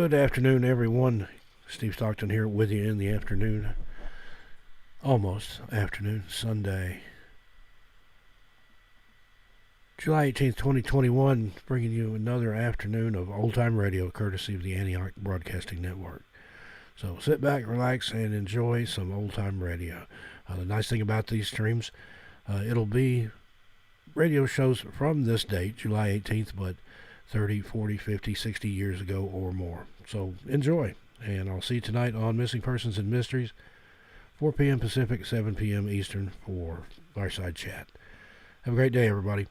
Good afternoon, everyone. Steve Stockton here with you in the afternoon. Almost afternoon, Sunday. July 18th, 2021, bringing you another afternoon of old-time radio courtesy of the Antioch Broadcasting Network. So sit back, relax, and enjoy some old-time radio. The nice thing about these streams, it'll be radio shows from this date, July 18th, but 30, 40, 50, 60 years ago or more. So enjoy, and I'll see you tonight on Missing Persons and Mysteries, 4 p.m. Pacific, 7 p.m. Eastern for Fireside Chat. Have a great day, everybody.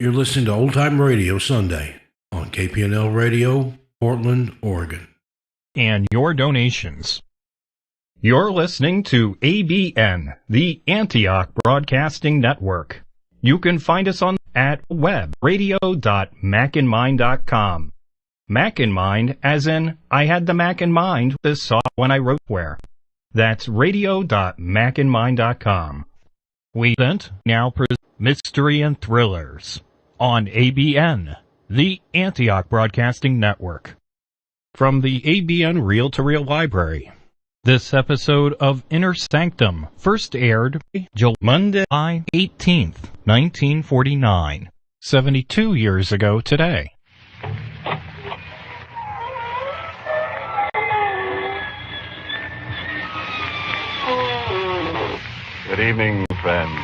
You're listening to Old Time Radio Sunday on Kpnl Radio, Portland, Oregon. And your donations. You're listening to ABN, the Antioch Broadcasting Network. You can find us at webradio.macinmind.com. Mac in mind, as in, I had the Mac in mind this song when I wrote where. That's radio.macinmind.com. We now present Mystery and Thrillers on ABN, the Antioch Broadcasting Network. From the ABN Reel-to-Reel Library, this episode of Inner Sanctum first aired Monday, 18th, 1949, 72 years ago today. Good evening, friends.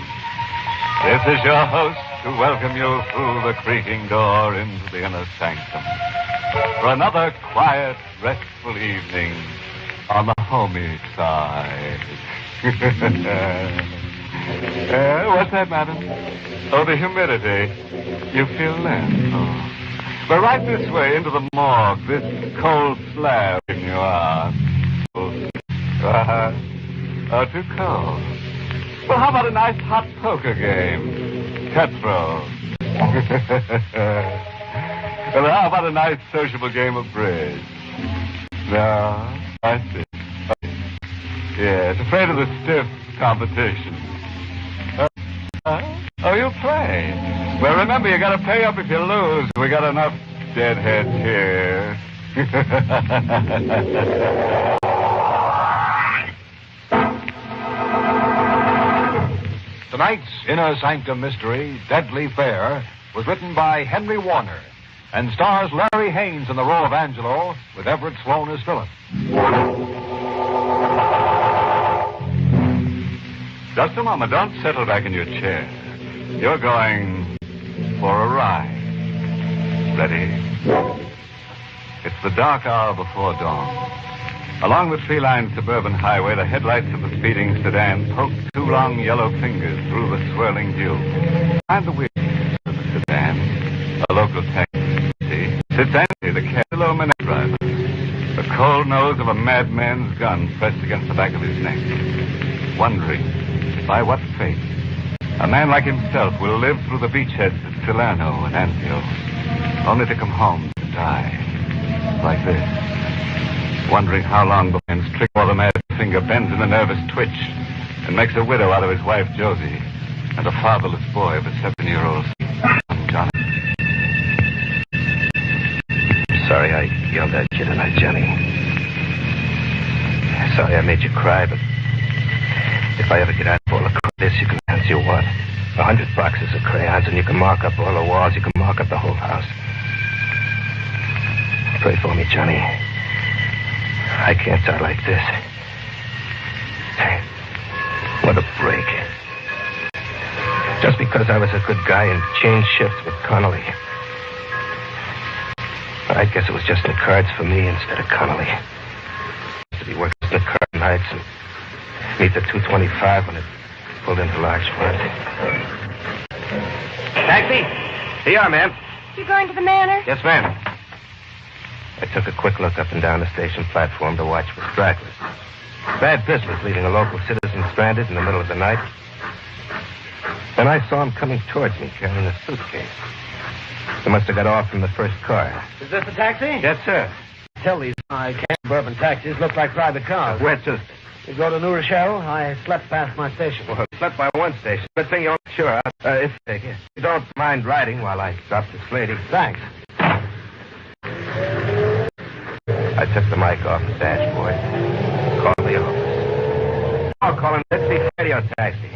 This is your host to welcome you through the creaking door into the inner sanctum for another quiet, restful evening on the homey side. What's that, madam? Oh, the humidity. You feel less. Oh. But right this way into the morgue, this cold slab in your arm. Too cold. Well, how about a nice hot poker game? Cutthroat. Well, how about a nice sociable game of bridge? No, I see. Yes, afraid of the stiff competition. Oh, you play? Well, remember, you got to pay up if you lose. We got enough deadheads here. Tonight's Inner Sanctum Mystery, Deadly Fair, was written by Henry Warner and stars Larry Haynes in the role of Angelo with Everett Sloane as Philip. Just a moment. Don't settle back in your chair. You're going for a ride. Ready? It's the dark hour before dawn. Along the tree-lined suburban highway, the headlights of the speeding sedan poke two long yellow fingers through the swirling dew. Behind the wheel of the sedan, a local taxi, sits Andy, the Kpnl driver. The cold nose of a madman's gun pressed against the back of his neck. Wondering, by what fate, a man like himself will live through the beachheads at Salerno and Antioch, only to come home to die. Like this. Wondering how long the man's trick or the mad finger bends in a nervous twitch and makes a widow out of his wife, Josie, and a fatherless boy of a 7-year-old son, Johnny. Sorry I yelled at you tonight, Johnny. Sorry I made you cry, but If I ever get out of all of this, you can answer your what? 100 boxes of crayons, and you can mark up all the walls. You can mark up the whole house. Pray for me, Johnny. I can't die like this. What a break. Just because I was a good guy and changed shifts with Connolly. I guess it was just in the cards for me instead of Connolly. To be working the card nights and meet the 225 when it pulled into Larchmont. Taxi? Here you are, ma'am. You going to the manor? Yes, ma'am. I took a quick look up and down the station platform to watch for stragglers. Bad business leaving a local citizen stranded in the middle of the night. Then I saw him coming towards me carrying a suitcase. He must have got off from the first car. Is this the taxi? Yes, sir. Tell these suburban taxis look like private cars. Where to? You go to New Rochelle? I slept past my station. Well, slept by one station. Good thing you're sure. If you don't mind riding while I drop this lady. Thanks. I took the mic off the dashboard. Called the office. I'll call in 60 radio taxi.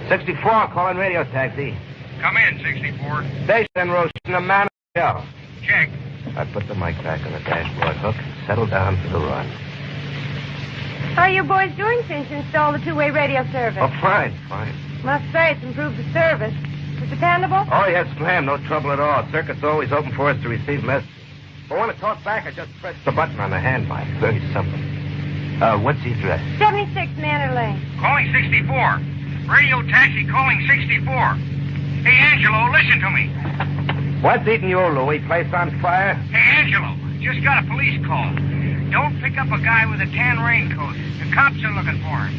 64, calling radio taxi. Come in, 64. Station Roast in the Manor Hotel. Check. I put the mic back on the dashboard hook and settled down for the run. How are you boys doing since you installed the two-way radio service? Oh, fine. Must say, it's improved the service. Is it dependable? Oh, yes, ma'am. No trouble at all. Circuit's always open for us to receive messages. If I want to talk back, I just press the button on the hand mic. Very simple. What's the address? 76 Manor Lane. Calling 64. Radio taxi calling 64. Hey, Angelo, listen to me. What's eating you, Louie? Place on fire? Hey, Angelo, just got a police call. Don't pick up a guy with a tan raincoat. The cops are looking for him.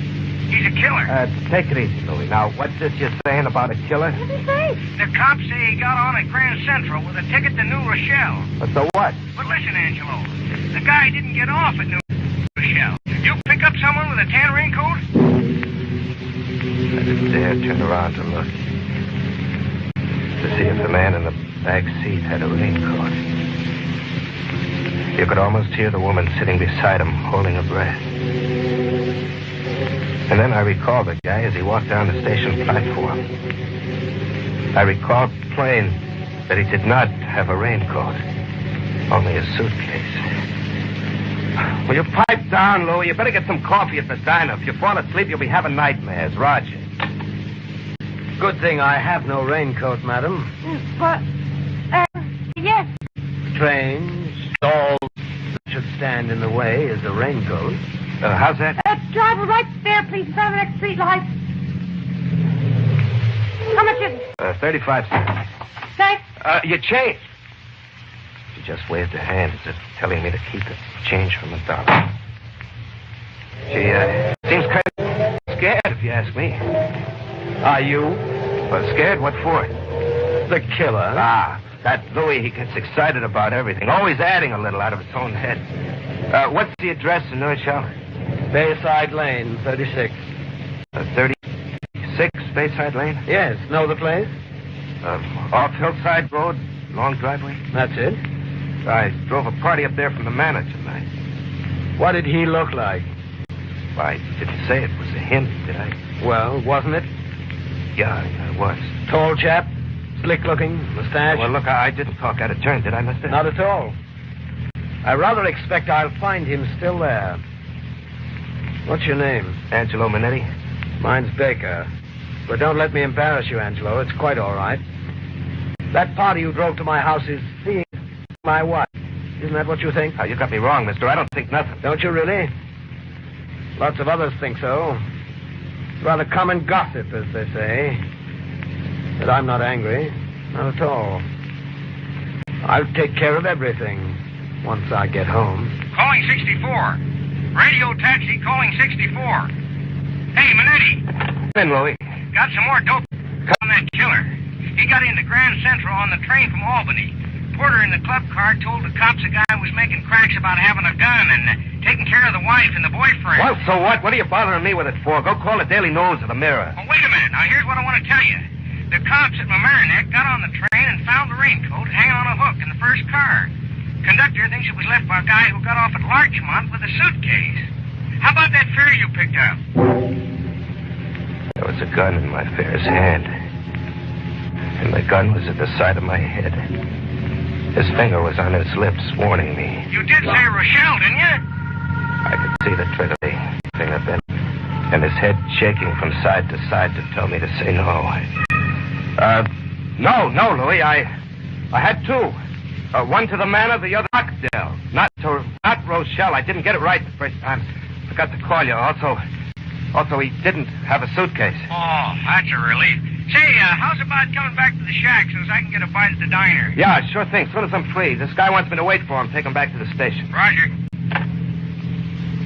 He's a killer. Take it easy, Louie. Now, what's this you're saying about a killer? What did he say? The cops say he got on at Grand Central with a ticket to New Rochelle. So what? But listen, Angelo, the guy didn't get off at New Rochelle. You pick up someone with a tan raincoat? I didn't dare turn around to look. To see if the man in the back seat had a raincoat. You could almost hear the woman sitting beside him, holding her breath. And then I recalled the guy as he walked down the station platform. I recalled plain that he did not have a raincoat, only a suitcase. Will you pipe down, Louie? You better get some coffee at the diner. If you fall asleep, you'll be having nightmares. Roger. Good thing I have no raincoat, madam. What? Yes. Trains, all that should stand in the way is a raincoat. How's that? Driver, right there, please, in front of the next street light. How much is it? 35 cents. Thanks. Your change. She just waved her hand as if telling me to keep the change from the dollar. She seems kind of scared, if you ask me. Are you? Well, scared? What for? The killer. Ah, that Louis, he gets excited about everything, always adding a little out of his own head. What's the address in New Rochelle? Bayside Lane, 36. 36 Bayside Lane? Yes, know the place? Off Hillside Road, long driveway? That's it. I drove a party up there from the manor tonight. What did he look like? I didn't say it was a hint, did I? Well, wasn't it? Yeah, it was. Tall chap? Slick-looking? Mustache? Well, look, I didn't talk out of turn, did I, mister? Not at all. I rather expect I'll find him still there. What's your name? Angelo Minetti. Mine's Baker. But don't let me embarrass you, Angelo. It's quite all right. That party you drove to my house is seeing my wife. Isn't that what you think? Oh, you got me wrong, mister. I don't think nothing. Don't you really? Lots of others think so. It's rather common gossip, as they say. But I'm not angry. Not at all. I'll take care of everything once I get home. Calling 64. Radio taxi calling 64. Hey, Minetti. Ben, Louie. Got some more dope on that killer. He got into Grand Central on the train from Albany. Porter in the club car told the cops a guy was making cracks about having a gun and taking care of the wife and the boyfriend. Well, so what? What are you bothering me with it for? Go call the Daily News or the Mirror. Well, wait a minute. Now, here's what I want to tell you. The cops at Mamaroneck got on the train and found the raincoat hanging on a hook in the first car. Conductor thinks it was left by a guy who got off at Larchmont with a suitcase. How about that fare you picked up? There was a gun in my fare's hand. And the gun was at the side of my head. His finger was on his lips, warning me. You did say Rochelle, didn't you? I could see the trigger finger bent, and his head shaking from side to side to tell me to say no. No, Louis. I had two. One to the manor, the other to Kpnl. Not Rochelle. I didn't get it right the first time. Forgot to call you. Also, he didn't have a suitcase. Oh, that's a relief. Say, how's about coming back to the shack so I can get a bite at the diner? Yeah, sure thing. As soon as I'm free. This guy wants me to wait for him, take him back to the station. Roger.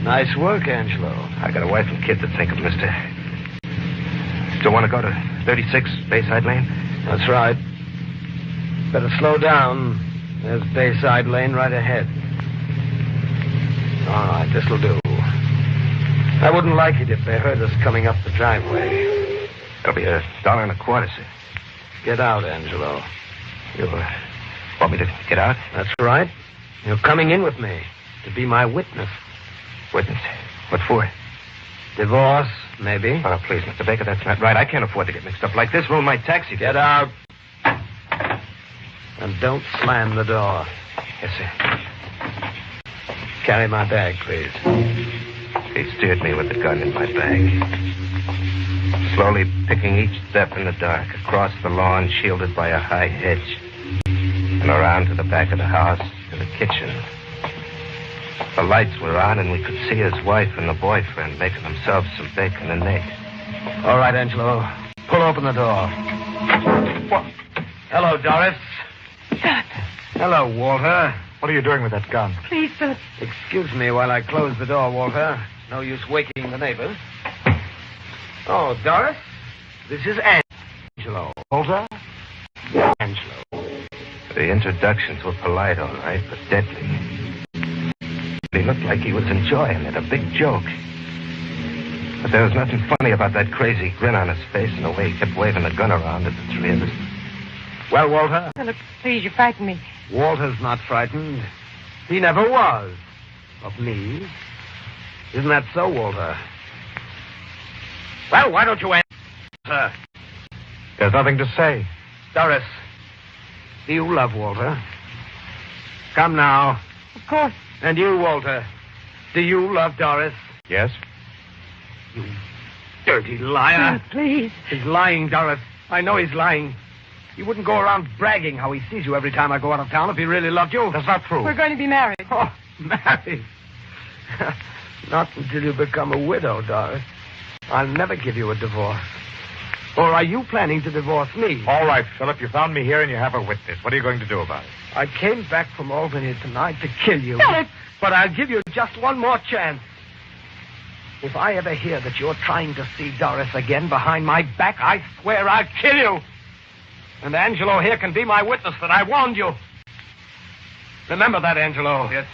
Nice work, Angelo. I got a wife and kid to think of, mister. Do you want to go to 36 Bayside Lane? That's right. Better slow down. There's Bayside Lane right ahead. All right, this'll do. I wouldn't like it if they heard us coming up the driveway. It'll be $1.25, sir. Get out, Angelo. You want me to get out? That's right. You're coming in with me to be my witness. Witness? What for? Divorce, maybe. Oh, please, Mr. Baker, that's not right. I can't afford to get mixed up like this. Ruin my taxi. Get out. And don't slam the door. Yes, sir. Carry my bag, please. He steered me with the gun in my bag. Slowly picking each step in the dark, across the lawn shielded by a high hedge, and around to the back of the house, to the kitchen. The lights were on, and we could see his wife and the boyfriend making themselves some bacon and eggs. All right, Angelo. Pull open the door. What? Hello, Doris. Hello, Walter. What are you doing with that gun? Please, sir. Excuse me while I close the door, Walter. No use waking the neighbors. Oh, Doris, this is Angelo. Walter? Angelo. The introductions were polite, all right, but deadly. He looked like he was enjoying it, a big joke. But there was nothing funny about that crazy grin on his face and the way he kept waving the gun around at the three of us. Well, Walter? Philip, please, you frighten me. Walter's not frightened. He never was. Of me. Isn't that so, Walter? Well, why don't you answer? There's nothing to say. Doris, do you love Walter? Come now. Of course. And you, Walter, do you love Doris? Yes? You dirty liar. Please. He's lying, Doris. I know he's lying. He wouldn't go around bragging how he sees you every time I go out of town if he really loved you. That's not true. We're going to be married. Oh, married. Not until you become a widow, Doris. I'll never give you a divorce. Or are you planning to divorce me? All right, Philip, you found me here and you have a witness. What are you going to do about it? I came back from Albany tonight to kill you. Philip! But I'll give you just one more chance. If I ever hear that you're trying to see Doris again behind my back, I swear I'll kill you. And Angelo here can be my witness that I warned you. Remember that, Angelo. Yes,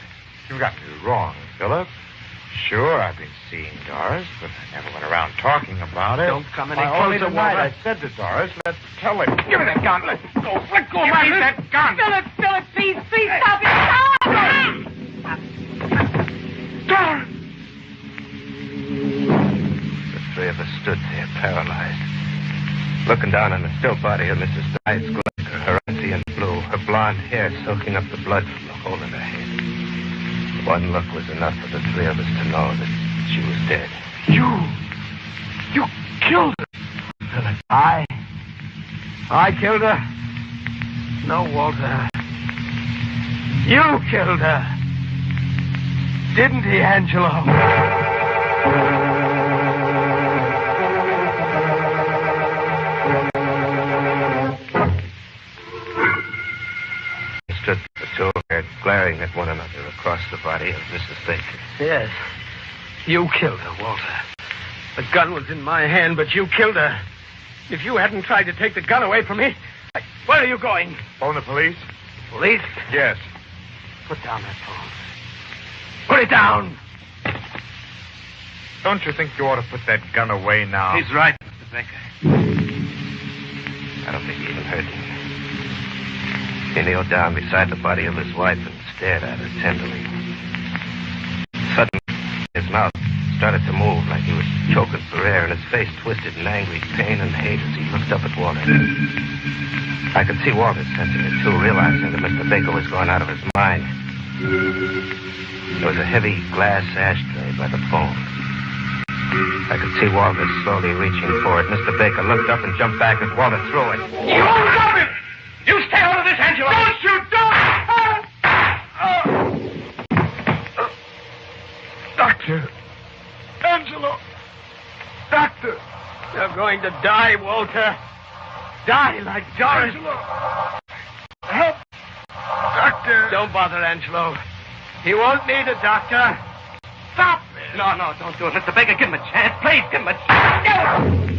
you got me wrong, Philip. Sure, I've been seeing Doris, but I never went around talking about it. Don't come any Only closer, tonight Walter. I said to Doris, let's tell her. Give me that gun. Let go. Let go of my Give me wrist. that gun. Philip, please stop it. Stop! The three of us stood there, paralyzed, looking down on the still body of Mrs. Dice Gleicher, her auntie in blue, her blonde hair soaking up the blood from the hole in her head. One look was enough for the three of us to know that she was dead. You killed her. I killed her? No, Walter. You killed her. Didn't he, Angelo? We stood the two of them glaring at one another across the body of Mrs. Baker. Yes. You killed her, Walter. The gun was in my hand, but you killed her. If you hadn't tried to take the gun away from me... Where are you going? Phone the police? Police? Yes. Put down that phone. Put it down! Don't you think you ought to put that gun away now? He's right, Mr. Baker. I don't think he even heard me. He kneeled down beside the body of his wife and stared at her tenderly. Suddenly, his mouth started to move like he was choking for air, and his face twisted in angry pain and hate as he looked up at Walter. I could see Walter sensing it, too, realizing that Mr. Baker was going out of his mind. There was a heavy glass ashtray by the phone. I could see Walter slowly reaching for it. Mr. Baker looked up and jumped back as Walter threw it. You won't stop him! You stay out of this, Angelo! Don't shoot! Don't! Doctor. Angelo. Doctor. You're going to die, Walter. Die like Doris. Angelo. Help. Doctor. Don't bother, Angelo. He won't need a doctor. Stop it. No, don't do it. Mr. Baker, give him a chance. Please, give him a chance.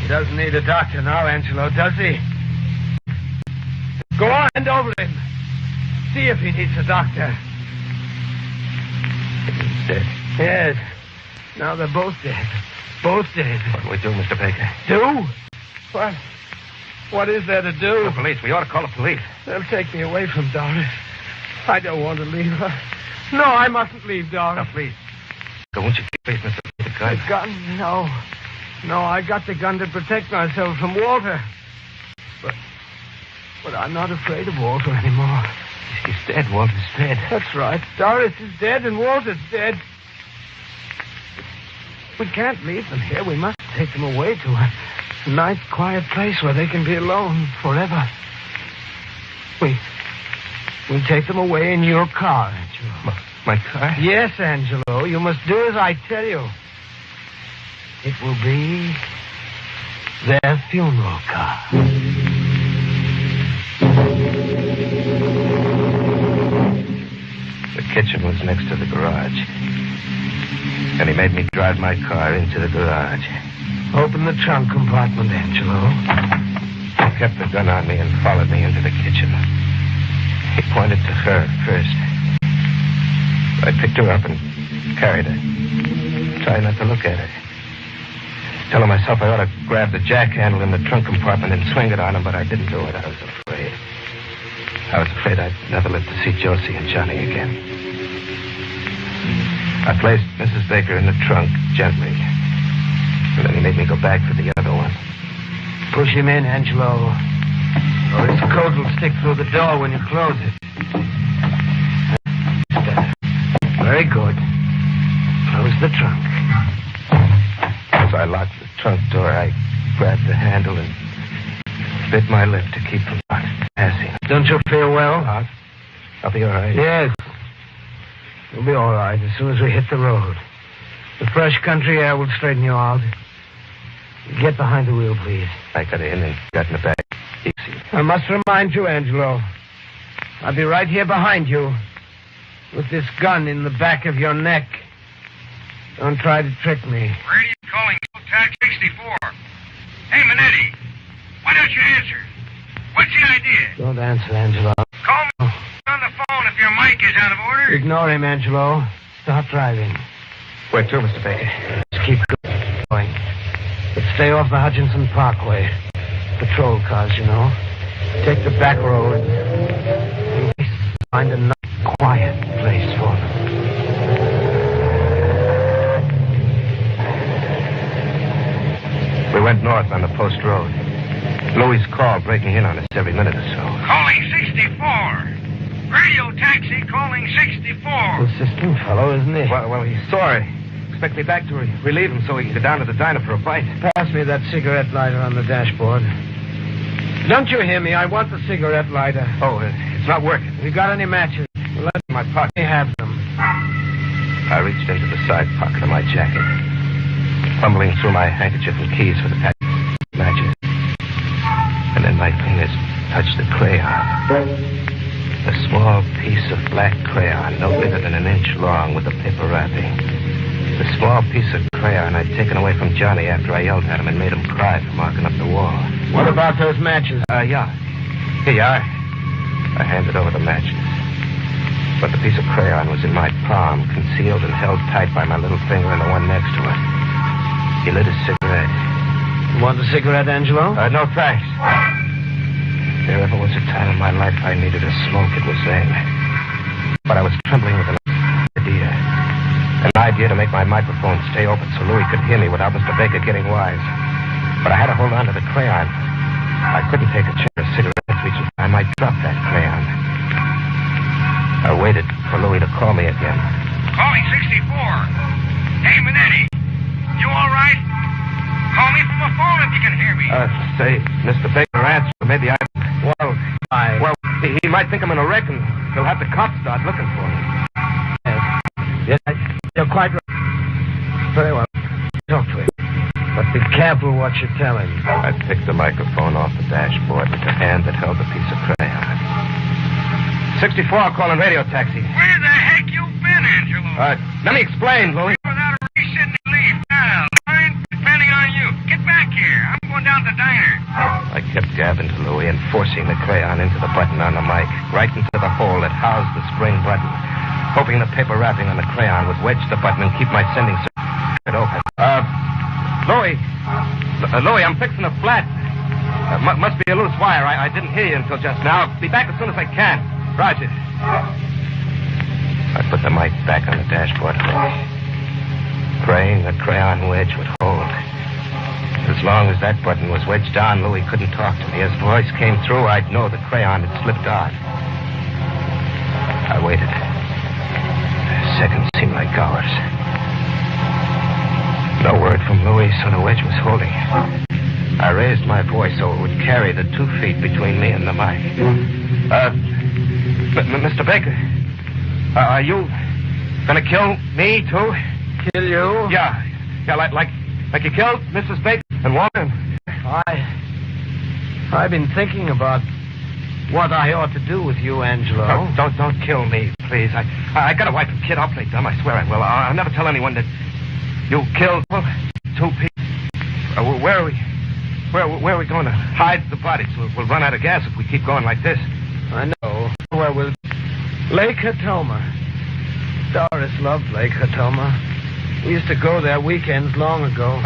He doesn't need a doctor now, Angelo, does he? Go on, hand over him. See if he needs a doctor. He's dead. Yes. Now they're both dead. Both dead. What do we do, Mr. Baker? Do? What? What is there to do? The police. We ought to call the police. They'll take me away from Doris. I don't want to leave her. No, I mustn't leave Doris. Now, please. So won't you please, Mr. Baker? The gun? No. No, I got the gun to protect myself from Walter. But I'm not afraid of Walter anymore. He's dead. Walter's dead. That's right. Doris is dead and Walter's dead. We can't leave them here. We must take them away to a nice, quiet place where they can be alone forever. We'll take them away in your car, Angelo. My car? Yes, Angelo. You must do as I tell you. It will be their funeral car. The kitchen was next to the garage. And he made me drive my car into the garage. Open the trunk compartment, Angelo. He kept the gun on me and followed me into the kitchen. He pointed to her first. I picked her up and carried her. Tried not to look at her. Telling myself I ought to grab the jack handle in the trunk compartment and swing it on him, but I didn't do it. I was afraid. I was afraid I'd never live to see Josie and Johnny again. I placed Mrs. Baker in the trunk gently. And then he made me go back for the other one. Push him in, Angelo. Or his coat will stick through the door when you close it. Very good. Close the trunk. As I locked the trunk door, I grabbed the handle and bit my lip to keep from passing. Don't you feel well? I'll be all right. Yes. You'll be all right as soon as we hit the road. The fresh country air will straighten you out. Get behind the wheel, please. I got in and got in the back. Easy. I must remind you, Angelo. I'll be right here behind you with this gun in the back of your neck. Don't try to trick me. Radio calling tag 64. Hey, Minetti. Why don't you answer? What's the idea? Don't answer, Angelo. Call me on the phone if your mic is out of order. Ignore him, Angelo. Stop driving. Where to, Mr. Baker? Just keep going. But stay off the Hutchinson Parkway. Patrol cars, you know. Take the back road. Find a nice, quiet place for them. We went north on the post road. Louis' call breaking in on us every minute or so. Calling 64. Radio taxi calling 64. Insistent fellow, isn't he? Well, he's sorry. Expect me back to relieve him so he can go down to the diner for a bite. Pass me that cigarette lighter on the dashboard. Don't you hear me? I want the cigarette lighter. Oh, it's not working. You got any matches? Let My pocket. me have them. I reached into the side pocket of my jacket, fumbling through my handkerchief and keys for the pack of matches. And then my fingers touched the crayon. A small piece of black crayon, no bigger than an inch long, with a paper wrapping. The small piece of crayon I'd taken away from Johnny after I yelled at him and made him cry for marking up the wall. What about those matches? Yeah. Here you are. I handed over the matches. But the piece of crayon was in my palm, concealed and held tight by my little finger and the one next to it. He lit a cigarette. You want a cigarette, Angelo? No, thanks. If there ever was a time in my life I needed a smoke, it was then. But I was trembling with an idea. idea to make my microphone stay open so Louis could hear me without Mr. Baker getting wise. But I had to hold on to the crayon. I couldn't take a chair or cigarettes reaching. I might drop that crayon. I waited for Louis to call me again. Calling 64. Hey, Minetti. You all right? Call me from a phone if you can hear me. Say, Mr. Baker answer. Maybe I... Well, he might think I'm in a wreck and he'll have the cops start looking for me. Yes, you're quite right. Very well. Talk to him. But be careful what you tell him. I picked the microphone off the dashboard with the hand that held the piece of crayon. 64, calling radio taxi. Where the heck you been, Angelo? Let me explain, Louis. Without a reset and leave. Now, I'm depending on you. Get back here. I'm going down to the diner. I kept gabbing to Louis and forcing the crayon into the button on the mic, right into the hole that housed the spring button, hoping the paper wrapping on the crayon would wedge the button and keep my sending circuit open. Louis, I'm fixing a flat. Must be a loose wire. I didn't hear you until just now. I'll be back as soon as I can. Roger. I put the mic back on the dashboard hook, praying the crayon wedge would hold. As long as that button was wedged on, Louis couldn't talk to me. As voice came through, I'd know the crayon had slipped on. I waited. Seconds seemed like hours. No word from Louis, so the wedge was holding. I raised my voice so it would carry the 2 feet between me and the mic. Mr. Baker, are you gonna kill me, too? Kill you? Yeah, like you killed Mrs. Baker and Walker. I've been thinking about what I ought to do with you, Angelo. Don't kill me, please. I got a wife and kid. I'll play dumb. I swear I will. I'll never tell anyone that you killed 2 people. Where are we going to hide the bodies? We'll run out of gas if we keep going like this. I know. Where will Lake Hatoma. Doris loved Lake Hatoma. We used to go there weekends long ago.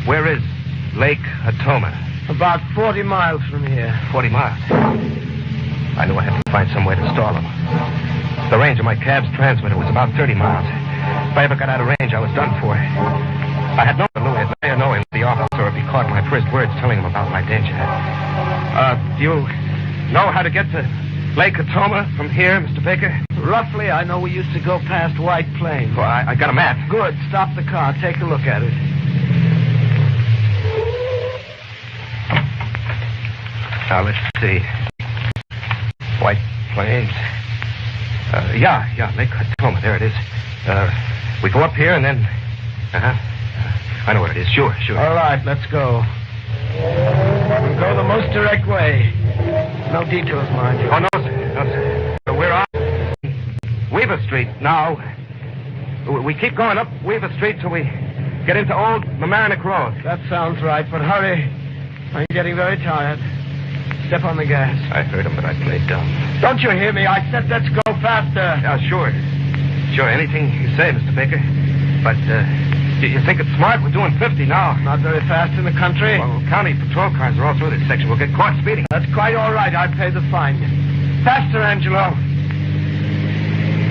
Where is Lake Hatoma? About 40 miles from here. 40 miles. I knew I had to find some way to stall them. The range of my cab's transmitter was about 30 miles. If I ever got out of range, I was done for. I had known Louis had knowing the officer if he caught my first words telling him about my danger. Do you know how to get to Lake Hatoma from here, Mr. Baker? Roughly, I know we used to go past White Plains. Well, I got a map. Good. Stop the car. Take a look at it. Now, let's see. White Plains. Yeah, Lake Hatoma. There it is. We go up here and then... I know what it is. Sure. All right, let's go. We'll go the most direct way. No detours, mind you. Oh, no, sir. We're on Weaver Street now. We keep going up Weaver Street till we get into Old Mamaroneck Road. That sounds right, but hurry. I'm getting very tired. Step on the gas. I heard him, but I played dumb. Don't you hear me? I said let's go faster. Yeah, sure. Sure, anything you say, Mr. Baker. But, you think it's smart? We're doing 50 now. Not very fast in the country. Well, county patrol cars are all through this section. We'll get caught speeding. That's quite all right. I pay the fine. Faster, Angelo.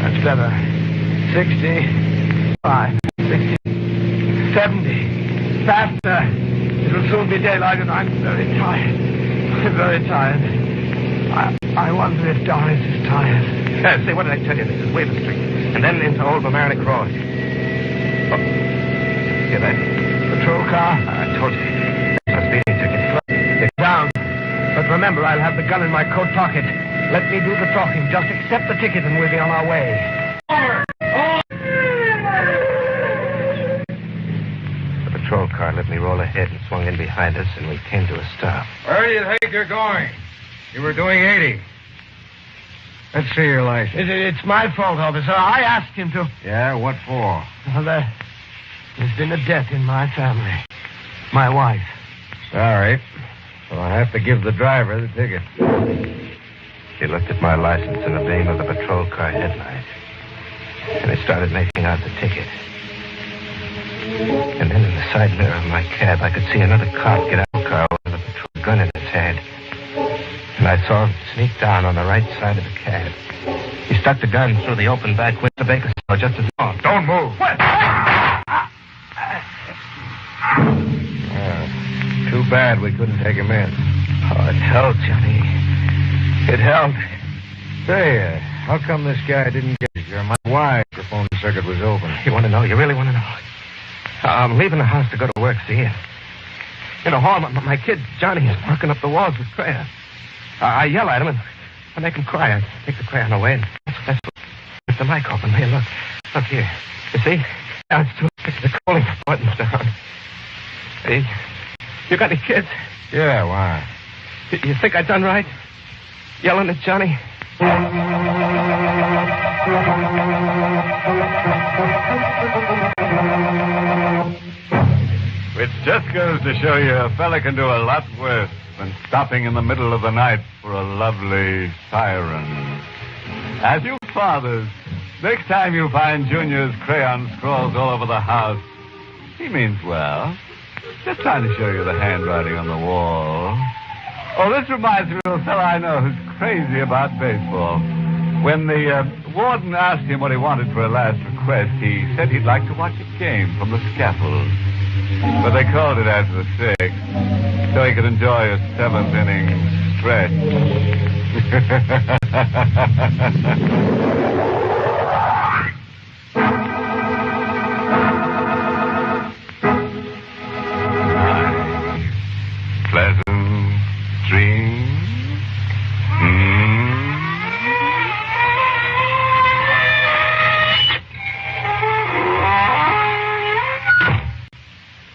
That's better. 65, 60, 70. Faster. It'll soon be daylight, and I'm very tired. I'm very tired. I wonder if Doris is tired. Say, what did I tell you? This is Weaver Street. And then into Old Mamaroneck Road. Oh. Hear that? Patrol car? I told you. It's a speeding ticket. Get down. But remember, I'll have the gun in my coat pocket. Let me do the talking. Just accept the ticket and we'll be on our way. The patrol car let me roll ahead and swung in behind us, and we came to a stop. Where do you think you're going? You were doing 80. Let's see your license. It's my fault, officer. I asked him to. Yeah, what for? Well, there's been a death in my family. My wife. Sorry. So I have to give the driver the ticket. He looked at my license in the beam of the patrol car headlight. And he started making out the ticket. And then in the side mirror of my cab, I could see another cop get out of the car with a patrol gun in his hand. And I saw him sneak down on the right side of the cab. He stuck the gun through the open back window the baker's store just as... Oh, don't move. What? Too bad we couldn't take him in. Oh, it held, Johnny. It held. Say, how come this guy didn't get it? My microphone circuit was open. You want to know? You really want to know? I'm leaving the house to go to work, see? In the hall, my kid, Johnny, is marking up the walls with crayons. I yell at him and I make him cry. I take the crayon away and that's with the mic open. Here, look. Look here. You see? Now it's too late. The calling button's down. Hey, you got any kids? Yeah, why? You think I done right? Yelling at Johnny? Which just goes to show you a fella can do a lot worse than stopping in the middle of the night for a lovely siren. As you fathers, next time you find Junior's crayon scrawls all over the house, he means well. Just trying to show you the handwriting on the wall. Oh, this reminds me of a fellow I know who's crazy about baseball. When the warden asked him what he wanted for a last request, he said he'd like to watch a game from the scaffold. But they called it after the sixth, so he could enjoy a seventh inning stretch. Pleasant dreams.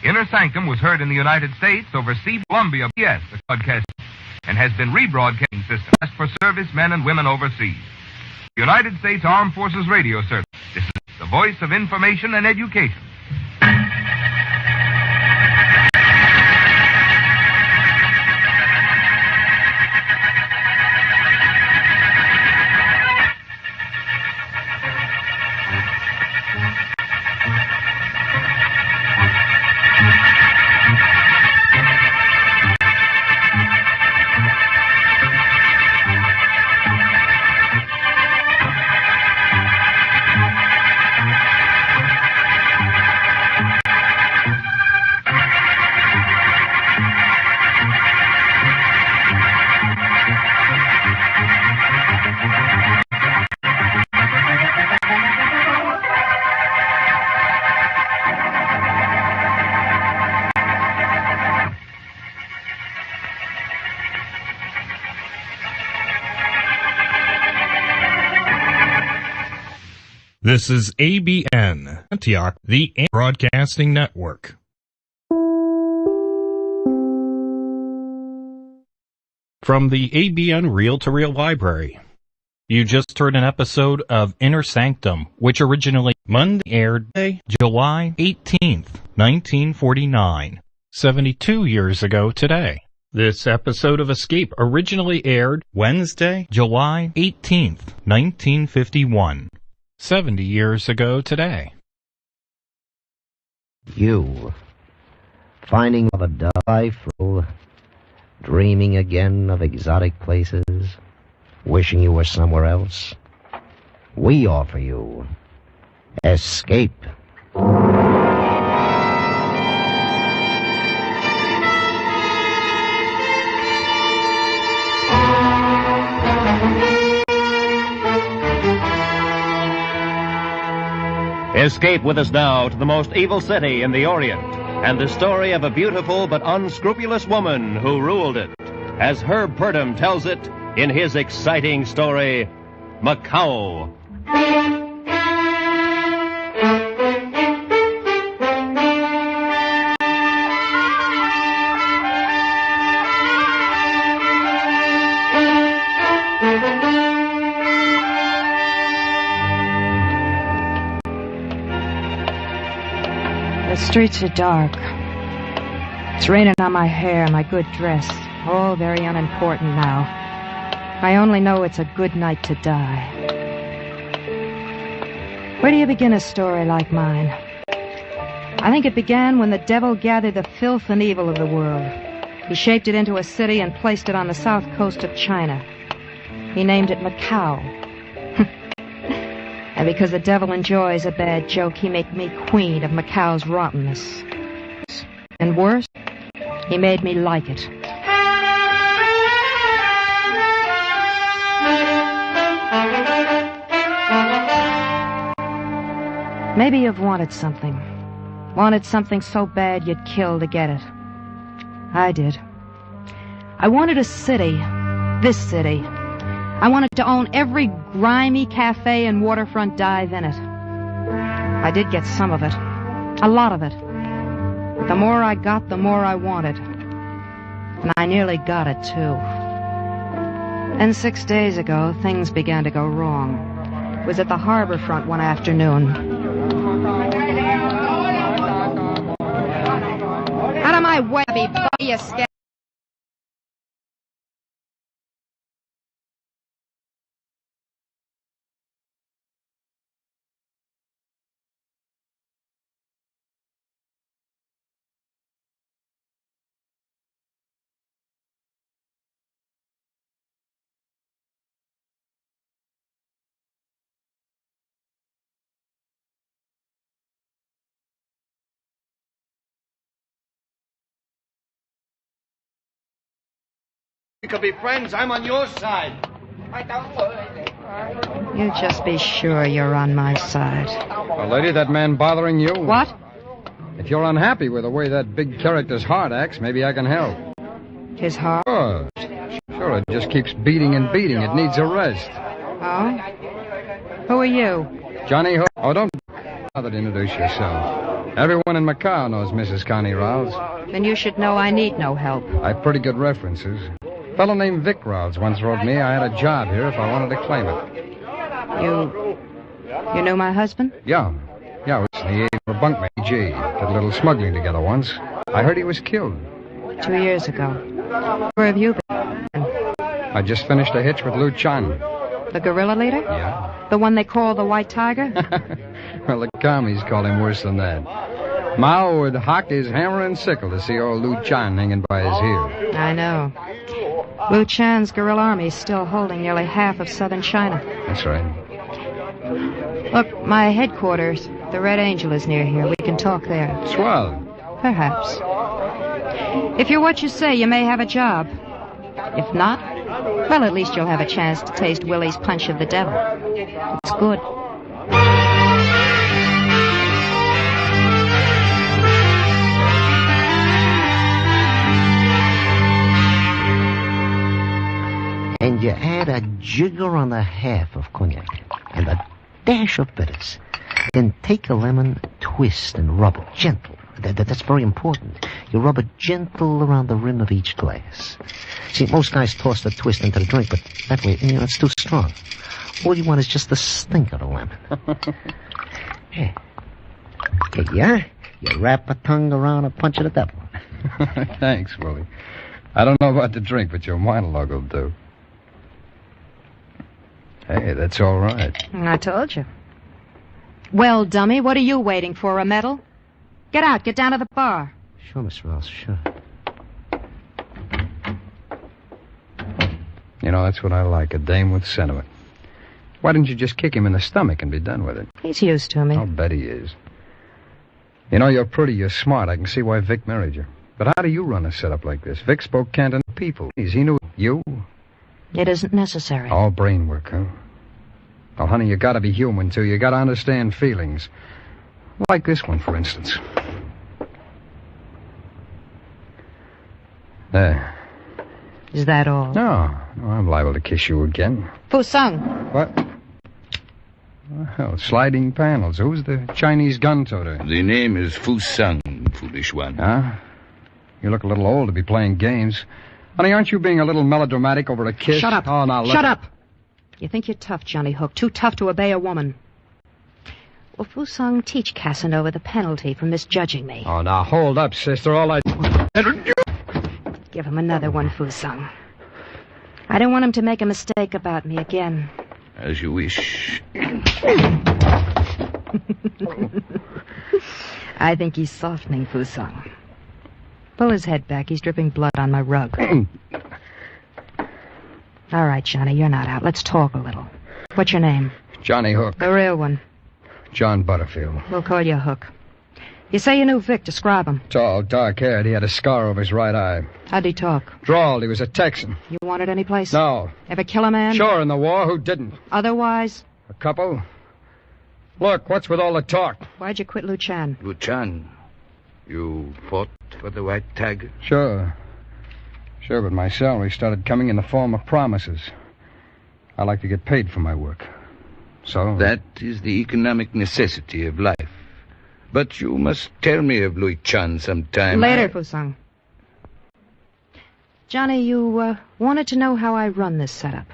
Inner Sanctum was heard in the United States over C. Columbia BS, the broadcast, and has been rebroadcasting system for servicemen and women overseas. United States Armed Forces Radio Service. This is the voice of information and education. This is ABN, Antioch, the Broadcasting Network. From the ABN Reel-to-Reel Library, you just heard an episode of Inner Sanctum, which originally Monday aired July 18th, 1949, 72 years ago today. This episode of Escape originally aired Wednesday, July 18th, 1951. 70 years ago today. You, finding of a life, dreaming again of exotic places, wishing you were somewhere else. We offer you Escape. Escape with us now to the most evil city in the Orient and the story of a beautiful but unscrupulous woman who ruled it, as Herb Purdom tells it in his exciting story, Macao. The streets are dark. It's raining on my hair, my good dress. All very unimportant now. I only know it's a good night to die. Where do you begin a story like mine? I think it began when the devil gathered the filth and evil of the world. He shaped it into a city and placed it on the south coast of China. He named it Macau. And because the devil enjoys a bad joke, he made me queen of Macau's rottenness. And worse, he made me like it. Maybe you've wanted something. Wanted something so bad you'd kill to get it. I did. I wanted a city. This city. I wanted to own every grimy cafe and waterfront dive in it. I did get some of it. A lot of it. But the more I got, the more I wanted. And I nearly got it, too. Then 6 days ago, things began to go wrong. It was at the harbor front one afternoon. Out of my way, you scat. We could be friends. I'm on your side. You just be sure you're on my side. Well, lady, that man bothering you? What? If you're unhappy with the way that big character's heart acts, maybe I can help. His heart? Sure, it just keeps beating and beating. It needs a rest. Oh? Who are you? Johnny Hook. Oh, don't bother to introduce yourself. Everyone in Macau knows Mrs. Connie Rouse. Then you should know I need no help. I've pretty good references. A fellow named Vic Rouse once wrote me I had a job here if I wanted to claim it. You knew my husband? Yeah, recently he were bunkmate G. Did a little smuggling together once. I heard he was killed. 2 years ago. Where have you been? I just finished a hitch with Lou Chan. The guerrilla leader? Yeah. The one they call the White Tiger? Well, the commies call him worse than that. Mao would hock his hammer and sickle to see old Lou Chan hanging by his heel. I know. Lou Chan's guerrilla army is still holding nearly half of southern China. That's right. Look, my headquarters, the Red Angel, is near here. We can talk there. Swell. Perhaps. If you're what you say, you may have a job. If not, well, at least you'll have a chance to taste Willie's punch of the devil. It's good. And you add a jigger and a half of cognac and a dash of bitters. Then take a lemon, twist and rub it gentle. That's very important. You rub it gentle around the rim of each glass. See, most guys toss the twist into the drink, but that way, it's too strong. All you want is just the stink of the lemon. Here you are. You wrap a tongue around a punch of the devil. Thanks, Willie. I don't know about the drink, but your monologue will do. Hey, that's all right. I told you. Well, dummy, what are you waiting for, a medal? Get out, get down to the bar. Sure, Miss Rouse, sure. You know, that's what I like, a dame with sentiment. Why didn't you just kick him in the stomach and be done with it? He's used to me. I'll bet he is. You know, you're pretty, you're smart. I can see why Vic married you. But how do you run a setup like this? Vic spoke Canton people. He knew you. It isn't necessary. All brain work, huh? Well, honey, you gotta be human, too. You gotta understand feelings. Like this one, for instance. There. Is that all? No, I'm liable to kiss you again. Fusung. What? Well, sliding panels. Who's the Chinese gun toter? The name is Fusung, foolish one. Huh? You look a little old to be playing games. Honey, aren't you being a little melodramatic over a kiss? Shut up. Oh, now Shut up. You think you're tough, Johnny Hook. Too tough to obey a woman. Well, Fusung, teach Casanova the penalty for misjudging me. Oh, now, hold up, sister. All I... Give him another one, Fusung. I don't want him to make a mistake about me again. As you wish. I think he's softening, Fusung. Pull his head back. He's dripping blood on my rug. All right, Johnny, you're not out. Let's talk a little. What's your name? Johnny Hook. The real one. John Butterfield. We'll call you Hook. You say you knew Vic. Describe him. Tall, dark-haired. He had a scar over his right eye. How'd he talk? Drawled. He was a Texan. You wanted any place? No. Ever kill a man? Sure, in the war. Who didn't? Otherwise? A couple. Look, what's with all the talk? Why'd you quit Luchan? Luchan, you fought for the white tiger? Sure, but my salary started coming in the form of promises. I like to get paid for my work. So? That is the economic necessity of life. But you must tell me of Luchan sometime. Later, Fusang. Johnny, you wanted to know how I run this setup.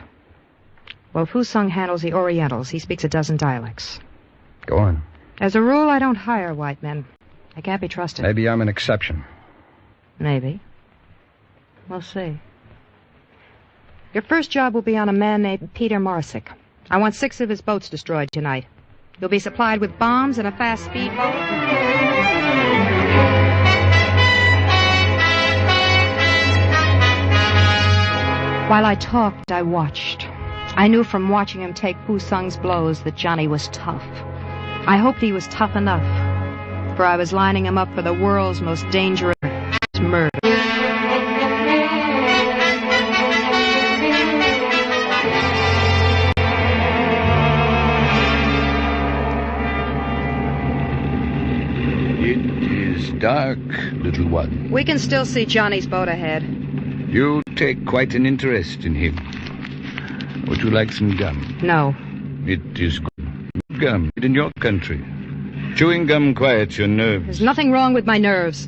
Well, Fusang handles the Orientals. He speaks a dozen dialects. Go on. As a rule, I don't hire white men. They can't be trusted. Maybe I'm an exception. Maybe. We'll see. Your first job will be on a man named Peter Marsick. I want 6 of his boats destroyed tonight. You'll be supplied with bombs and a fast speedboat. While I talked, I watched. I knew from watching him take Fusang's blows that Johnny was tough. I hoped he was tough enough, for I was lining him up for the world's most dangerous murder. Dark, little one. We can still see Johnny's boat ahead. You take quite an interest in him. Would you like some gum? No. It is good. Gum in your country. Chewing gum quiets your nerves. There's nothing wrong with my nerves.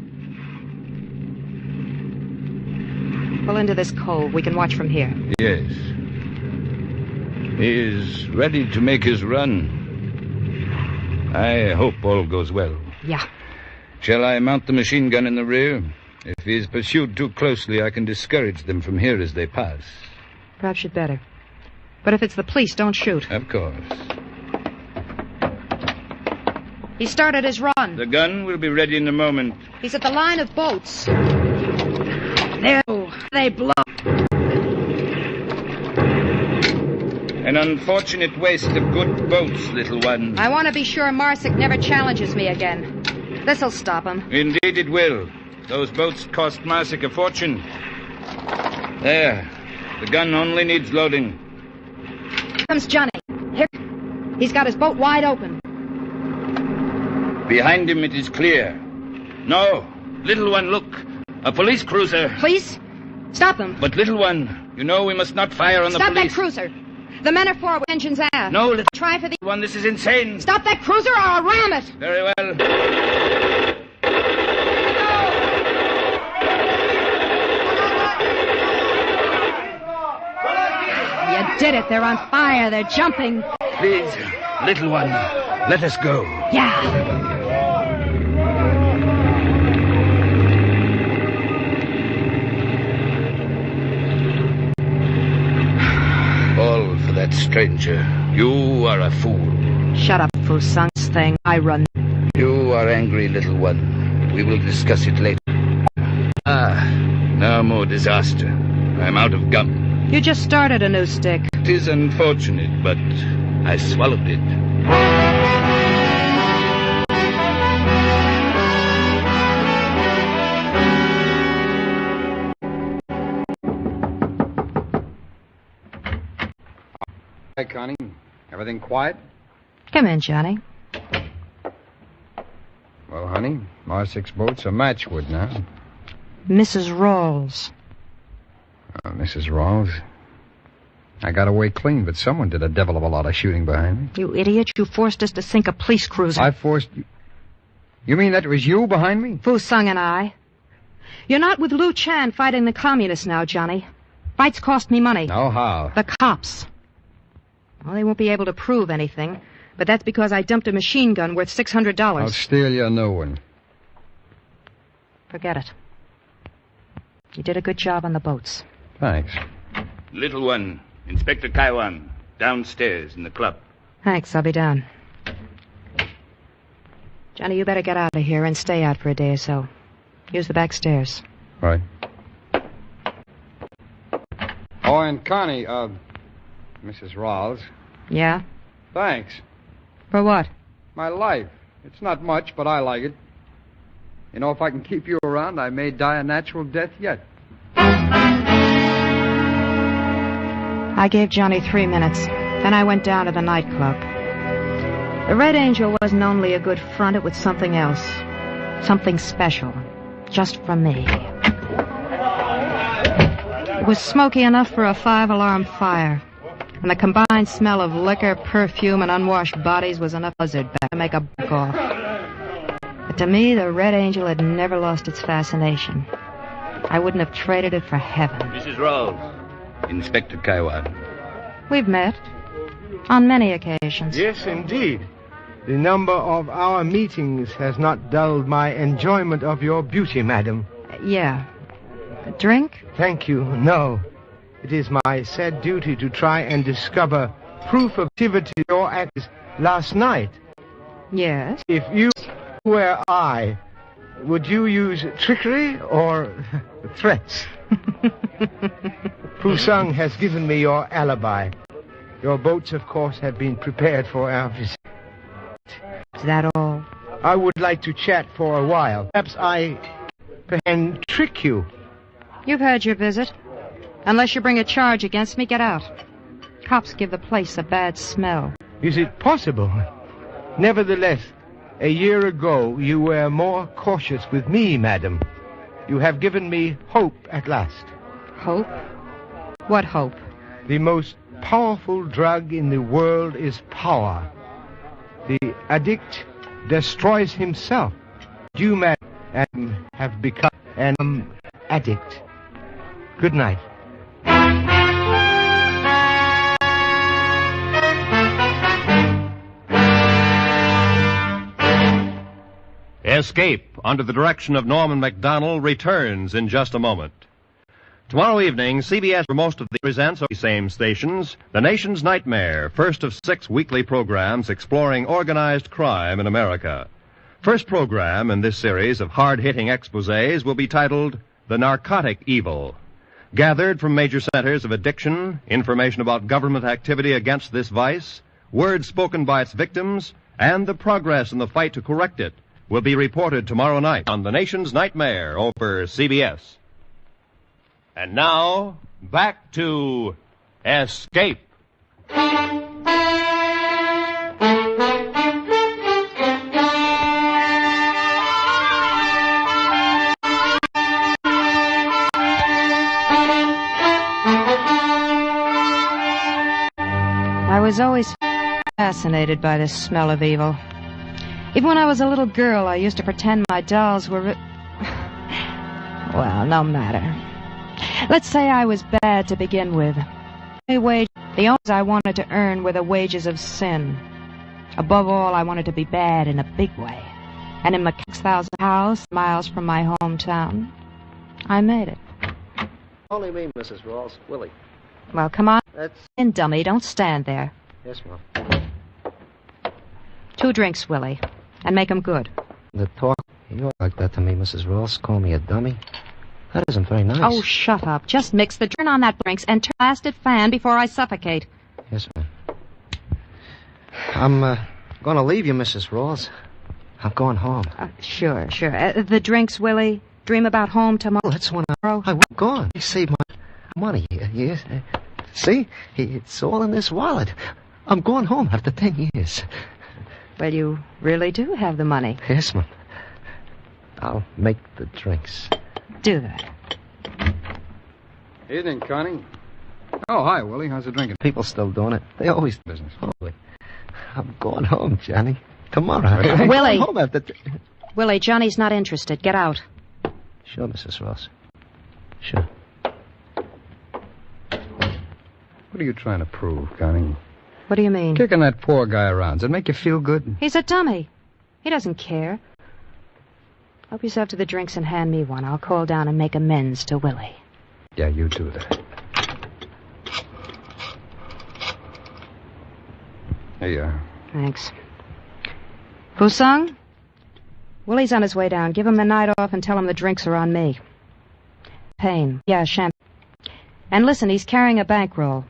Pull into this cove. We can watch from here. Yes. He is ready to make his run. I hope all goes well. Yeah. Shall I mount the machine gun in the rear? If he is pursued too closely, I can discourage them from here as they pass. Perhaps you'd better. But if it's the police, don't shoot. Of course. He started his run. The gun will be ready in a moment. He's at the line of boats. There. They blow. An unfortunate waste of good boats, little one. I want to be sure Marsick never challenges me again. This'll stop him. Indeed it will. Those boats cost Marsick a fortune. There. The gun only needs loading. Here comes Johnny. Here. He's got his boat wide open. Behind him it is clear. No. Little one, look. A police cruiser. Police? Stop them. But little one, you know we must not fire on the police. Stop that cruiser. The men are forward, engines aft. No, little Try for the one, this is insane. Stop that cruiser or I'll ram it. Very well. You did it. They're on fire. They're jumping. Please, little one, let us go. Yeah. All for that stranger. You are a fool. Shut up, Fusang's thing. I run. You are angry, little one. We will discuss it later. Now more disaster. I'm out of gum. You just started a new stick. It is unfortunate, but I swallowed it. Hey, Connie. Everything quiet? Come in, Johnny. Well, honey, Marsick's boat's a matchwood now. Mrs. Rawls. Mrs. Rawls. I got away clean, but someone did a devil of a lot of shooting behind me. You idiot. You forced us to sink a police cruiser. I forced you... You mean that was you behind me? Fusang and I. You're not with Lu Chan fighting the communists now, Johnny. Fights cost me money. No, how? The cops. Well, they won't be able to prove anything, but that's because I dumped a machine gun worth $600. I'll steal your new one. Forget it. You did a good job on the boats. Thanks. Little one, Inspector Kaiwan, downstairs in the club. Thanks, I'll be down. Johnny, you better get out of here and stay out for a day or so. Use the back stairs. Right. Oh, and Connie, Mrs. Rawls. Yeah? Thanks. For what? My life. It's not much, but I like it. You know, if I can keep you around, I may die a natural death yet. I gave Johnny 3 minutes. Then I went down to the nightclub. The Red Angel wasn't only a good front, it was something else. Something special. Just for me. It was smoky enough for a 5-alarm fire. And the combined smell of liquor, perfume, and unwashed bodies was enough buzzard back to make a buck off. But to me, the Red Angel had never lost its fascination. I wouldn't have traded it for heaven. Mrs. Rawls, Inspector Kaiwan. We've met. On many occasions. Yes, indeed. The number of our meetings has not dulled my enjoyment of your beauty, madam. Yeah. A drink? Thank you. No. It is my sad duty to try and discover proof of activity of your acts last night. Yes. If you were I, would you use trickery or threats? Fusang has given me your alibi. Your boats, of course, have been prepared for our visit. Is that all? I would like to chat for a while. Perhaps I can trick you. You've had your visit. Unless you bring a charge against me, get out. Cops give the place a bad smell. Is it possible? Nevertheless, a year ago you were more cautious with me, madam. You have given me hope at last. Hope? What hope? The most powerful drug in the world is power. The addict destroys himself. You, madam, have become an addict. Good night. Escape, under the direction of Norman MacDonald, returns in just a moment. Tomorrow evening, CBS, for most of the presents on the same stations, The Nation's Nightmare, first of 6 weekly programs exploring organized crime in America. First program in this series of hard-hitting exposés will be titled The Narcotic Evil. Gathered from major centers of addiction, information about government activity against this vice, words spoken by its victims, and the progress in the fight to correct it will be reported tomorrow night on The Nation's Nightmare over CBS. And now, back to Escape. I was always fascinated by the smell of evil. Even when I was a little girl, I used to pretend my dolls were... Well, no matter. Let's say I was bad to begin with. The only I wanted to earn were the wages of sin. Above all, I wanted to be bad in a big way. And in my 6,000 house, miles from my hometown, I made it. Only me, Mrs. Rawls. Willie. Well, come on. That's... In, dummy. Don't stand there. Yes, Mom. 2 drinks, Willie. And make 'em good. The talk you don't like that to me, Mrs. Ross. Call me a dummy. That isn't very nice. Oh, shut up. Just mix the turn on that drinks and turn the blasted fan before I suffocate. Yes, ma'am. I'm going to leave you, Mrs. Ross. I'm going home. Sure. The drinks, Willie. Dream about home tomorrow. Well, that's when I'm gone. I saved my money. Yes. See? It's all in this wallet. I'm going home after 10 years. Well, you really do have the money. Yes, ma'am. I'll make the drinks. Do that. Evening, Connie. Oh, hi, Willie. How's the drinking? People still doing it. They always... Business. Holy. I'm going home, Johnny. Tomorrow. I'm Willie. Going home after... Willie, Johnny's not interested. Get out. Sure, Mrs. Ross. Sure. What are you trying to prove, Connie? What do you mean? Kicking that poor guy around. Does it make you feel good? He's a dummy. He doesn't care. Help yourself to the drinks and hand me one. I'll call down and make amends to Willie. Yeah, you do that. Here you are. Thanks. Fusang? Willie's on his way down. Give him the night off and tell him the drinks are on me. Champagne. Yeah, champagne. And listen, he's carrying a bankroll.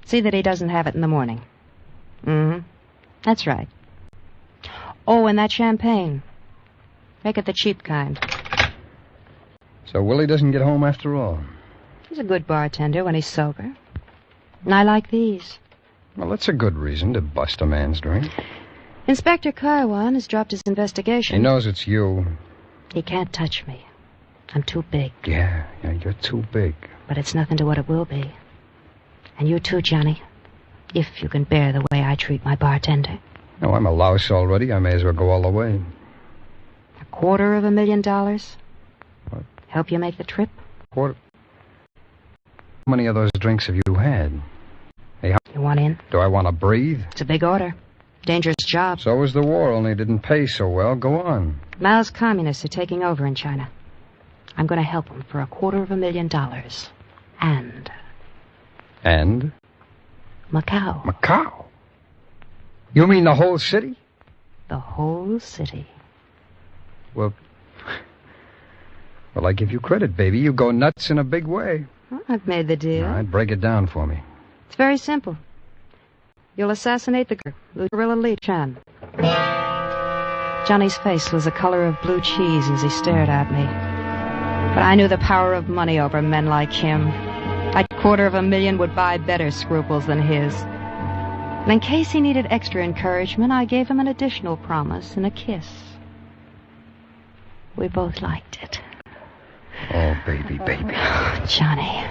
See that he doesn't have it in the morning. Mm-hmm. That's right. Oh, and that champagne. Make it the cheap kind. So Willie doesn't get home after all. He's a good bartender when he's sober. And I like these. Well, that's a good reason to bust a man's drink. Inspector Kaiwan has dropped his investigation. He knows it's you. He can't touch me. I'm too big. Yeah, you're too big. But it's nothing to what it will be. And you too, Johnny. If you can bear the way I treat my bartender. No, I'm a louse already. I may as well go all the way. $250,000? What? Help you make the trip? How many of those drinks have you had? Hey, You want in? do I want to breathe? It's a big order. Dangerous job. So was the war, only it didn't pay so well. Go on. Mao's communists are taking over in China. I'm going to help them for $250,000. And Macau. Macau? You mean the whole city? The whole city. Well, I give you credit, baby. You go nuts in a big way. Well, I've made the deal. All right, break it down for me. It's very simple. You'll assassinate the gorilla Lee Chan. Johnny's face was the color of blue cheese as he stared at me. But I knew the power of money over men like him. That $250,000 would buy better scruples than his. And in case he needed extra encouragement, I gave him an additional promise and a kiss. We both liked it. Oh, baby, baby. Johnny.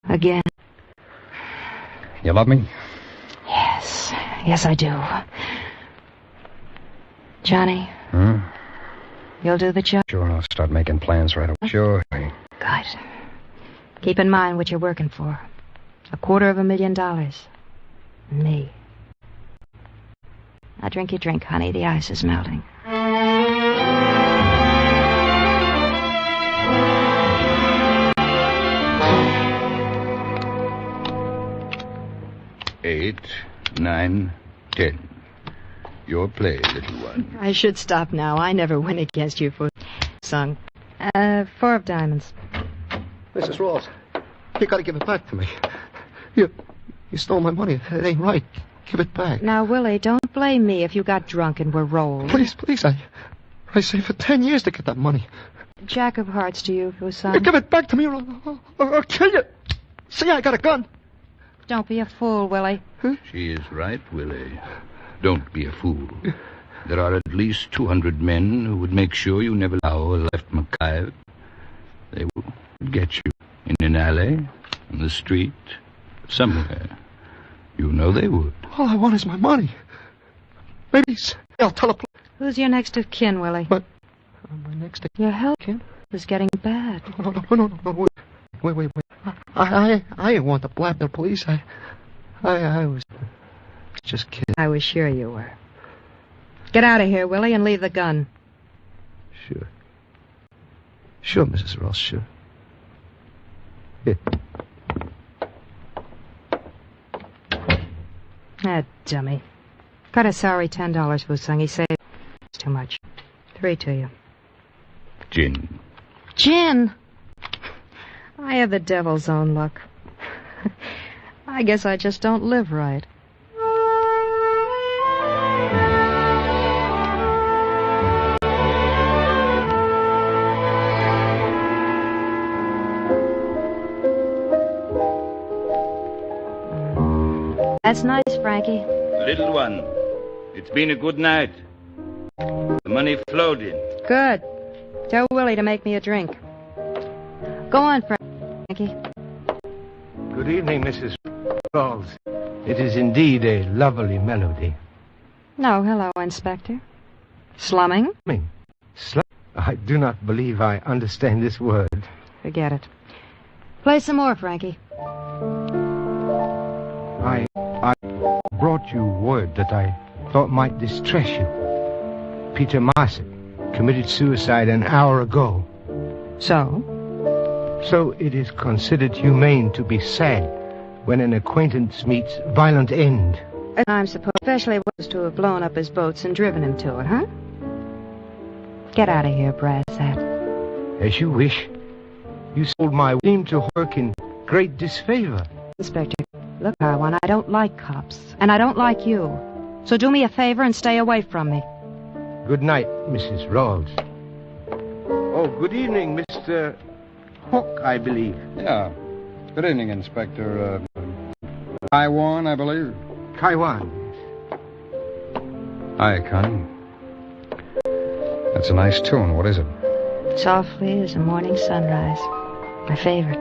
Again. You love me? Yes. Yes, I do. Johnny. You'll do the job? Sure, I'll start making plans right away. Sure. Good. Keep in mind what you're working for. $250,000. Me. Now drink your drink, honey. The ice is melting. Eight, 9, 10. Your play, little one. I should stop now. I never win against you for song. 4 of diamonds. Mrs. Rawls, you gotta give it back to me. You stole my money. It ain't right. Give it back. Now, Willie, don't blame me if you got drunk and were rolled. Please, I saved for 10 years to get that money. Jack of hearts to you, son. Give it back to me or I'll kill you. See, I got a gun. Don't be a fool, Willie. She is right, Willie. Don't be a fool. There are at least 200 men who would make sure you never left Macau. They will get you in an alley, on the street, somewhere. You know they would. All I want is my money. Maybe I'll tell a police. Who's your next of kin, Willie? My next of Your health is getting bad. No. Wait. I didn't want to blab the police. I was just kidding. I was sure you were. Get out of here, Willie, and leave the gun. Sure, Mrs. Ross, sure. Here. Ah, dummy. Got a sorry $10, Wusung. He saved too much. 3 to you. Gin. Gin? I have the devil's own luck. I guess I just don't live right. That's nice, Frankie. Little one, it's been a good night. The money flowed in. Good. Tell Willie to make me a drink. Go on, Frankie. Good evening, Mrs. Rawls. It is indeed a lovely melody. No, hello, Inspector. Slumming? I do not believe I understand this word. Forget it. Play some more, Frankie. I brought you word that I thought might distress you. Peter Marset committed suicide an hour ago. So? So it is considered humane to be sad when an acquaintance meets violent end. I'm supposed especially was to have blown up his boats and driven him to it, huh? Get out of here, brass hat. As you wish. You sold my seem to work in great disfavor. Inspector, Look, Carwan, I don't like cops, and I don't like you. So do me a favor and stay away from me. Good night, Mrs. Rawls. Oh, good evening, Mr. Hook, I believe. Yeah. Good evening, Inspector. Kaiwan, I believe. Kaiwan. Hi, Connie. That's a nice tune. What is it? Softly as a morning sunrise. My favorite.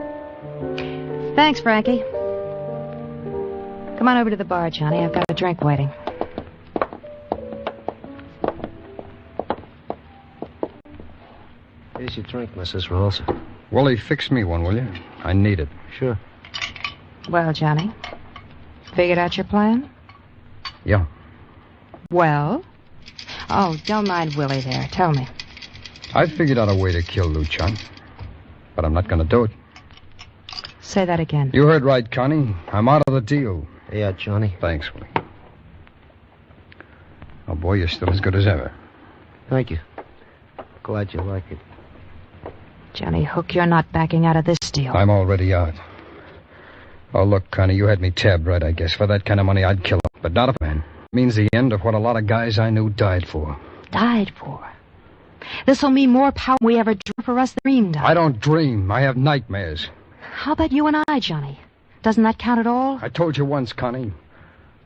Thanks, Frankie. Come on over to the bar, Johnny. I've got a drink waiting. Here's your drink, Mrs. Rawls. Willie, fix me one, will you? I need it. Sure. Well, Johnny, figured out your plan? Yeah. Well? Oh, don't mind Willie there. Tell me. I figured out a way to kill Luchan, but I'm not going to do it. Say that again. You heard right, Connie. I'm out of the deal. Yeah, Johnny. Thanks, Willie. Oh, boy, you're still as good as ever. Thank you. Glad you like it. Johnny Hook, you're not backing out of this deal. I'm already out. Oh, look, Connie, you had me tabbed right, I guess. For that kind of money, I'd kill him. But not a man. It means the end of what a lot of guys I knew died for. Died for? This'll mean more power than we ever dreamed for us dreamed of. I don't dream. I have nightmares. How about you and I, Johnny? Doesn't that count at all? I told you once, Connie.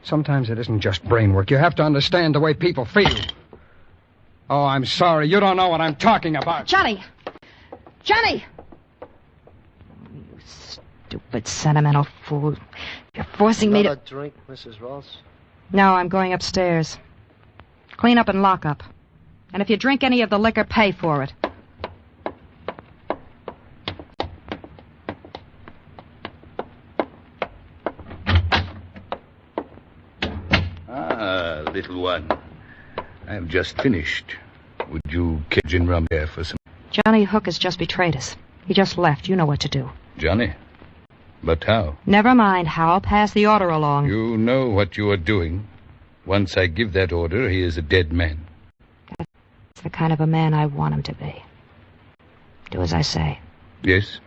Sometimes it isn't just brain work. You have to understand the way people feel. Oh, I'm sorry. You don't know what I'm talking about. Johnny! Johnny! You stupid, sentimental fool. You're forcing me to... Another drink, Mrs. Rawls? No, I'm going upstairs. Clean up and lock up. And if you drink any of the liquor, pay for it. Ah, little one. I have just finished. Would you catch gin rum here for some... Johnny Hook has just betrayed us. He just left. You know what to do. Johnny? But how? Never mind how. Pass the order along. You know what you are doing. Once I give that order, he is a dead man. That's the kind of a man I want him to be. Do as I say. Yes.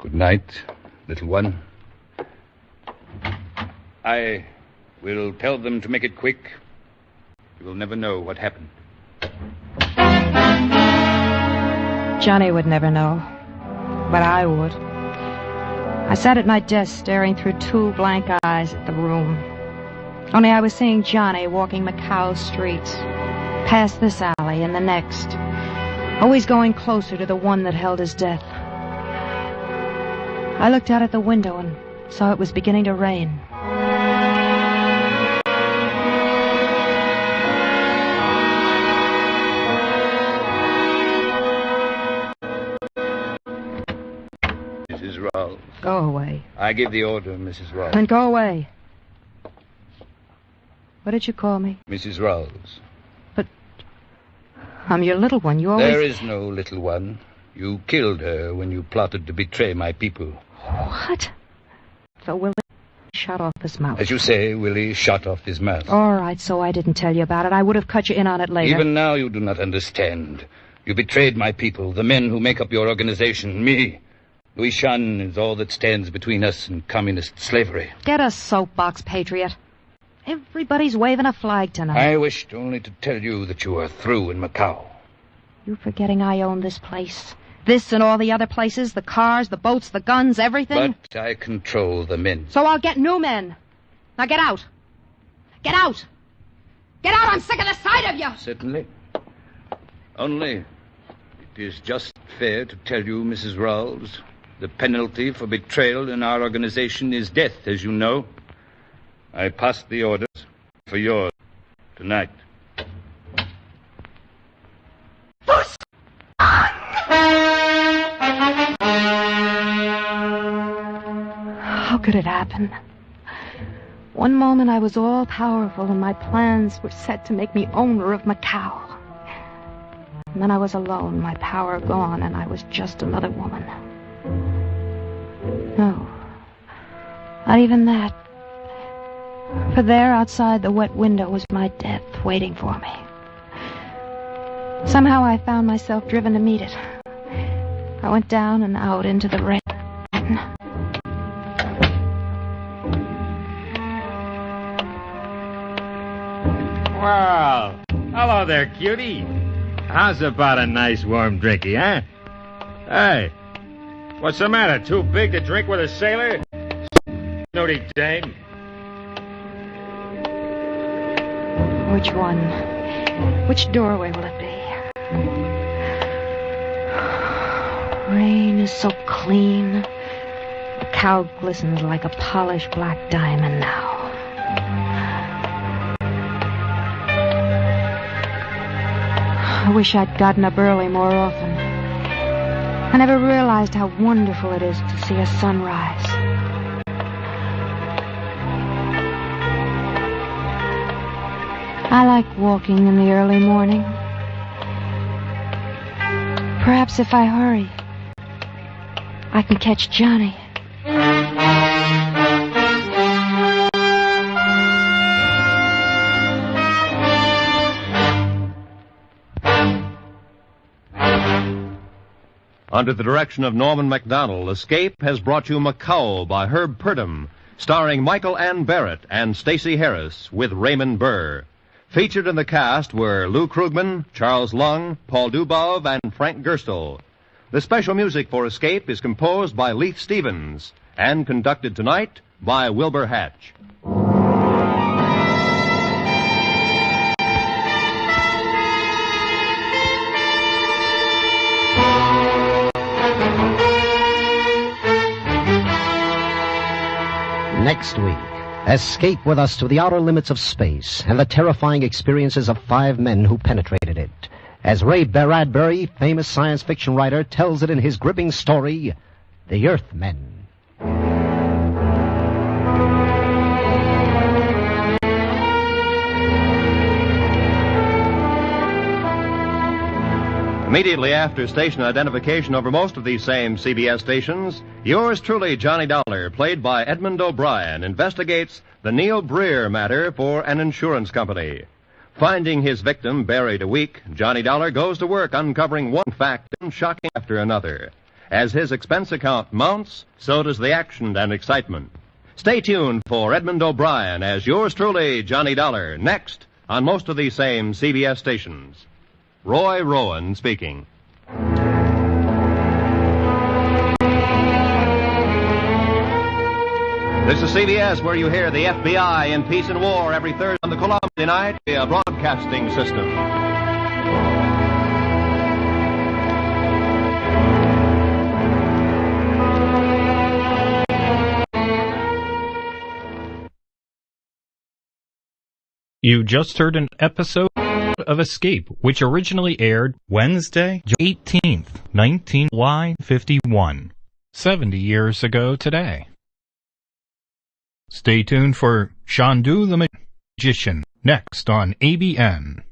Good night, little one. I will tell them to make it quick. You will never know what happened. Johnny would never know. But I would. I sat at my desk staring through two blank eyes at the room. Only I was seeing Johnny walking Macau streets, past this alley and the next, always going closer to the one that held his death. I looked out at the window and saw it was beginning to rain. Mrs. Rawls. Go away. I give the order, Mrs. Rawls. Then go away. What did you call me? Mrs. Rawls. But I'm your little one. You always... There is no little one. You killed her when you plotted to betray my people. What? So Willie shot off his mouth. As you say, Willie shot off his mouth. All right, so I didn't tell you about it. I would have cut you in on it later. Even now you do not understand. You betrayed my people, the men who make up your organization, me. Louis Shan is all that stands between us and communist slavery. Get a soapbox, patriot. Everybody's waving a flag tonight. I wished only to tell you that you are through in Macau. You forgetting I own this place? This and all the other places, the cars, the boats, the guns, everything? But I control the men. So I'll get new men. Now get out. Get out. Get out, I'm sick of the sight of you. Certainly. Only, it is just fair to tell you, Mrs. Rawls, the penalty for betrayal in our organization is death, as you know. I passed the orders for yours tonight. How could it happen? One moment I was all powerful and my plans were set to make me owner of Macau. And then I was alone, my power gone, and I was just another woman. No, not even that. For there, outside the wet window, was my death waiting for me. Somehow I found myself driven to meet it. I went down and out into the rain. Hello there, cutie. How's about a nice warm drinky, huh? Hey, what's the matter? Too big to drink with a sailor? Snooty dame. Which one? Which doorway will it be? Rain is so clean. The cow glistens like a polished black diamond now. I wish I'd gotten up early more often. I never realized how wonderful it is to see a sunrise. I like walking in the early morning. Perhaps if I hurry, I can catch Johnny. Under the direction of Norman MacDonald, Escape has brought you Macao by Herb Purdom, starring Michael Ann Barrett and Stacey Harris with Raymond Burr. Featured in the cast were Lou Krugman, Charles Lung, Paul Dubov, and Frank Gerstle. The special music for Escape is composed by Leith Stevens and conducted tonight by Wilbur Hatch. Next week, escape with us to the outer limits of space and the terrifying experiences of 5 men who penetrated it. As Ray Bradbury, famous science fiction writer, tells it in his gripping story, The Earthmen. Immediately after station identification over most of these same CBS stations, yours truly, Johnny Dollar, played by Edmund O'Brien, investigates the Neil Breer matter for an insurance company. Finding his victim buried a week, Johnny Dollar goes to work uncovering one fact and shocking after another. As his expense account mounts, so does the action and excitement. Stay tuned for Edmund O'Brien as yours truly, Johnny Dollar, next on most of these same CBS stations. Roy Rowan speaking. This is CBS, where you hear the FBI in Peace and War every Thursday on the Columbia Night via broadcasting system. You just heard an episode of Escape, which originally aired Wednesday, June 18th, 1951, 70 years ago today. Stay tuned for Shandu the Magician, next on ABN.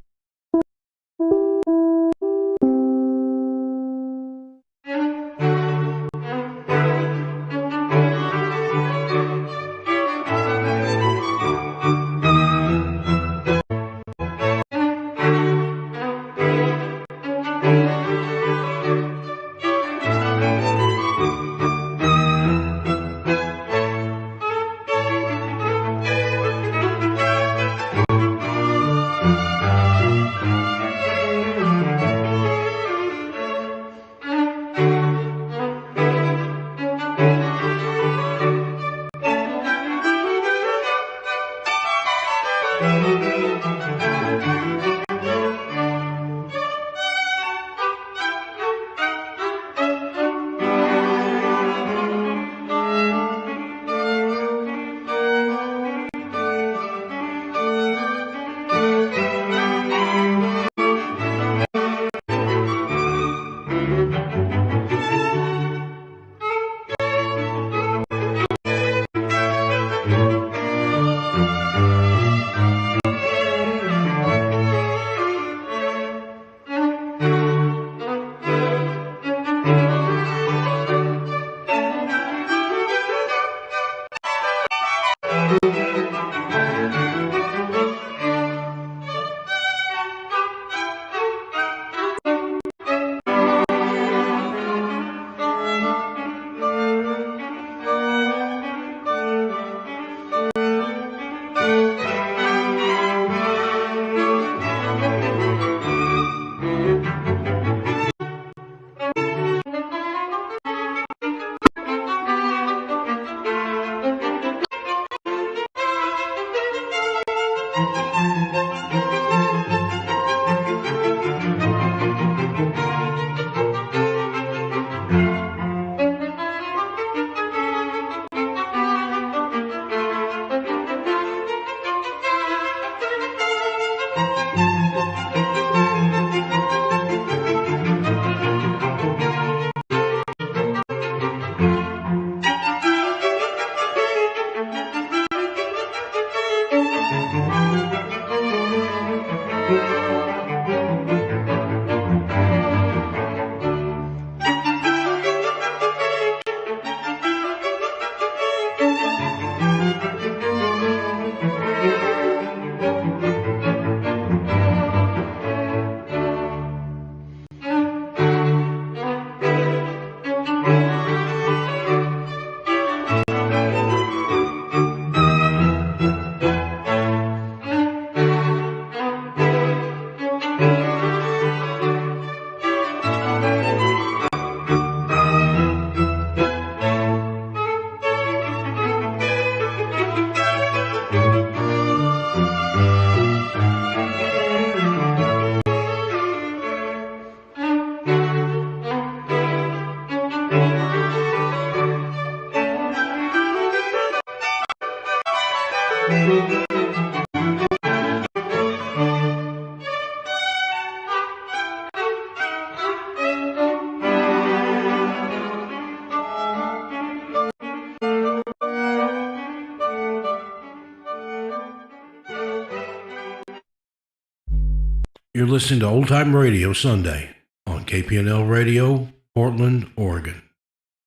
You're listening to Old Time Radio Sunday on Kpnl Radio, Portland, Oregon.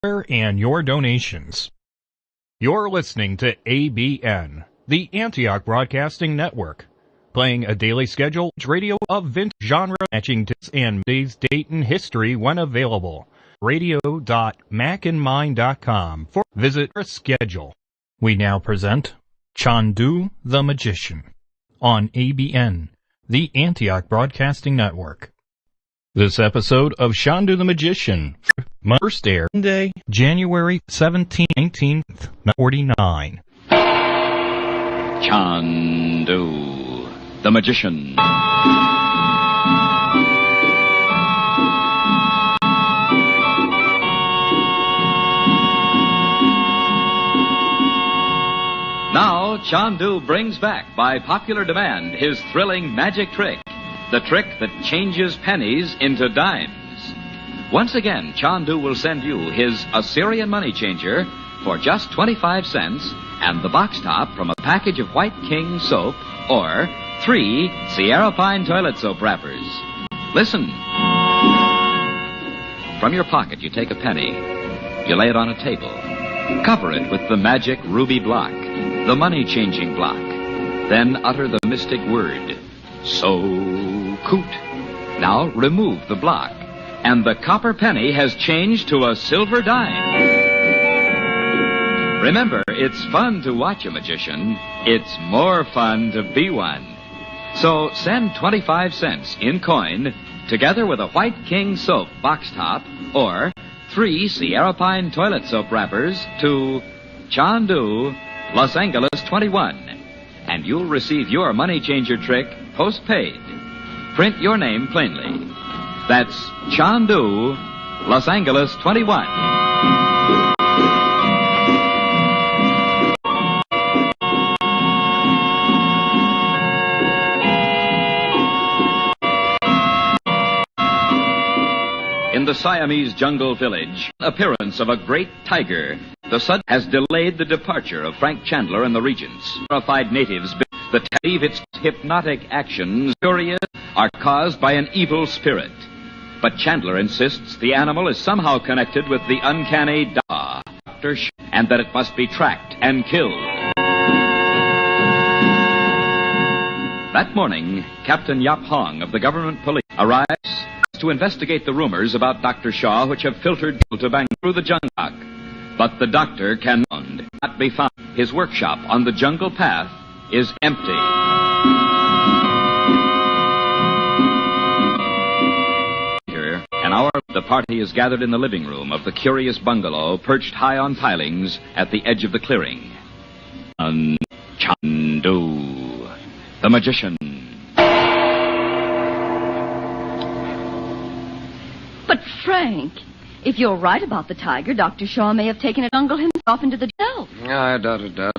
And your donations. You're listening to ABN, the Antioch Broadcasting Network, playing a daily schedule radio of vintage genre matching discs and today's date and history when available. radio.macandmine.com for visit our schedule. We now present Chandu the Magician on ABN, the Antioch Broadcasting Network. This episode of Chandu the Magician first aired Monday, January 17, 1949. Chandu the Magician. Now, Chandu brings back, by popular demand, his thrilling magic trick, the trick that changes pennies into dimes. Once again, Chandu will send you his Assyrian money changer for just 25 cents and the box top from a package of White King soap or 3 Sierra Pine toilet soap wrappers. Listen. From your pocket, you take a penny. You lay it on a table. Cover it with the magic ruby block, the money-changing block. Then utter the mystic word, So-Coot. Now remove the block, and the copper penny has changed to a silver dime. Remember, it's fun to watch a magician. It's more fun to be one. So send 25 cents in coin, together with a White King soap box top, or 3 Sierra Pine toilet soap wrappers to Chandu, Los Angeles 21. And you'll receive your money changer trick postpaid. Print your name plainly. That's Chandu, Los Angeles 21. In the Siamese jungle village, appearance of a great tiger. The sun has delayed the departure of Frank Chandler and the regents. Terrified natives believe its hypnotic actions, furious, are caused by an evil spirit. But Chandler insists the animal is somehow connected with the uncanny Dr. and that it must be tracked and killed. That morning, Captain Yap Hong of the government police arrives to investigate the rumors about Dr. Shaw which have filtered to Bang through the jungle. But the doctor cannot be found. His workshop on the jungle path is empty. An hour, the party is gathered in the living room of the curious bungalow perched high on pilings at the edge of the clearing. Chandu, the magician. But, Frank, if you're right about the tiger, Dr. Shaw may have taken a jungle himself into the jungle. I doubt it.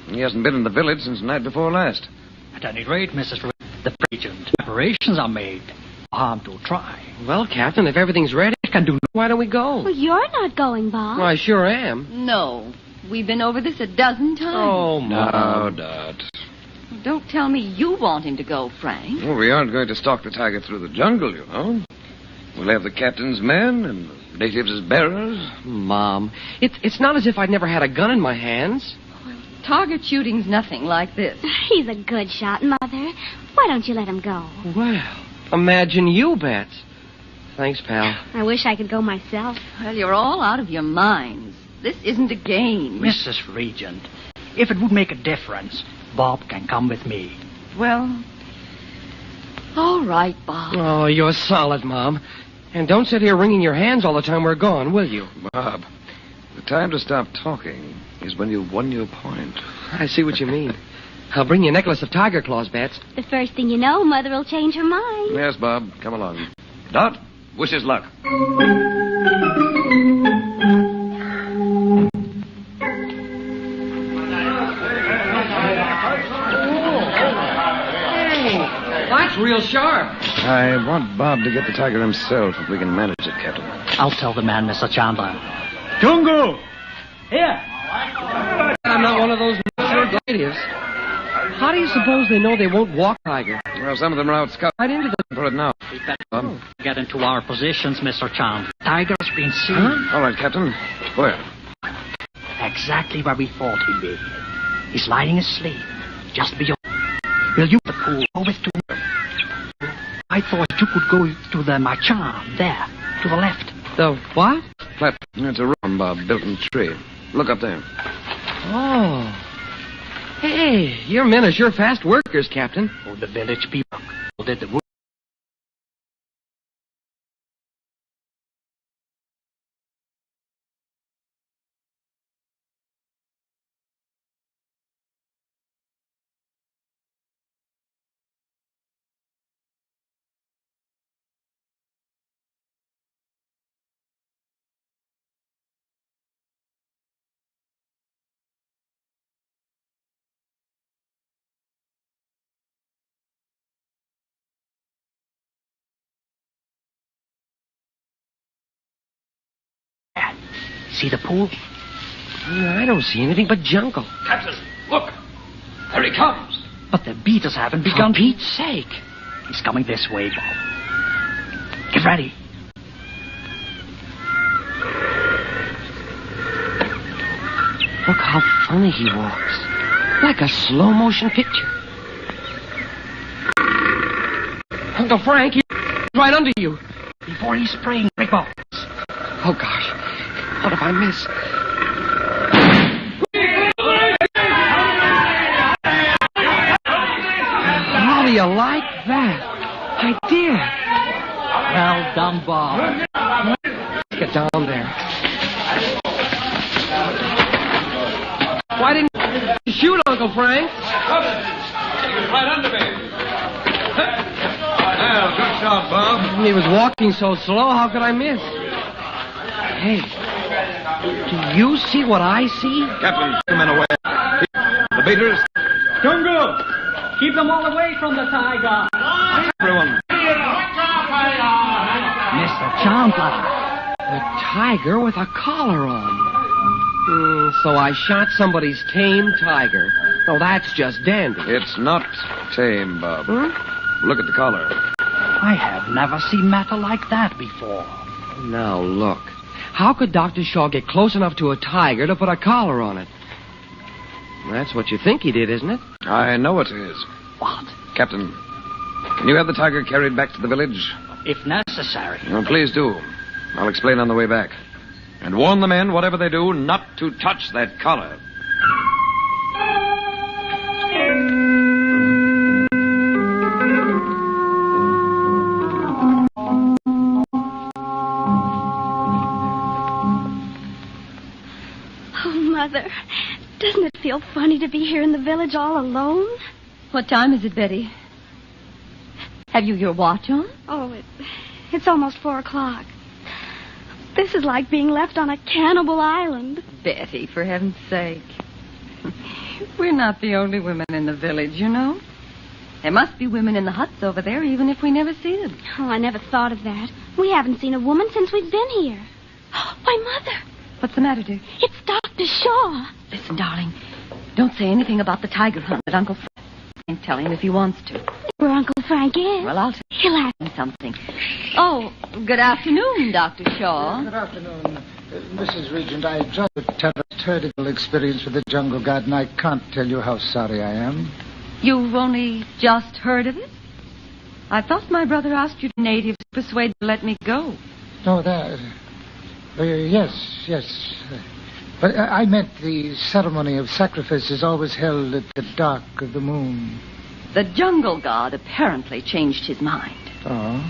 He hasn't been in the village since the night before last. At any rate, Mrs. The regent, preparations are made. Harm to try. Well, Captain, if everything's ready, why don't we go? Well, you're not going, Bob. Well, I sure am. No. We've been over this a dozen times. Oh, No, Mom. Dot. Don't tell me you want him to go, Frank. Well, we aren't going to stalk the tiger through the jungle, you know. We'll have the captain's men and the natives as bearers. Mom, it's not as if I'd never had a gun in my hands. Target shooting's nothing like this. He's a good shot, Mother. Why don't you let him go? Well, imagine you, Bats. Thanks, pal. I wish I could go myself. Well, you're all out of your minds. This isn't a game. Mrs. Regent, if it would make a difference, Bob can come with me. Well, all right, Bob. Oh, you're solid, Mom. And don't sit here wringing your hands all the time we're gone, will you? Bob, the time to stop talking is when you've won your point. I see what you mean. I'll bring you a necklace of tiger claws, Bats. The first thing you know, Mother will change her mind. Yes, Bob, come along. Dot, wish us luck. That's real sharp. I want Bob to get the tiger himself if we can manage it, Captain. I'll tell the man, Mr. Chandler. Tungu! Here! I'm not one of those natives. How do you suppose they know they won't walk tiger? Well, some of them are out scouting right into them for it now. We better get into our positions, Mr. Chandler. Tiger's been seen. Huh? All right, Captain. Where? Exactly where we thought he'd be. He's lying asleep, just beyond. We'll use the pool over to him. I thought you could go to the Machan, there, to the left. The what? It's a room, Bob, built in a tree. Look up there. Oh. Hey, your men are sure fast workers, Captain. Oh, the village people did the work. See the pool? I don't see anything but jungle. Captain, look! There he comes! But the beaters haven't begun. For Pete's sake. He's coming this way, Bob. Get ready. Look how funny he walks. Like a slow-motion picture. Uncle Frank, he's right under you. Before he's spraying brick balls. Oh, gosh. What if I miss? How do you like that? I did. Well done, Bob. Let's get down there. Why didn't you shoot, Uncle Frank? He was right under me. Well, good shot, Bob. He was walking so slow, how could I miss? Hey, do you see what I see? Captain, keep the men away. The beaters. Tungu! Keep them all away from the tiger. Everyone. Mr. Chandler. The tiger with a collar on. So I shot somebody's tame tiger. Oh, that's just dandy. It's not tame, Bob. Look at the collar. I have never seen matter like that before. Now, look. How could Dr. Shaw get close enough to a tiger to put a collar on it? That's what you think he did, isn't it? I know it is. What? Captain, can you have the tiger carried back to the village? If necessary. Well, please do. I'll explain on the way back. And warn the men, whatever they do, not to touch that collar. Mother, doesn't it feel funny to be here in the village all alone? What time is it, Betty? Have you your watch on? Oh, it's almost 4 o'clock. This is like being left on a cannibal island. Betty, for heaven's sake. We're not the only women in the village, you know. There must be women in the huts over there, even if we never see them. Oh, I never thought of that. We haven't seen a woman since we've been here. Why, Mother. What's the matter, dear? It's Dr. Shaw. Listen, darling. Don't say anything about the tiger hunt at Uncle Frank. Tell him if he wants to. Where Uncle Frank is. Well, I'll tell He'll ask him something. Oh, good afternoon, Dr. Shaw. Good afternoon. Mrs. Regent, I just had a terrible experience with the jungle guard, and I can't tell you how sorry I am. You've only just heard of it? I thought my brother asked you natives to persuade to let me go. No, that... yes. But I meant the ceremony of sacrifice is always held at the dark of the moon. The jungle god apparently changed his mind. Oh?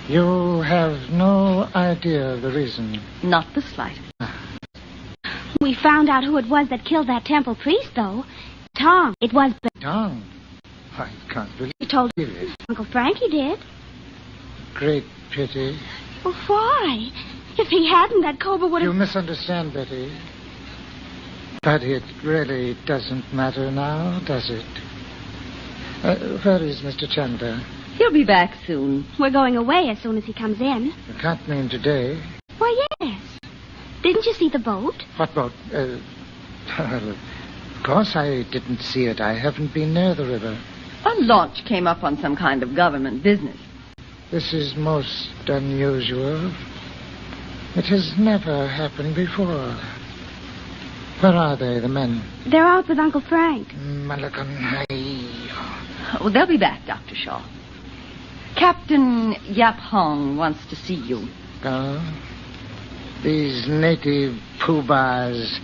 You have no idea of the reason? Not the slightest. We found out who it was that killed that temple priest, though. Tom. It was... Tom? I can't believe He told it. Uncle Frankie did. Great pity. Well, why? If he hadn't, that cobra would have... You misunderstand, Betty. But it really doesn't matter now, does it? Where is Mr. Chandler? He'll be back soon. We're going away as soon as he comes in. You can't mean today. Why, yes. Didn't you see the boat? What boat? Well, of course I didn't see it. I haven't been near the river. A launch came up on some kind of government business. This is most unusual. It has never happened before. Where are they, the men? They're out with Uncle Frank. Oh, they'll be back, Dr. Shaw. Captain Yap Hong wants to see you. Oh? These native poobahs.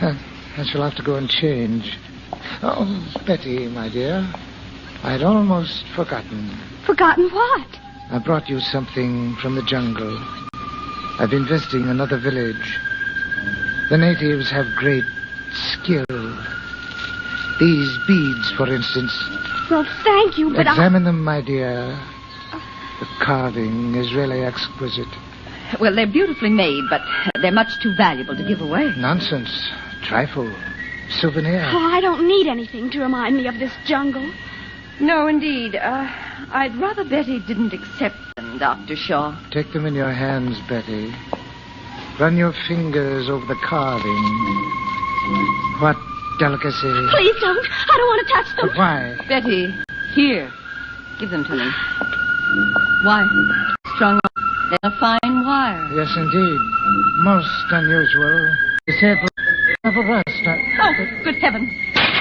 I shall have to go and change. Oh, Betty, my dear. I'd almost forgotten. Forgotten what? I brought you something from the jungle. I've been visiting another village. The natives have great skill. These beads, for instance. Well, thank you, but Examine them, my dear. The carving is really exquisite. Well, they're beautifully made, but they're much too valuable to give away. Nonsense. Trifle. Souvenir. Oh, I don't need anything to remind me of this jungle. No, indeed. I'd rather Betty didn't accept them, Dr. Shaw. Take them in your hands, Betty. Run your fingers over the carving. What delicacy. Please don't. I don't want to touch them. But why? Betty, here. Give them to me. Why? Strung on a fine wire. Yes, indeed. Most unusual. You said have a rest. Oh, good heavens.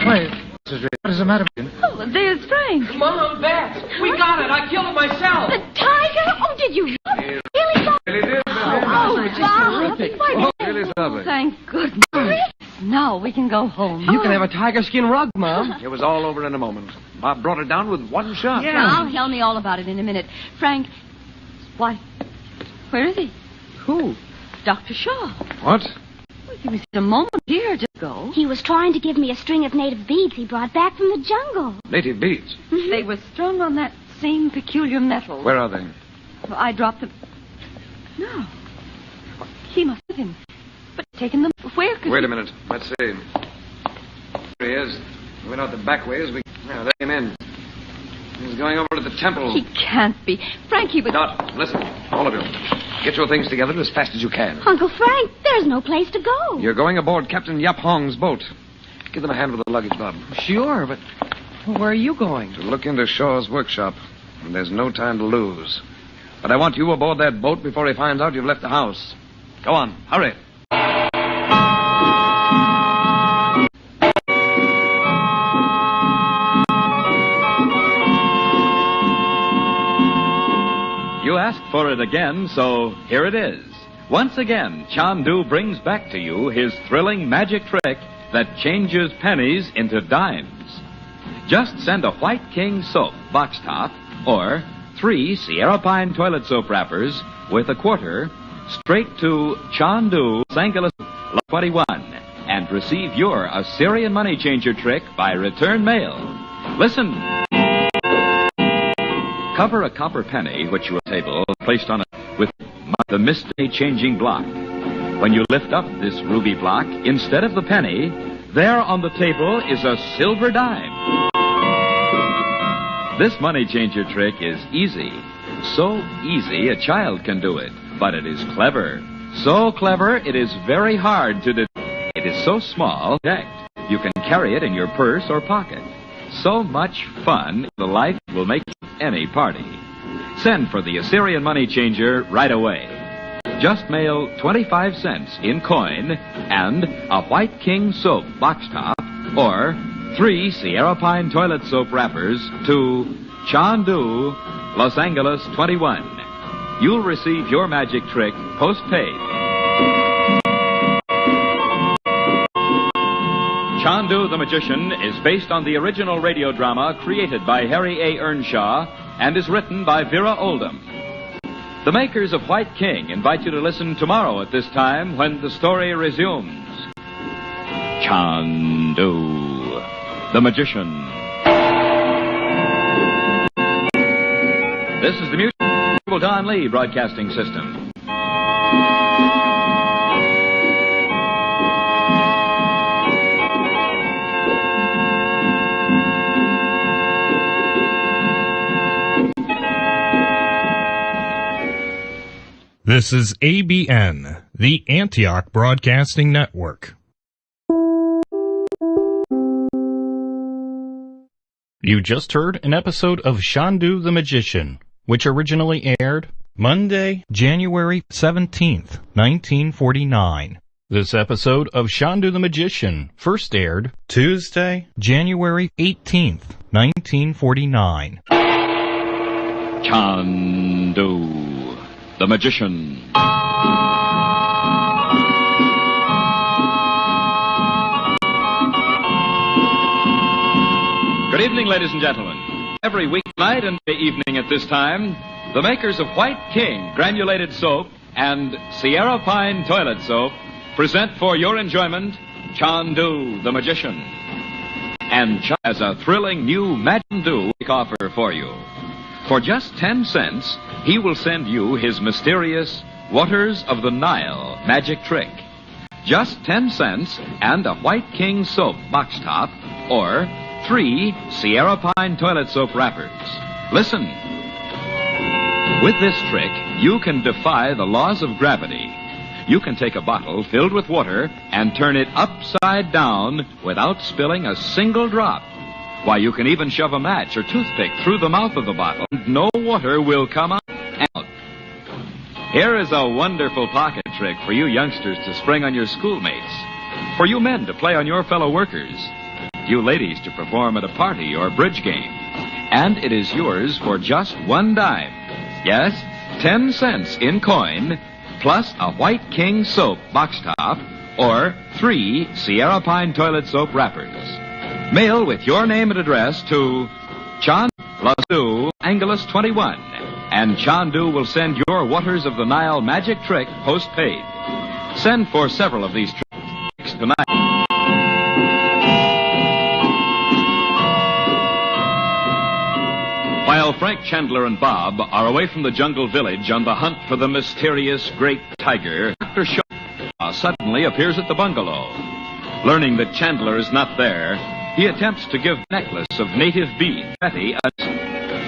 Wait, Mrs. Reed, what is the matter with you? Oh, there's Frank. Mom, Beth, we got it. I killed it myself. The tiger? Oh, did you really? Really did. Oh, Bob. Really lovely. Thank goodness. Now we can go home. You can have a tiger skin rug, Mom. It was all over in a moment. Bob brought it down with one shot. Yeah. Now, tell me all about it in a minute. Frank, why? Where is he? Who? Dr. Shaw. What? Well, he was a moment here just ago. He was trying to give me a string of native beads he brought back from the jungle. Native beads? They were strung on that same peculiar metal. Where are they? Well, I dropped them. No. He must have him. But taken them where could Wait a minute. Let's see. Here he is. We went out the back way as we... Now, there came in. He's going over to the temple. He can't be. Frank, he was... Dot, listen. All of you. Get your things together as fast as you can. Uncle Frank, there's no place to go. You're going aboard Captain Yap Hong's boat. Give them a hand with the luggage, Bob. Sure, but where are you going? To look into Shaw's workshop. And there's no time to lose. But I want you aboard that boat before he finds out you've left the house. Go on. Hurry. You asked for it again, so here it is. Once again, Chandu brings back to you his thrilling magic trick that changes pennies into dimes. Just send a White King soap box top or 3 Sierra Pine toilet soap wrappers with a quarter straight to Chandu, Los Angeles 21 and receive your Assyrian money changer trick by return mail. Listen. Cover a copper penny, which you will table, placed on it with the mystery changing block. When you lift up this ruby block, instead of the penny, there on the table is a silver dime. This money changer trick is easy. So easy a child can do it, but it is clever. So clever it is very hard to detect. It is so small that you can carry it in your purse or pocket. So much fun, the life will make any party. Send for the Assyrian money changer right away. Just mail 25 cents in coin and a White King soap box top or 3 Sierra Pine toilet soap wrappers to Chandu, Los Angeles 21. You'll receive your magic trick postpaid. Chandu the Magician is based on the original radio drama created by Harry A. Earnshaw and is written by Vera Oldham. The makers of White King invite you to listen tomorrow at this time when the story resumes. Chandu the Magician. This is the musical Don Lee Broadcasting System. This is ABN, the Antioch Broadcasting Network. You just heard an episode of Chandu the Magician, which originally aired Monday, January 17th, 1949. This episode of Chandu the Magician first aired Tuesday, January 18th, 1949. Chandu the Magician. Good evening, ladies and gentlemen. Every weeknight and evening at this time, the makers of White King Granulated Soap and Sierra Pine Toilet Soap present for your enjoyment Chandu the Magician. And Chandu has a thrilling new Magic offer for you. For just 10 cents, he will send you his mysterious Waters of the Nile magic trick. Just 10 cents and a White King soap box top or 3 Sierra Pine toilet soap wrappers. Listen. With this trick, you can defy the laws of gravity. You can take a bottle filled with water and turn it upside down without spilling a single drop. Why, you can even shove a match or toothpick through the mouth of the bottle. No water will come out. Here is a wonderful pocket trick for you youngsters to spring on your schoolmates, for you men to play on your fellow workers, you ladies to perform at a party or bridge game. And it is yours for just 1 dime. Yes, 10 cents in coin, plus a White King soap box top or 3 Sierra Pine toilet soap wrappers. Mail with your name and address to Chandu, Angeles 21, and Chandu will send your Waters of the Nile magic trick postpaid. Send for several of these tricks tonight. While Frank Chandler and Bob are away from the jungle village on the hunt for the mysterious great tiger, Dr. Shaw suddenly appears at the bungalow. Learning that Chandler is not there, he attempts to give a necklace of native beads. Betty,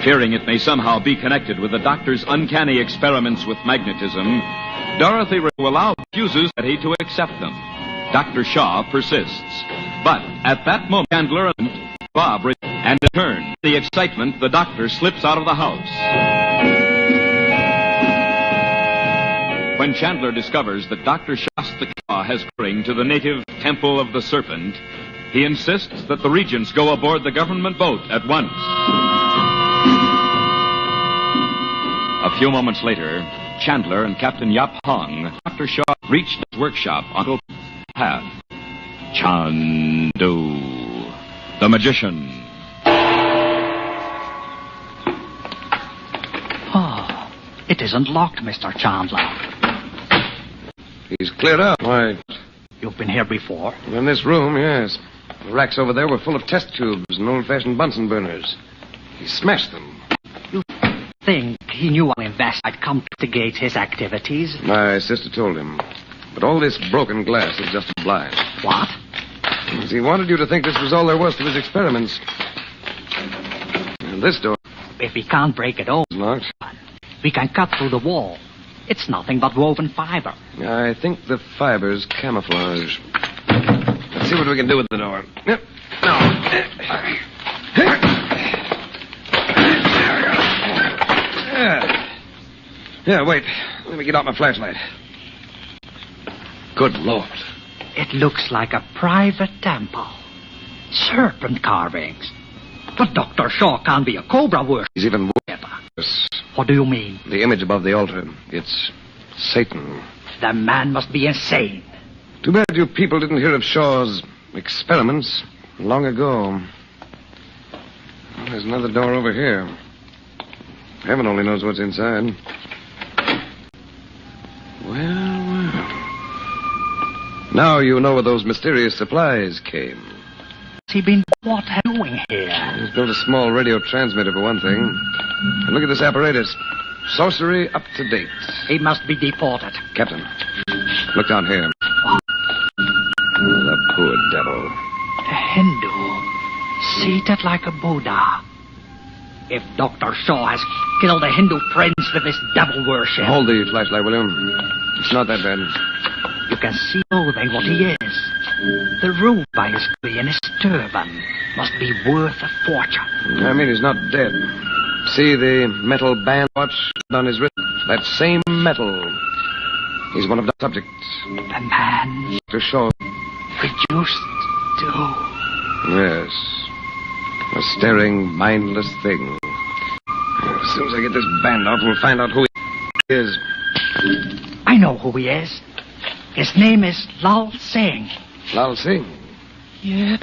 fearing it may somehow be connected with the doctor's uncanny experiments with magnetism, Dorothy refuses Betty to accept them. Dr. Shaw persists. But at that moment, Chandler and Bob and in turn, the excitement, the doctor slips out of the house. When Chandler discovers that Dr. Shaw has going to the native Temple of the Serpent, he insists that the regents go aboard the government boat at once. A few moments later, Chandler and Captain Yap Hong, Dr. Shaw, reached his workshop on the path. Chandu, the Magician. Oh, it isn't locked, Mr. Chandler. He's cleared out. Why? You've been here before? In this room, yes. The racks over there were full of test tubes and old-fashioned Bunsen burners. He smashed them. You think he knew our invest I'd come to instigate his activities? My sister told him. But all this broken glass is just a blind. What? He wanted you to think this was all there was to his experiments. And this door... If we can't break it open, locked. We can cut through the wall. It's nothing but woven fiber. I think the fiber's camouflage. Let's see what we can do with the door. Yep. No. Yeah, wait. Let me get out my flashlight. Good Lord. It looks like a private temple. Serpent carvings. But Dr. Shaw can't be a cobra worshipper. He's even worse. What do you mean? The image above the altar. It's Satan. The man must be insane. Too bad you people didn't hear of Shaw's experiments long ago. Well, there's another door over here. Heaven only knows what's inside. Well. Now you know where those mysterious supplies came. Has he been what doing here? He's built a small radio transmitter for one thing. And look at this apparatus. Sorcery up to date. He must be deported. Captain, look down here. What? The poor devil. A Hindu, seated like a Buddha. if Dr. Shaw has killed the Hindu friends with his devil worship. Hold the flashlight, will you? It's not that bad. You can see clothing what he is. The robe by his tree and his turban must be worth a fortune. I mean, he's not dead. See the metal band watch on his wrist? That same metal. He's one of the subjects. The man To show. reduced to... Yes. A staring, mindless thing. As soon as I get this band off, we'll find out who he is. I know who he is. His name is Lal Singh. Lal Singh? Yeah.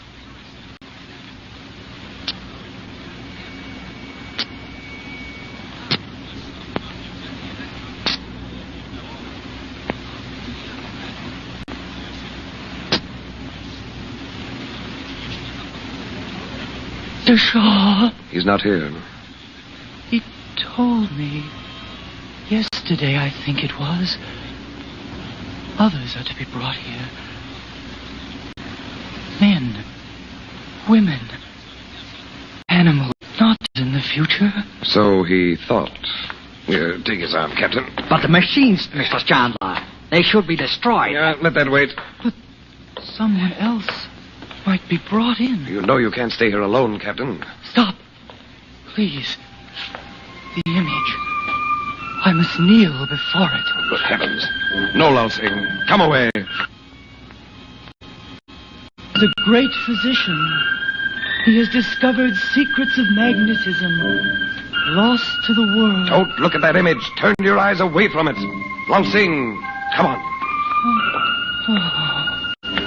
Dr. Shaw. He's not here. He told me yesterday, I think it was. Others are to be brought here. Men, women, animals, not in the future. So he thought. Here, take his arm, Captain. But the machines, Mr. Chandler, they should be destroyed. Yeah, let that wait. But someone else might be brought in. You know you can't stay here alone, Captain. Stop. Please. The image. I must kneel before it. Good heavens. No, Lal Singh. Come away. The great physician. He has discovered secrets of magnetism, lost to the world. Don't look at that image. Turn your eyes away from it. Lal Singh, come on.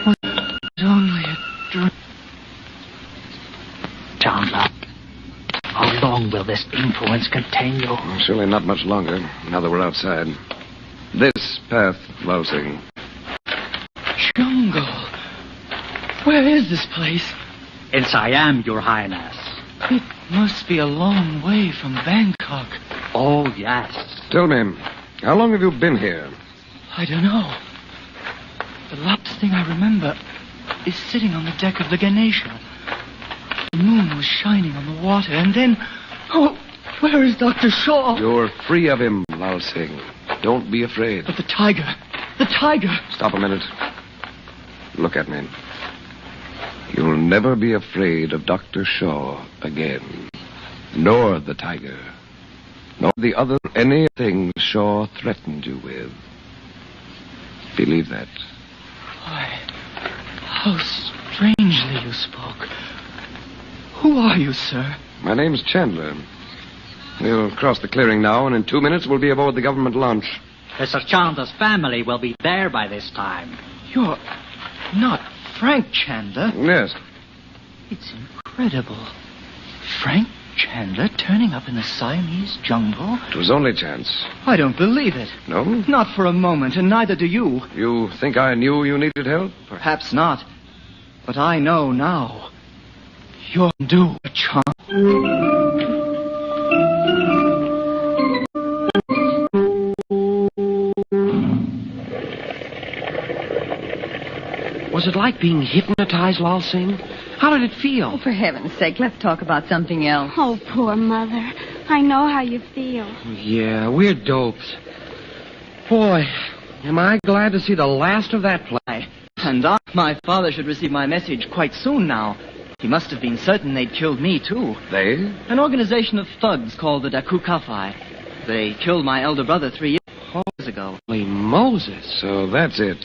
Was it only a dream? Chandler, how long will this influence continue? Well, surely not much longer, now that we're outside. This path, Lal Singh. Jungle. Where is this place? In Siam, Your Highness. It must be a long way from Bangkok. Oh, yes. Tell me, how long have you been here? I don't know. The last thing I remember is sitting on the deck of the Ganesha. The moon was shining on the water, and then... Oh, where is Dr. Shaw? You're free of him, Lal Singh. Don't be afraid. But the tiger. The tiger. Stop a minute. Look at me. You'll never be afraid of Dr. Shaw again. Nor the tiger. Nor the other anything Shaw threatened you with. Believe that. Why, how strangely you spoke. Who are you, sir? My name's Chandler. We'll cross the clearing now, and in 2 minutes we'll be aboard the government launch. Mr. Chandler's family will be there by this time. You're not Frank Chandler? Yes. It's incredible. Frank Chandler turning up in the Siamese jungle? It was only chance. I don't believe it. No? Not for a moment, and neither do you. You think I knew you needed help? Perhaps not. But I know now. You're due, Chandler. Was it like being hypnotized, Lal Singh? How did it feel? Oh, for heaven's sake, let's talk about something else. Oh, poor Mother. I know how you feel. Yeah, we're dopes. Boy, am I glad to see the last of that play. And my father should receive my message quite soon now. He must have been certain they'd killed me, too. They? An organization of thugs called the Dakukafai. They killed my elder brother 3 years ago. Holy Moses. So that's it.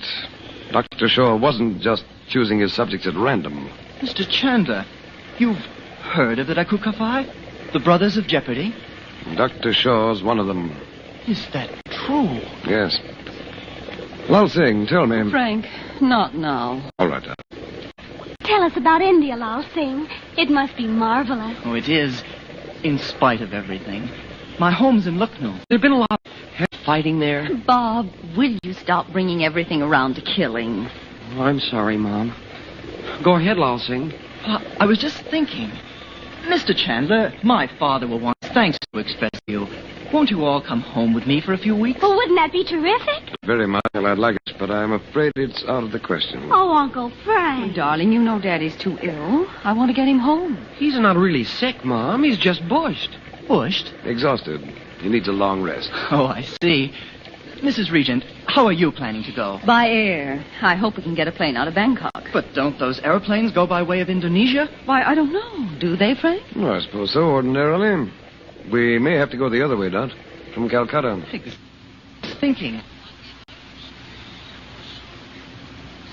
Dr. Shaw wasn't just choosing his subjects at random. Mr. Chandler, you've heard of the Dakukafai? The Brothers of Jeopardy? Dr. Shaw's one of them. Is that true? Yes. Lal Singh, tell me. Frank, not now. All right. Tell us about India, Lal Singh. It must be marvelous. Oh, it is, in spite of everything. My home's in Lucknow. There's been a lot of fighting there. Bob, will you stop bringing everything around to killing? Oh, I'm sorry, Mom. Go ahead, Lal Singh. I was just thinking. Mr. Chandler, my father will want thanks to express to you. Won't you all come home with me for a few weeks? Well, wouldn't that be terrific? Very much. Well, I'd like it but I'm afraid it's out of the question. Oh, Uncle Frank. Darling, you know Daddy's too ill. I want to get him home. He's not really sick, Mom. He's just bushed. Bushed? Exhausted. He needs a long rest. Oh, I see. Mrs. Regent, how are you planning to go? By air. I hope we can get a plane out of Bangkok. But don't those airplanes go by way of Indonesia? Why, I don't know. Do they, Frank? Well, I suppose so, ordinarily. We may have to go the other way, Dot. From Calcutta. Thinking.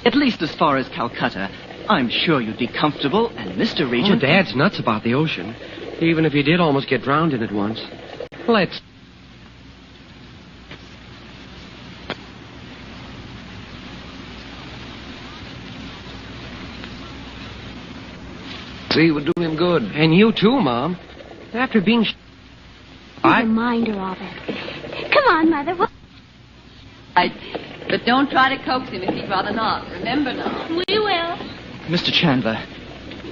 At least as far as Calcutta, I'm sure you'd be comfortable, and Mr. Regent... Oh, Dad's nuts about the ocean. Even if he did almost get drowned in it once. Let's... See, it would do him good. And you too, Mom. After being... A reminder of it. Come on, Mother. But don't try to coax him if he'd rather not. Remember now. We will. Mr. Chandler,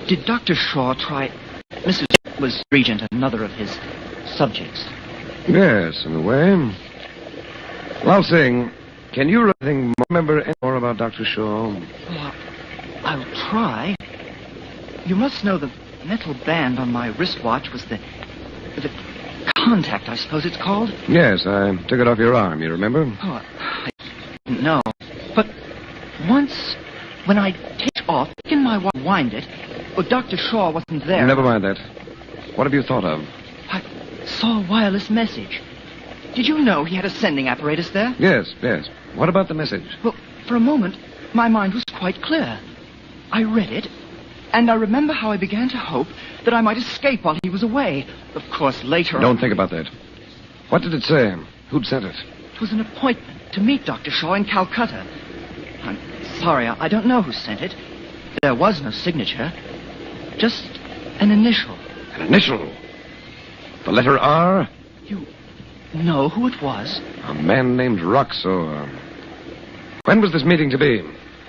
did Dr. Shaw try... Mrs. was Regent, another of his subjects. Yes, in a way. Well, Singh, can you remember any more about Dr. Shaw? Well, I'll try. You must know the metal band on my wristwatch was the contact, I suppose it's called? Yes, I took it off your arm, you remember? Oh, I didn't know. But once, when I take it off, in my wind it, but Dr. Shaw wasn't there. Never mind that. What have you thought of? I saw a wireless message. Did you know he had a sending apparatus there? Yes, yes. What about the message? Well, for a moment, my mind was quite clear. I read it, and I remember how I began to hope that I might escape while he was away. Of course, later... Don't think about that. What did it say? Who'd sent it? It was an appointment to meet Dr. Shaw in Calcutta. I'm sorry, I don't know who sent it. There was no signature. Just an initial. An initial? The letter R? You know who it was? A man named Roxor. When was this meeting to be?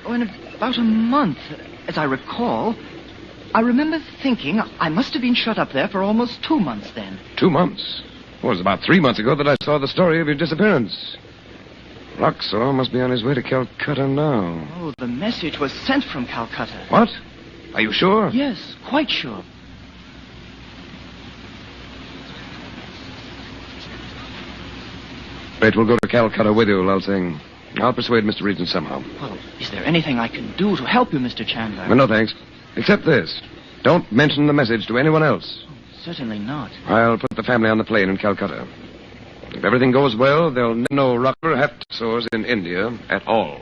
Oh, in about a month, as I recall. I remember thinking I must have been shut up there for almost 2 months then. 2 months? Well, it was about 3 months ago that I saw the story of your disappearance. Roxor must be on his way to Calcutta now. Oh, the message was sent from Calcutta. What? Are you sure? Yes, quite sure. Great, we'll go to Calcutta with you, Lal Singh. I'll persuade Mr. Regent somehow. Well, is there anything I can do to help you, Mr. Chandler? No, thanks. Except this. Don't mention the message to anyone else. Certainly not. I'll put the family on the plane in Calcutta. If everything goes well, they'll never know Rocker have sores in India at all.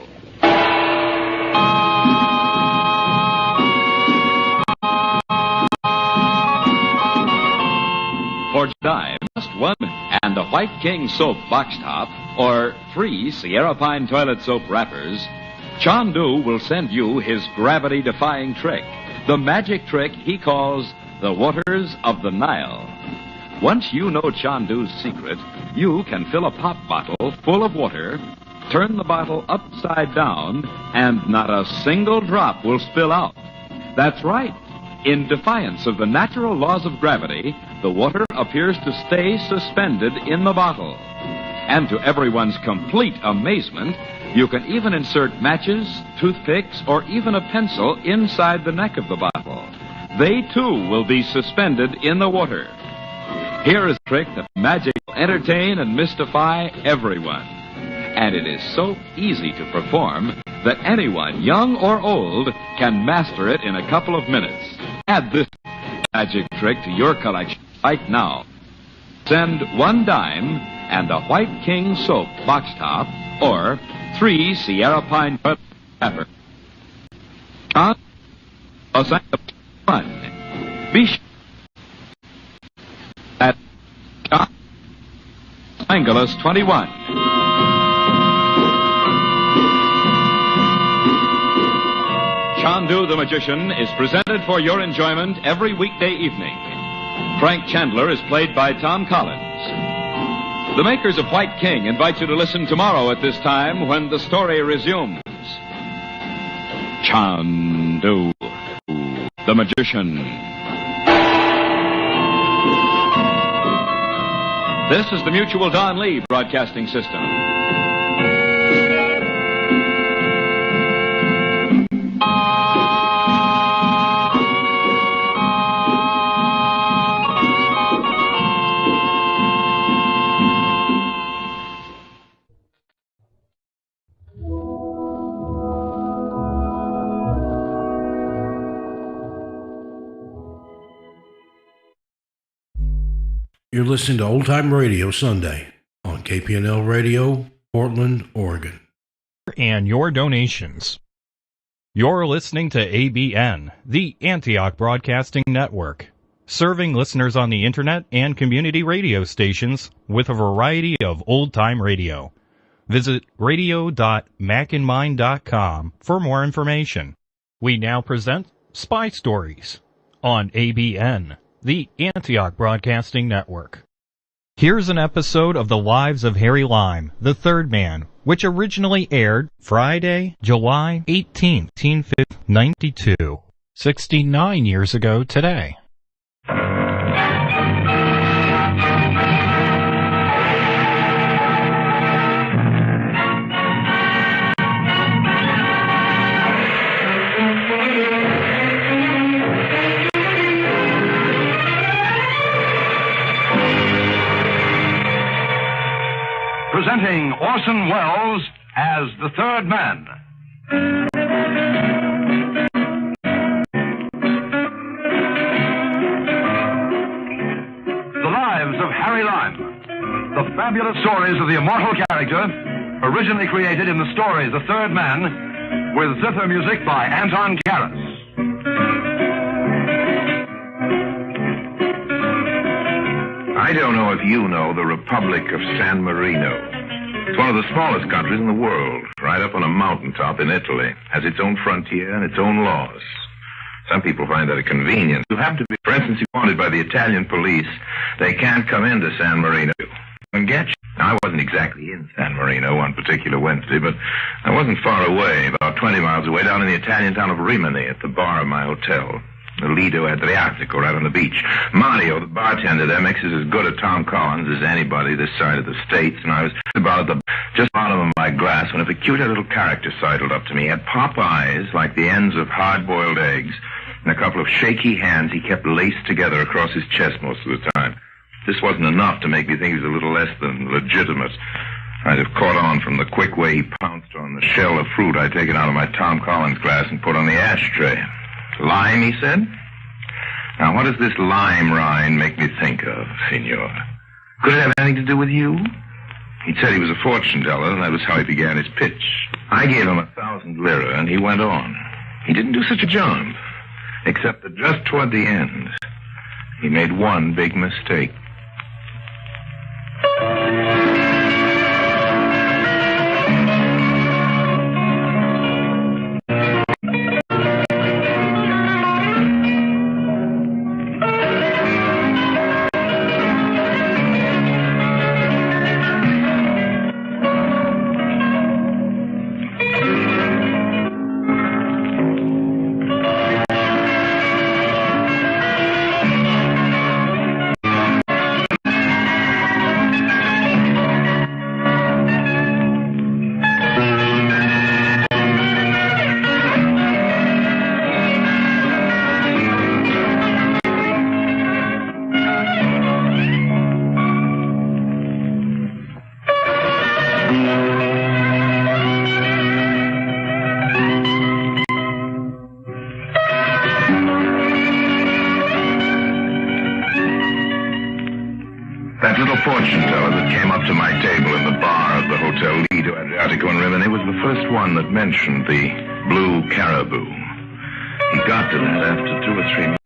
For dime, just one and a White King soap box top or 3 Sierra Pine toilet soap wrappers, Chandu will send you his gravity-defying trick, the magic trick he calls the waters of the Nile. Once you know Chandu's secret, you can fill a pop bottle full of water, turn the bottle upside down, and not a single drop will spill out. That's right. In defiance of the natural laws of gravity, the water appears to stay suspended in the bottle. And to everyone's complete amazement, you can even insert matches, toothpicks, or even a pencil inside the neck of the bottle. They, too, will be suspended in the water. Here is a trick that magic will entertain and mystify everyone. And it is so easy to perform that anyone, young or old, can master it in a couple of minutes. Add this magic trick to your collection right now. Send 1 dime and a White King soap box top or 3 Sierra Pine wrapper. Los Angeles 1. Be sure at Los Angeles 21. Chandu the Magician is presented for your enjoyment every weekday evening. Frank Chandler is played by Tom Collins. The makers of White King invite you to listen tomorrow at this time when the story resumes. Chandu the Magician. This is the Mutual Don Lee Broadcasting System. You're listening to Old Time Radio Sunday on Kpnl Radio, Portland, Oregon. And your donations. You're listening to ABN, the Antioch Broadcasting Network, serving listeners on the internet and community radio stations with a variety of old-time radio. Visit radio.macinmind.com for more information. We now present Spy Stories on ABN, the Antioch Broadcasting Network. Here's an episode of The Lives of Harry Lime, the Third Man, which originally aired Friday, July 18, 1992, 69 years ago today. Presenting Orson Welles as the Third Man. The Lives of Harry Lime. The fabulous stories of the immortal character, originally created in the story The Third Man, with zither music by Anton Karas. I don't know if you know the Republic of San Marino. It's one of the smallest countries in the world, right up on a mountaintop in Italy. Has its own frontier and its own laws. Some people find that a convenience. You have to be, for instance, wanted by the Italian police. They can't come into San Marino and get you. Now, I wasn't exactly in San Marino one particular Wednesday, but I wasn't far away, about 20 miles away, down in the Italian town of Rimini at the bar of my hotel. The Lido Adriatico, right on the beach. Mario, the bartender there, makes us as good a Tom Collins as anybody this side of the States, and I was about the just bottom of my glass when a peculiar little character sidled up to me. He had pop eyes like the ends of hard-boiled eggs, and a couple of shaky hands he kept laced together across his chest most of the time. This wasn't enough to make me think he was a little less than legitimate. I'd have caught on from the quick way he pounced on the shell of fruit I'd taken out of my Tom Collins glass and put on the ashtray. Lime, he said? Now, what does this lime rind make me think of, senor? Could it have anything to do with you? He said he was a fortune teller, and that was how he began his pitch. I gave him 1,000 lira, and he went on. He didn't do such a job, except that just toward the end, he made one big mistake. Mentioned the blue caribou. He got to that after 2 or 3 minutes.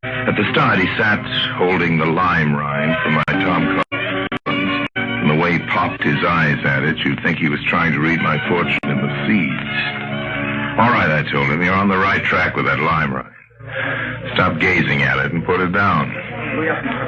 At the start, he sat holding the lime rind from my Tom Collins. From the way he popped his eyes at it, you'd think he was trying to read my fortune in the seeds. All right, I told him, you're on the right track with that lime rind. Stop gazing at it and put it down.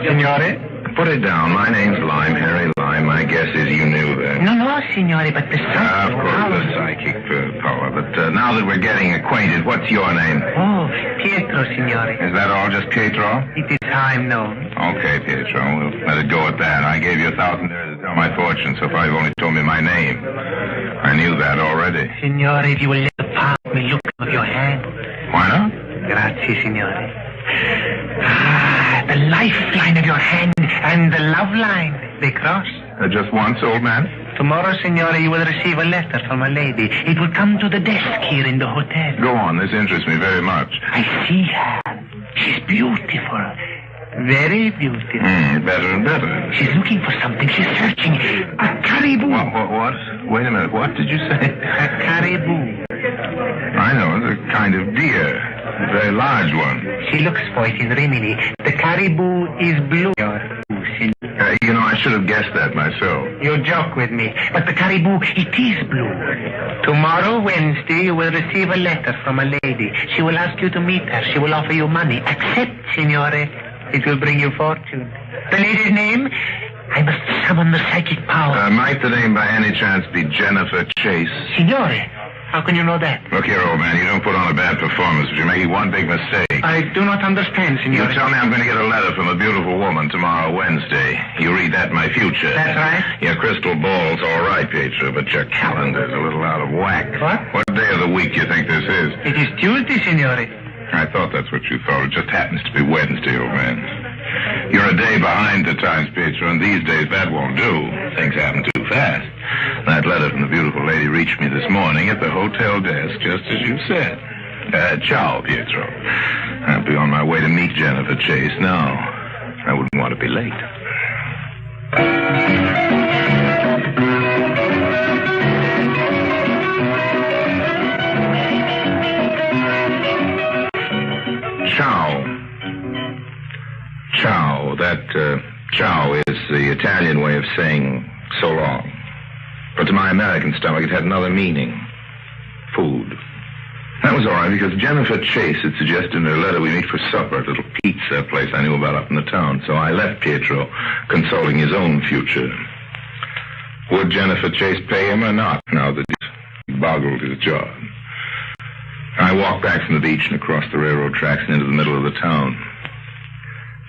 Signore? Put it down. My name's Lime, Harry Lime. My guess is you knew that. No, signore, but the psychic Of course, the psychic power. But now that we're getting acquainted, what's your name? Oh, Pietro, signore. Is that all, just Pietro? It is how I'm known. Okay, Pietro. We'll let it go at that. I gave you 1,000 there to tell my fortune, so far you've only told me my name. I knew that already. Signore, if you will let the palm me look of your hand. Why not? Grazie, signore. Ah, the lifeline of your hand and the love line. They cross. Just once, old man? Tomorrow, signore, you will receive a letter from a lady. It will come to the desk here in the hotel. Go on. This interests me very much. I see her. She's beautiful. Very beautiful. Better and better. She's looking for something. She's searching. A caribou. What? Wait a minute. What did you say? A caribou. I know. It's a kind of deer. A very large one. She looks for it in Rimini. The caribou is blue. I should have guessed that myself. You joke with me. But the caribou, it is blue. Tomorrow, Wednesday, you will receive a letter from a lady. She will ask you to meet her. She will offer you money. Accept, signore. It will bring you fortune. The lady's name? I must summon the psychic power. Might the name by any chance be Jennifer Chase? Signore, how can you know that? Look here, old man, you don't put on a bad performance, but you're making one big mistake. I do not understand, signore. You tell me I'm going to get a letter from a beautiful woman tomorrow, Wednesday. You read that in my future. That's right. Your crystal ball's all right, Pietro, but your calendar's a little out of whack. What? What day of the week do you think this is? It is Tuesday, signore. I thought that's what you thought. It just happens to be Wednesday, old man. You're a day behind the times, Pietro, and these days that won't do. Things happen too fast. That letter from the beautiful lady reached me this morning at the hotel desk, just as you said. Ciao, Pietro. I'll be on my way to meet Jennifer Chase now. I wouldn't want to be late. Ciao. Ciao. That ciao is the Italian way of saying so long. But to my American stomach, it had another meaning. Food. That was all right, because Jennifer Chase had suggested in her letter we meet for supper at a little pizza place I knew about up in the town. So I left Pietro consulting his own future. Would Jennifer Chase pay him or not, now that he's boggled his job? I walked back from the beach and across the railroad tracks and into the middle of the town.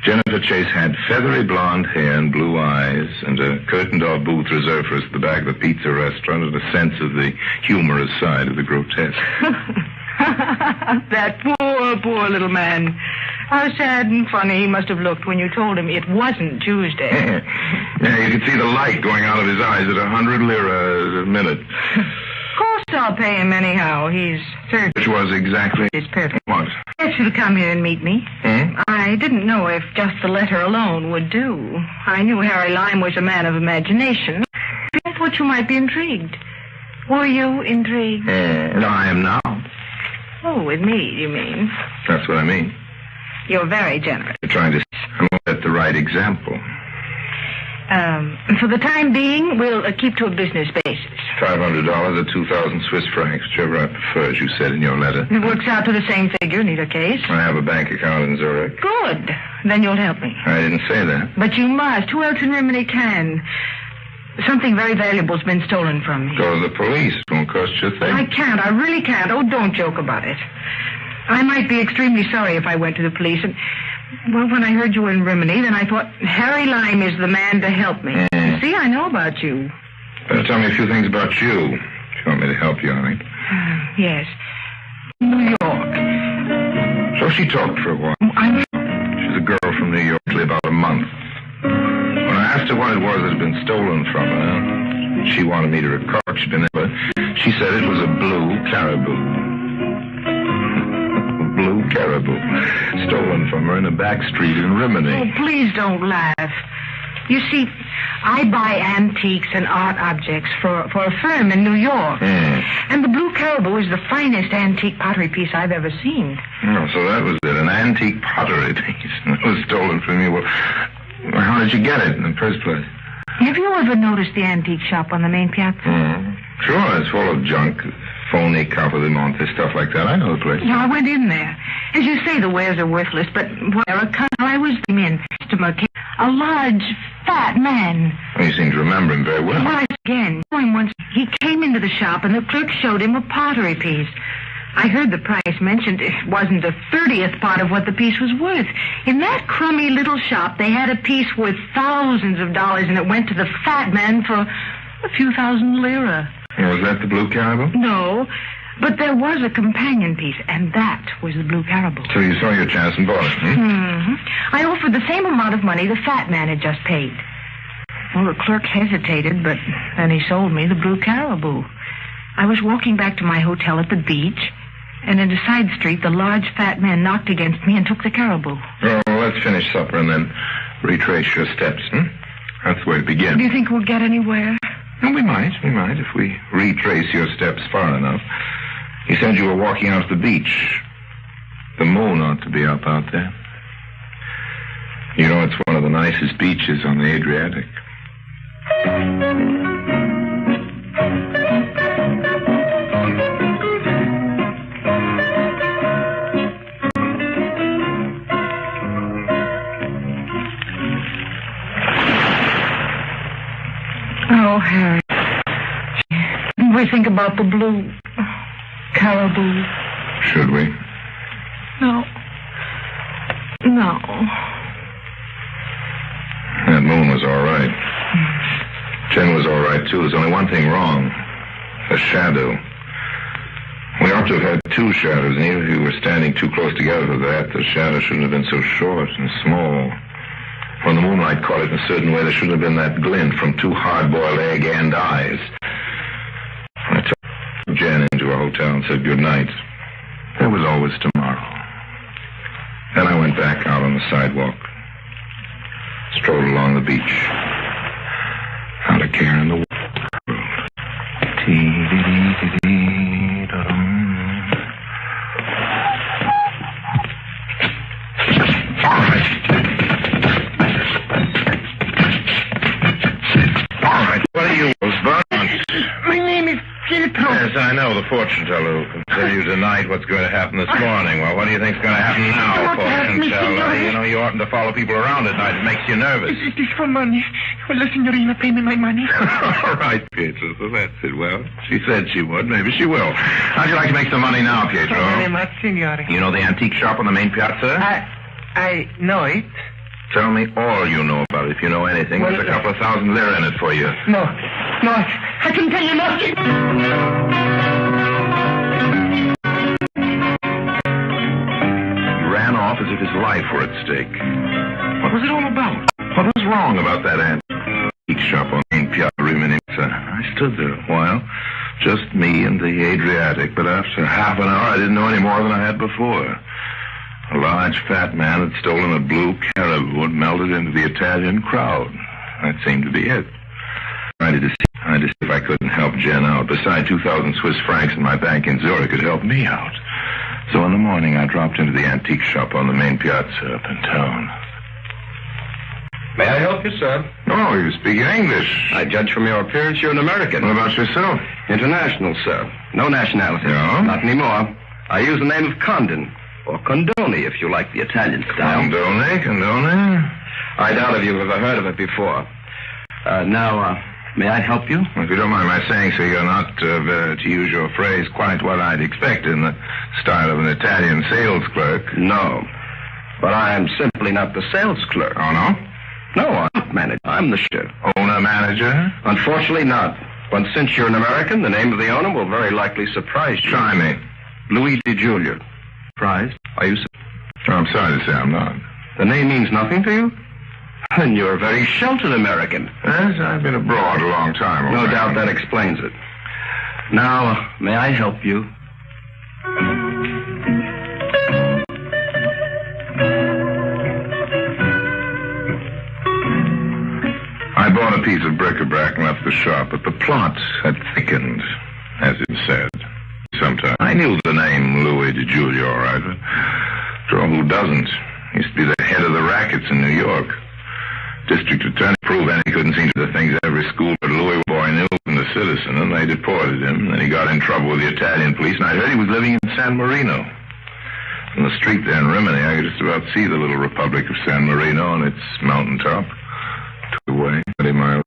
Jennifer Chase had feathery blonde hair and blue eyes and a curtained-off booth reserved for us at the back of the pizza restaurant and a sense of the humorous side of the grotesque. That poor little man. How sad and funny he must have looked when you told him it wasn't Tuesday. Yeah, you could see the light going out of his eyes at 100 lira a minute. Of course I'll pay him anyhow. He's 30. Which was exactly... It's perfect. What? Yes, you'll come here and meet me. I didn't know if just the letter alone would do. I knew Harry Lyme was a man of imagination. I thought you might be intrigued. Were you intrigued? No, I am now. Oh, with me, you mean? That's what I mean. You're very generous. You're trying to set the right example. For the time being, we'll keep to a business basis. $500 or 2,000 Swiss francs, whichever I prefer, as you said in your letter. It works out to the same figure in either case. I have a bank account in Zurich. Good. Then you'll help me. I didn't say that. But you must. Who else in Rimini can? Something very valuable's been stolen from me. Go to the police. It won't cost you a thing. I can't. I really can't. Oh, don't joke about it. I might be extremely sorry if I went to the police. And, well, when I heard you were in Rimini, then I thought Harry Lyme is the man to help me. You see, I know about you. Better tell me a few things about you, if you want me to help you, I think. Yes. New York. So she talked for a while. She's a girl from New York, about a month. When I asked her what it was that had been stolen from her, she wanted me to record. She'd been there, but she said it was a blue caribou. Blue caribou. Stolen from her in a back street in Rimini. Oh, please don't laugh. You see, I buy antiques and art objects for a firm in New York. And the blue caribou is the finest antique pottery piece I've ever seen. Oh, so that was it, an antique pottery piece. It was stolen from you. Well, how did you get it in the first place? Have you ever noticed the antique shop on the main piazza? Sure, it's full of junk. Phony Capo di Monte, stuff like that. I know the place. No, I went in there. As you say, the wares are worthless, but I was in customer, a large, fat man. Well, you seem to remember him very well. Well, again, once he came into the shop and the clerk showed him a pottery piece. I heard the price mentioned. It wasn't a 30th part of what the piece was worth. In that crummy little shop, they had a piece worth thousands of dollars, and it went to the fat man for a few thousand lira. Was that the blue caribou? No, but there was a companion piece, and that was the blue caribou. So you saw your chance and bought it, I offered the same amount of money the fat man had just paid. Well, the clerk hesitated, but then he sold me the blue caribou. I was walking back to my hotel at the beach, and in a side street, the large fat man knocked against me and took the caribou. Oh, let's finish supper and then retrace your steps, That's the way to begin. Do you think we'll get anywhere? Well, we might, if we retrace your steps far enough. You said you were walking out to the beach. The moon ought to be up out there. You know, it's one of the nicest beaches on the Adriatic. Oh, Harry. Didn't we think about the blue caribou? Should we? No. No. That moon was all right. Jen was all right, too. There's only one thing wrong. A shadow. We ought to have had two shadows, and even if we were standing too close together for that, the shadow shouldn't have been so short and small. When the moonlight caught it in a certain way, there shouldn't have been that glint from two hard-boiled egg and eyes. I took Jen into a hotel and said goodnight. There was always tomorrow. Then I went back out on the sidewalk. Strolled along the beach. Not a care in the world. All right. What are you, Rosebud? My name is Pietro. Yes, I know, the fortune teller who can tell you tonight what's going to happen this morning. Well, what do you think's going to happen now, fortune teller? You know, you oughtn't to follow people around at night. It makes you nervous. It is for money. Will the signorina pay me my money? All right, Pietro, so that's it. Well, she said she would. Maybe she will. How'd you like to make some money now, Pietro? Very much, signore. You know the antique shop on the main piazza? I know it. Tell me all you know about it. If you know anything, Well, there's a couple of $1,000 lira in it for you. No, I can tell you nothing. He ran off as if his life were at stake. What was it all about? What was wrong about that antique shop on main piazza Riminizza? I stood there a while, just me and the Adriatic, but after half an hour I didn't know any more than I had before. A large, fat man had stolen a blue caribou and melted into the Italian crowd. That seemed to be it. I decided to see if I couldn't help Jen out. Besides, 2,000 Swiss francs in my bank in Zurich could help me out. So in the morning, I dropped into the antique shop on the main piazza up in town. May I help you, sir? Oh, you speak English. I judge from your appearance you're an American. What about yourself? International, sir. No nationality. No? Not anymore. I use the name of Condon. Or Condoni, if you like the Italian style. Condone? I doubt if you've ever heard of it before. Now, may I help you? If you don't mind my saying so, you're not, to use your phrase, quite what I'd expect in the style of an Italian sales clerk. No. But I am simply not the sales clerk. Oh, no? No, I'm not manager. I'm the chef. Owner-manager? Unfortunately not. But since you're an American, the name of the owner will very likely surprise you. Try me. Louis DiGiulio. Surprised? Are you? Oh, I'm sorry to say I'm not. The name means nothing to you? Then you're a very sheltered American. Yes, I've been abroad a long time. No doubt that explains it. Now, may I help you? I bought a piece of bric-a-brac and left the shop, but the plot had thickened, as it said. Sometime. I knew the name Louis DiGiulio, all right, but after all, who doesn't? He used to be the head of the rackets in New York. District attorney proved that he couldn't see to the things every school but Louis boy knew from the citizen, and they deported him. Then he got in trouble with the Italian police, and I heard he was living in San Marino. On the street there in Rimini, I could just about see the little Republic of San Marino on its mountaintop. Took away 30 miles.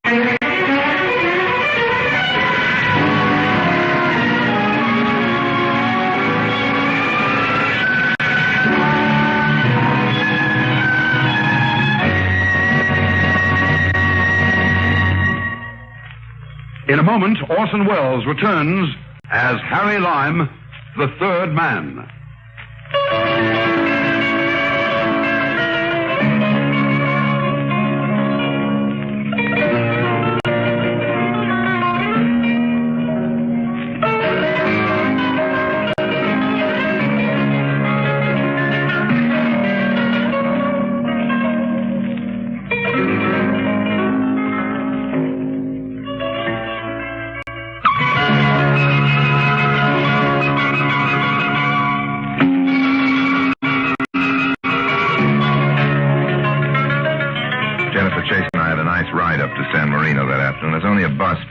In a moment, Orson Welles returns as Harry Lime, the third man.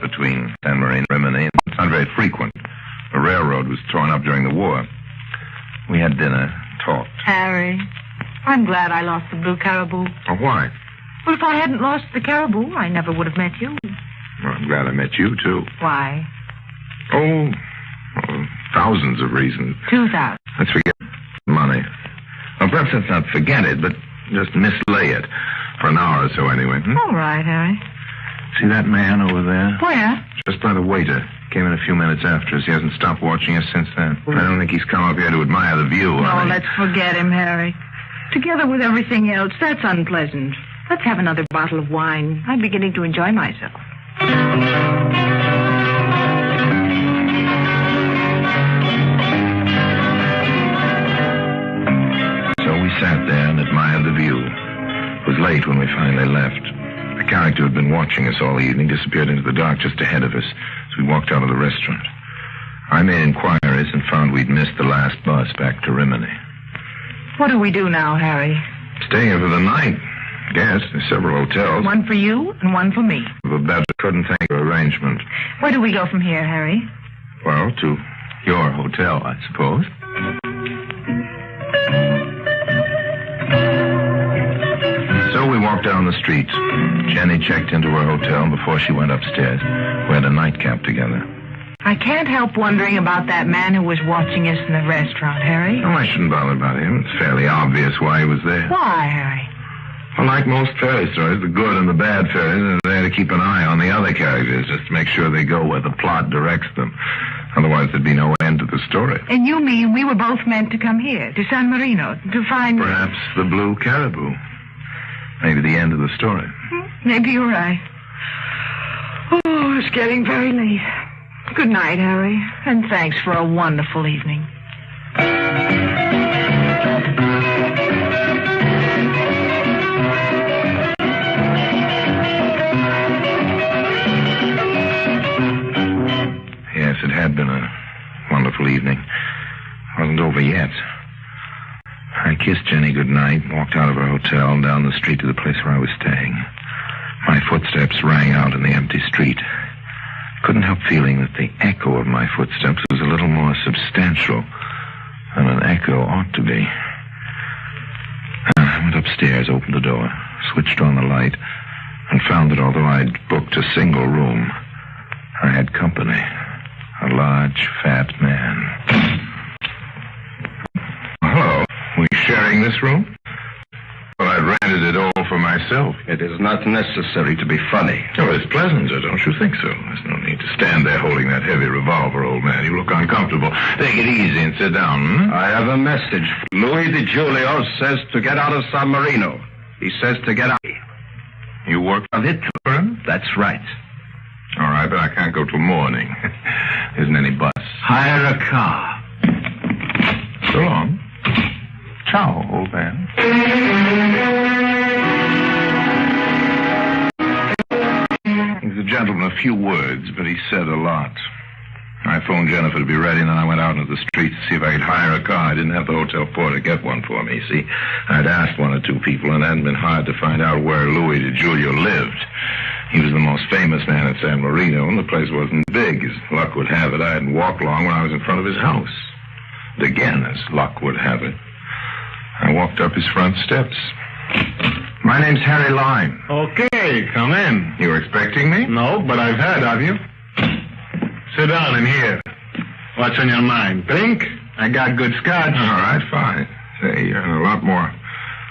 between San Marino and Rimini. It's not very frequent. The railroad was torn up during the war. We had dinner, talked. Harry, I'm glad I lost the blue caribou. Oh, why? Well, if I hadn't lost the caribou, I never would have met you. Well, I'm glad I met you, too. Why? Oh, thousands of reasons. 2,000. Let's forget money. Well, perhaps let's not forget it, but just mislay it. For an hour or so, anyway. All right, Harry. See that man over there? Where? Just by the waiter. Came in a few minutes after us. He hasn't stopped watching us since then. I don't think he's come up here to admire the view. No, let's forget him, Harry. Together with everything else, that's unpleasant. Let's have another bottle of wine. I'm beginning to enjoy myself. So we sat there and admired the view. It was late when we finally left. The character who had been watching us all evening disappeared into the dark just ahead of us as we walked out of the restaurant. I made inquiries and found we'd missed the last bus back to Rimini. What do we do now, Harry? Staying here for the night. Guess there's several hotels. One for you and one for me. The better couldn't think of arrangement. Where do we go from here, Harry? Well, to your hotel, I suppose. So we walked down the street. Jenny checked into her hotel before she went upstairs. We had a nightcap together. I can't help wondering about that man who was watching us in the restaurant, Harry. Oh, I shouldn't bother about him. It's fairly obvious why he was there. Why, Harry? Well, like most fairy stories, the good and the bad fairies are there to keep an eye on the other characters, just to make sure they go where the plot directs them. Otherwise, there'd be no end to the story. And you mean we were both meant to come here, to San Marino, to find... Perhaps the blue caribou. Maybe the end of the story. Maybe you're right. Oh, it's getting very late. Good night, Harry, and thanks for a wonderful evening. Yes, it had been a wonderful evening. It wasn't over yet. I kissed Jenny goodnight, walked out of her hotel and down the street to the place where I was staying. My footsteps rang out in the empty street. Couldn't help feeling that the echo of my footsteps was a little more substantial than an echo ought to be. I went upstairs, opened the door, switched on the light, and found that although I'd booked a single room, I had company. A large, fat man. Hello. We sharing this room? Well, I rented it all for myself. It is not necessary to be funny. Oh, it's pleasanter, don't you think so? There's no need to stand there holding that heavy revolver, old man. You look uncomfortable. Take it easy and sit down, I have a message. Louis DiGiulio says to get out of San Marino. He says to get out. You work for it for him? That's right. All right, but I can't go till morning. Isn't any bus. Hire a car. So long. Ciao, old man. He's a gentleman, a few words, but he said a lot. I phoned Jennifer to be ready, and then I went out into the street to see if I could hire a car. I didn't have the hotel porter get one for me, see. I'd asked one or two people, and it hadn't been hard to find out where Louis DiGiulio lived. He was the most famous man at San Marino, and the place wasn't big. As luck would have it, I hadn't walked long when I was in front of his house. And again, as luck would have it, I walked up his front steps. My name's Harry Lime. Okay, come in. You were expecting me? No, but I've heard of you. Sit down in here. What's on your mind? Drink? I got good scotch. All right, fine. Say, you're in a lot more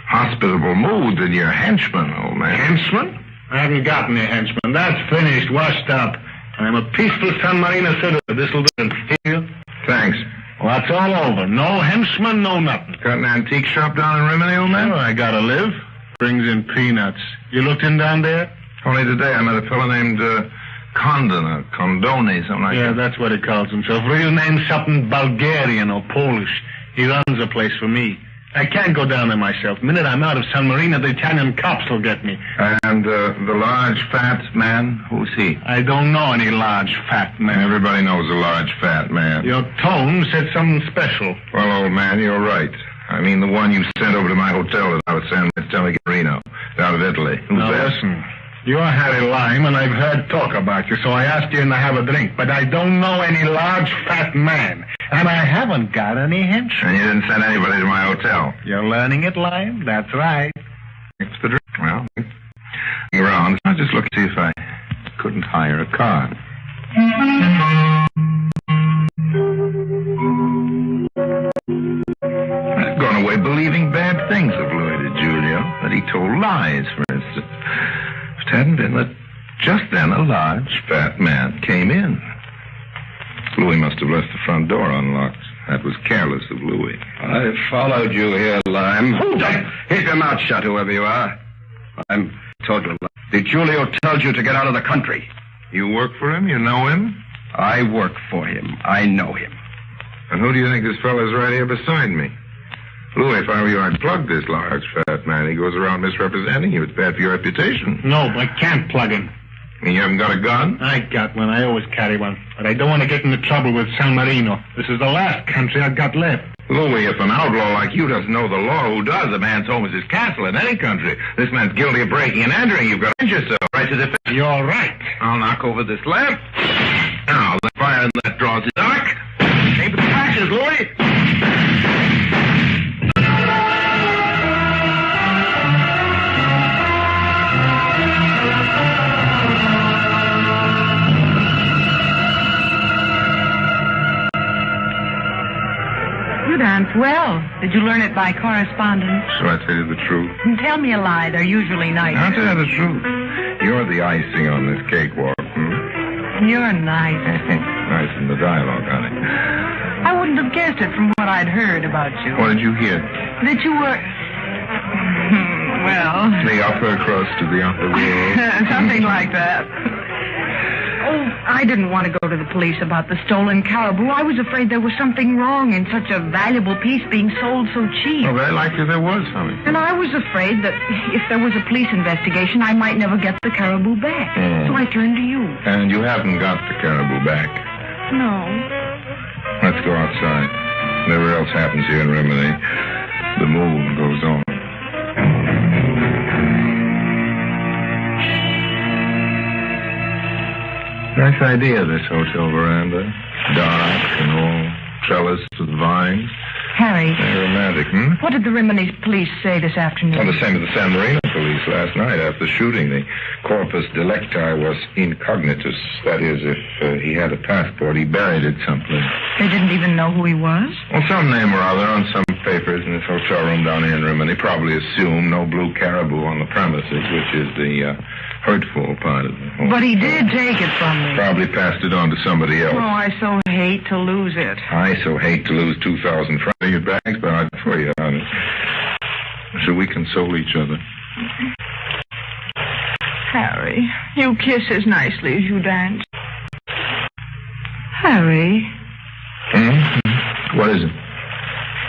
hospitable mood than your henchman, old man. Henchman? I haven't got any henchman. That's finished, washed up. I'm a peaceful San Marino citizen. This'll do. Here. Thanks. Well, that's all over. No henchman, no nothing. Got an antique shop down in Rimini, old man? Well, I gotta live. Brings in peanuts. You looked in down there? Only today I met a fellow named Condon, or Condoni, something like that. Yeah, that's what he calls himself. Real name something Bulgarian or Polish. He runs a place for me. I can't go down there myself. The minute I'm out of San Marino, the Italian cops will get me. And the large, fat man, who's he? I don't know any large, fat man. Everybody knows a large, fat man. Your tone said something special. Well, old man, you're right. I mean the one you sent over to my hotel at San Marino, out of Italy. Who's now, that? listen. You're Harry Lime, and I've heard talk about you, so I asked you in to have a drink. But I don't know any large, fat man. And I haven't got any hints. And you didn't send anybody to my hotel. You're learning it, Lime? That's right. Thanks for the drink. Well, around. I'll just look to see if I couldn't hire a car. I've gone away believing bad things of Louis DeJulio, that he told lies, for instance. If it hadn't been that just then a large, fat man came in. Louis must have left the front door unlocked. That was careless of Louis. I followed you here, Lime. Hold up! Keep your mouth shut, whoever you are. I'm told you. DeJulio tells you to get out of the country. You work for him? You know him? I work for him. I know him. And who do you think this fellow's right here beside me? Louis, if I were you, I'd plug this large, fat man. He goes around misrepresenting you. It's bad for your reputation. No, I can't plug him. You haven't got a gun? I got one. I always carry one. But I don't want to get into trouble with San Marino. This is the last country I've got left. Louis, if an outlaw like you doesn't know the law, who does? A man's home is his castle in any country. This man's guilty of breaking and entering. You've got to defend yourself. Right to defend. You're right. I'll knock over this lamp. Now, the fire in that draws is dark. Aim for the patches, Louis. You dance well. Did you learn it by correspondence? Shall I tell you the truth? Tell me a lie. They're usually nice. I'll tell you the truth. You're the icing on this cakewalk. You're nice. Nice in the dialogue, honey. I wouldn't have guessed it from what I'd heard about you. What did you hear? That you were... well... The upper crust of the upper world. Something like that. Oh, I didn't want to go to the police about the stolen caribou. I was afraid there was something wrong in such a valuable piece being sold so cheap. Well, very likely there was, honey. And I was afraid that if there was a police investigation, I might never get the caribou back. So I turned to you. And you haven't got the caribou back. No. Let's go outside. Whatever else happens here in Rimini, the moon goes on. Nice idea, this hotel veranda. Dark and all trellised with vines. Harry. Very romantic, hmm? What did the Rimini police say this afternoon? Well, the same as the San Marino police last night after the shooting. The corpus delicti was incognitus. That is, if he had a passport, he buried it someplace. They didn't even know who he was? Well, some name or other on some papers in this hotel room down here in Rimini. Probably assumed no blue caribou on the premises, which is the hurtful part of it. But he did take it from me. Probably passed it on to somebody else. Oh, I so hate to lose it. I so hate to lose 2,000 francs in your bags, but I'd for you, honey. So we console each other. Harry, you kiss as nicely as you dance. Harry. What is it?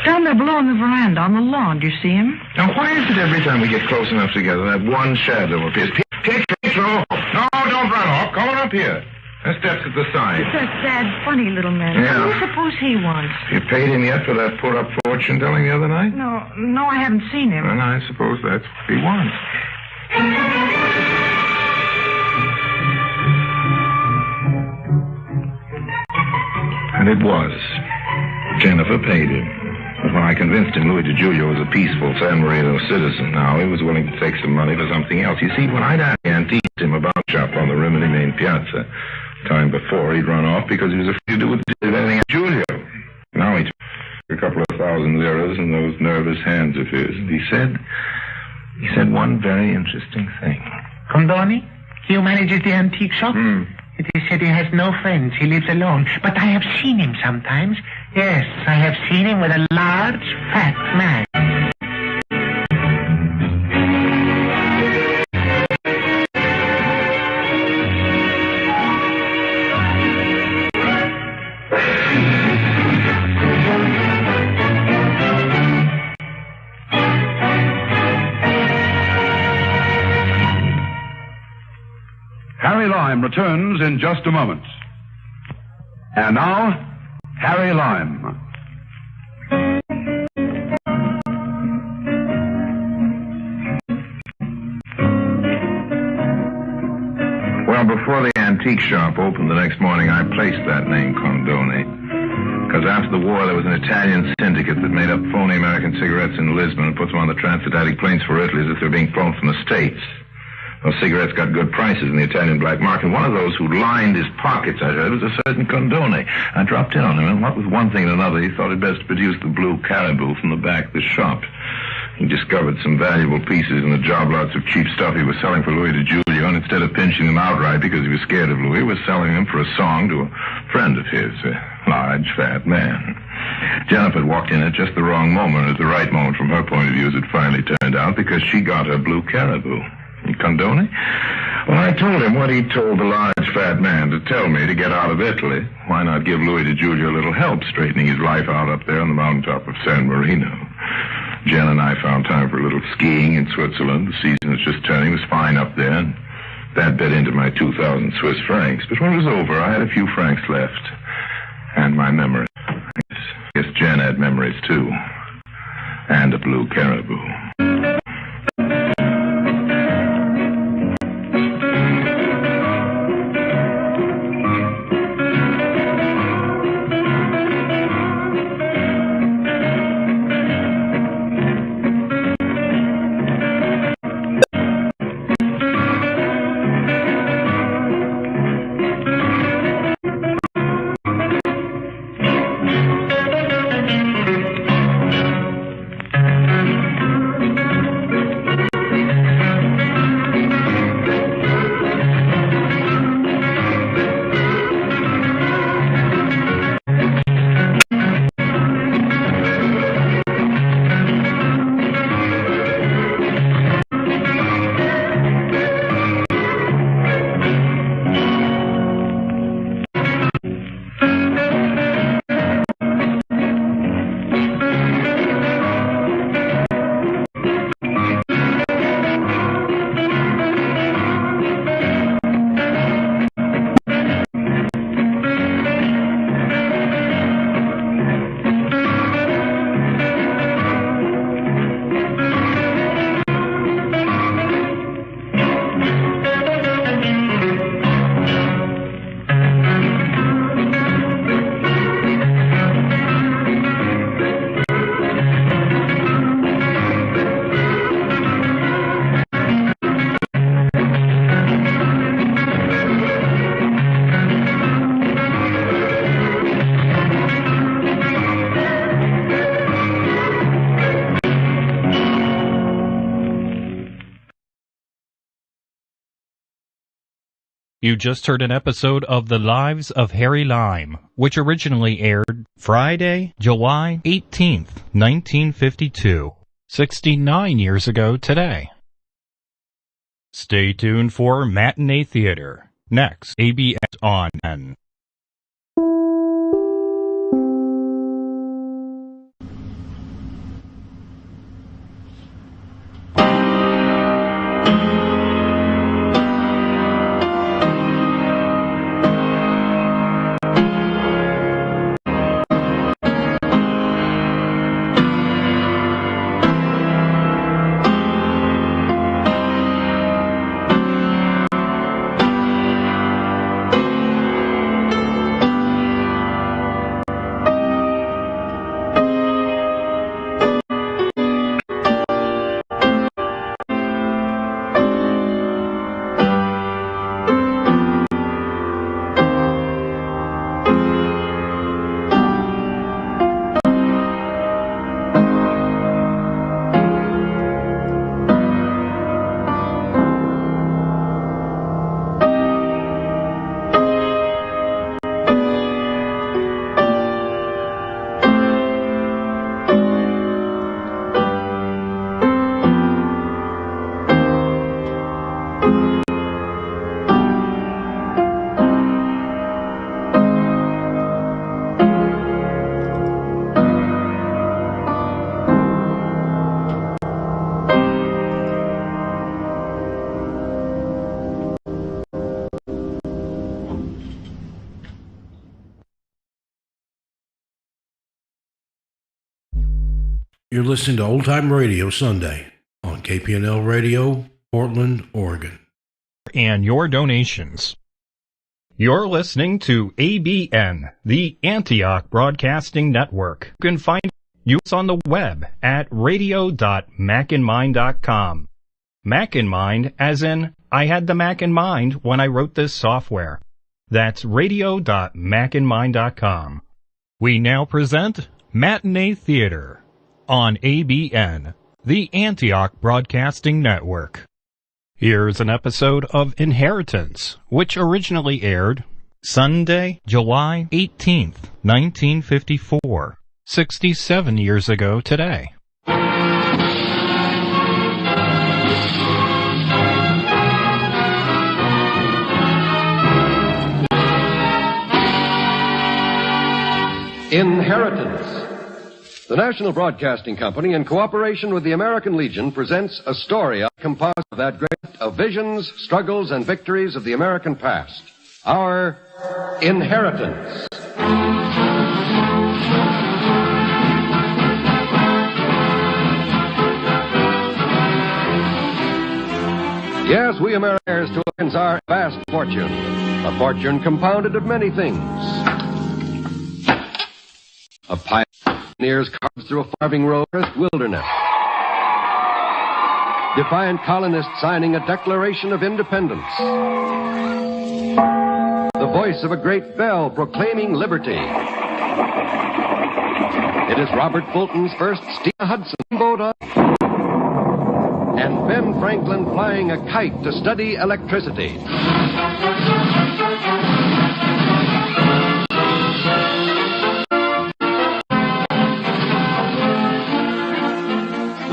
Down there below on the veranda, on the lawn. Do you see him? Now, why is it every time we get close enough together, that one shadow appears? Pietro! No, don't run off. Come on up here. That steps at the side. It's a sad, funny little man. Yeah. What do you suppose he wants? You paid him yet for that put-up fortune telling the other night? No, I haven't seen him. Well, I suppose that's what he wants. And it was. Jennifer paid him. But when I convinced him Louis DeJulio was a peaceful San Marino citizen now, he was willing to take some money for something else. You see, when I'd antiqued him about shop on the Rimini main piazza, time before, he'd run off because he was afraid to do anything to Julio. Now he took a couple of thousand liras in those nervous hands of his. And he said one very interesting thing. Condoni? He who manages the antique shop? It is said he has no friends. He lives alone. But I have seen him sometimes. Yes, I have seen him with a large, fat man. Harry Lime returns in just a moment. And now, Harry Lime. before the antique shop opened the next morning, I placed that name, Condoni. Because after the war, there was an Italian syndicate that made up phony American cigarettes in Lisbon and put them on the transatlantic planes for Italy as if they were being flown from the States. Those cigarettes got good prices in the Italian black market. One of those who lined his pockets, I heard, was a certain Condoni. I dropped in on him, and what with one thing and another, he thought it best to produce the blue caribou from the back of the shop. He discovered some valuable pieces in the job lots of cheap stuff he was selling for Louis DeJulio, and instead of pinching them outright because he was scared of Louis, was selling them for a song to a friend of his, a large, fat man. Jennifer had walked in at just the wrong moment, at the right moment from her point of view, as it finally turned out, because she got her blue caribou. And Condoni? Well, I told him what he told the large, fat man to tell me to get out of Italy. Why not give Louis DeJulio a little help straightening his life out up there on the mountaintop of San Marino? Jen and I found time for a little skiing in Switzerland. The season was just turning. It was fine up there, and that bit into my 2,000 Swiss francs. But when it was over, I had a few francs left. And my memories. I guess Jen had memories, too. And a blue caribou. You just heard an episode of The Lives of Harry Lime, which originally aired Friday, July 18th, 1952, 69 years ago today. Stay tuned for Matinee Theater, next, ABS on N. You're listening to Old Time Radio Sunday on Kpnl Radio, Portland, Oregon. And your donations. You're listening to ABN, the Antioch Broadcasting Network. You can find us on the web at radio.macinmind.com. Mac in mind, as in, I had the Mac in mind when I wrote this software. That's radio.macinmind.com. We now present Matinee Theater on ABN, the Antioch Broadcasting Network. Here's an episode of Inheritance, which originally aired Sunday, July 18th, 1954, 67 years ago today. Inheritance. The National Broadcasting Company, in cooperation with the American Legion, presents a story composed of that great of visions, struggles, and victories of the American past. Our Inheritance. Yes, we Americans to our vast fortune. A fortune compounded of many things. A pioneer's carved through a farming road wilderness. Defiant colonists signing a Declaration of Independence. The voice of a great bell proclaiming liberty. It is Robert Fulton's first steam Hudson boat on. And Ben Franklin flying a kite to study electricity.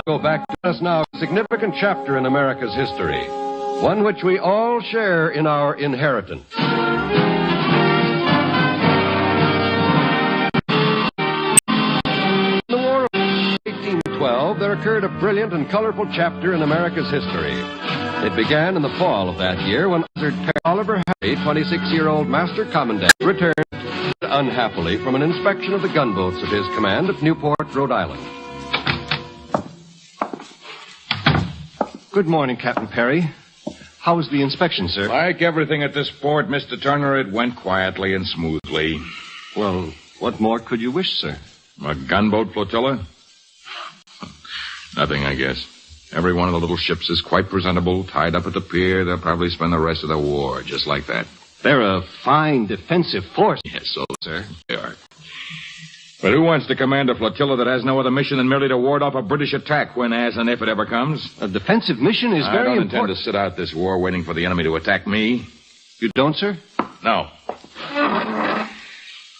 Go back to us now, a significant chapter in America's history, one which we all share in our inheritance. In the War of 1812, there occurred a brilliant and colorful chapter in America's history. It began in the fall of that year when Oliver Harry, 26-year-old master commandant, returned unhappily from an inspection of the gunboats of his command at Newport, Rhode Island. Good morning, Captain Perry. How was the inspection, sir? Like everything at this port, Mr. Turner, it went quietly and smoothly. Well, what more could you wish, sir? A gunboat flotilla? Nothing, I guess. Every one of the little ships is quite presentable, tied up at the pier. They'll probably spend the rest of the war just like that. They're a fine defensive force. Yes, so, sir, they are. But who wants to command a flotilla that has no other mission than merely to ward off a British attack when, as, and if it ever comes? A defensive mission is very important. I don't intend to sit out this war waiting for the enemy to attack me. You don't, sir? No.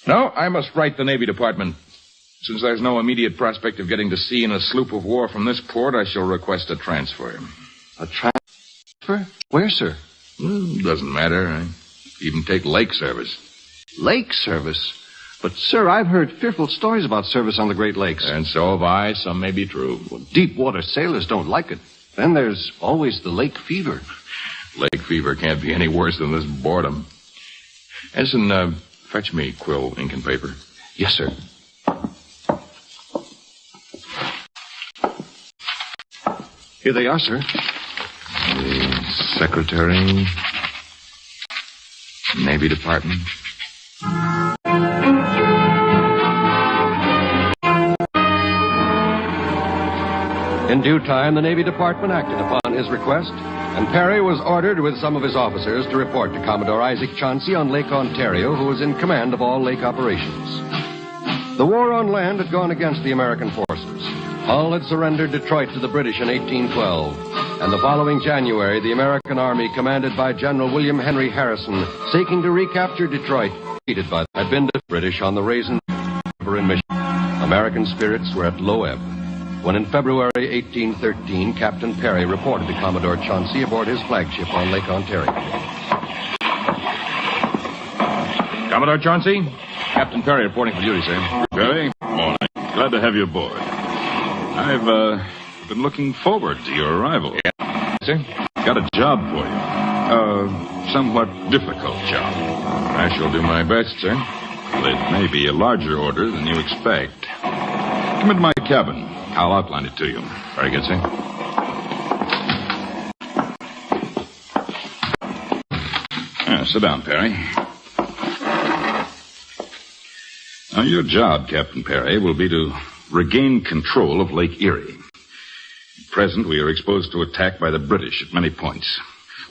No, I must write the Navy Department. Since there's no immediate prospect of getting to sea in a sloop of war from this port, I shall request a transfer. A transfer? Where, sir? Doesn't matter. I even take lake service. Lake service? But, sir, I've heard fearful stories about service on the Great Lakes. And so have I. Some may be true. Well, deep water sailors don't like it. Then there's always the lake fever. Lake fever can't be any worse than this boredom. Ensign, fetch me quill, ink, and paper. Yes, sir. Here they are, sir. The Secretary, Navy Department. In due time, the Navy Department acted upon his request, and Perry was ordered with some of his officers to report to Commodore Isaac Chauncey on Lake Ontario, who was in command of all lake operations. The war on land had gone against the American forces. Hull had surrendered Detroit to the British in 1812, and the following January, the American Army, commanded by General William Henry Harrison, seeking to recapture Detroit, defeated by had been the British on the Raisin River in Michigan. American spirits were at low ebb, when in February 1813, Captain Perry reported to Commodore Chauncey aboard his flagship on Lake Ontario. Commodore Chauncey? Captain Perry reporting for duty, sir. Perry, morning. Glad to have you aboard. I've been looking forward to your arrival. Yeah, sir? Got a job for you. A somewhat difficult job. I shall do my best, sir. Well, it may be a larger order than you expect. Come into my cabin. I'll outline it to you. Very good, sir. Sit down, Perry. Now, your job, Captain Perry, will be to regain control of Lake Erie. At present, we are exposed to attack by the British at many points.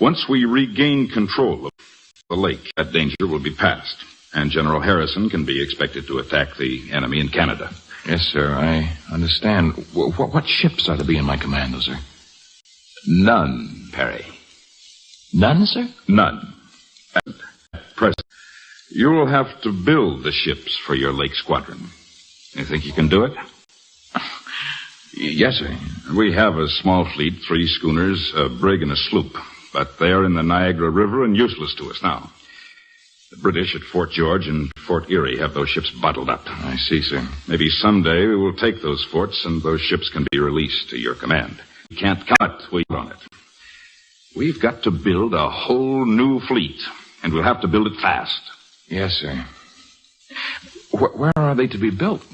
Once we regain control of the lake, that danger will be past, and General Harrison can be expected to attack the enemy in Canada. Yes, sir, I understand. What ships are to be in my command, though, sir? None, Perry. None, sir? None. At present, you will have to build the ships for your lake squadron. You think you can do it? Yes, sir. We have a small fleet, 3 schooners, a brig, and a sloop. But they are in the Niagara River and useless to us now. The British at Fort George and Fort Erie have those ships bottled up. I see, sir. Maybe someday we will take those forts and those ships can be released to your command. You can't cut weight on it. We've got to build a whole new fleet, and we'll have to build it fast. Yes, sir. Where are they to be built,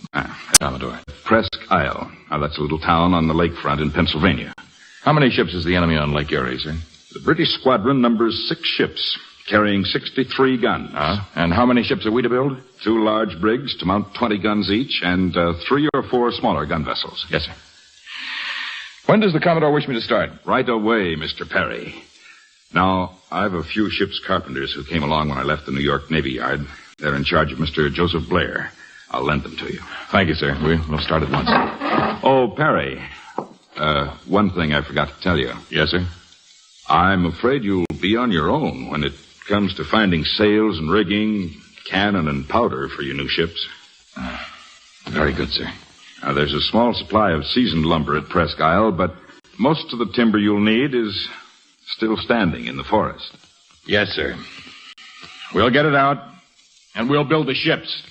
Commodore? Presque Isle. Now, that's a little town on the lakefront in Pennsylvania. How many ships is the enemy on Lake Erie, sir? The British squadron numbers 6 ships, carrying 63 guns. And how many ships are we to build? 2 large brigs to mount 20 guns each, and 3 or 4 smaller gun vessels. Yes, sir. When does the Commodore wish me to start? Right away, Mr. Perry. Now, I've a few ship's carpenters who came along when I left the New York Navy Yard. They're in charge of Mr. Joseph Blair. I'll lend them to you. Thank you, sir. We'll start at once. Oh, Perry. One thing I forgot to tell you. Yes, sir? I'm afraid you'll be on your own when it comes to finding sails and rigging, cannon and powder for your new ships. Very good, sir. Now, there's a small supply of seasoned lumber at Presque Isle, but most of the timber you'll need is still standing in the forest. Yes, sir. We'll get it out, and we'll build the ships.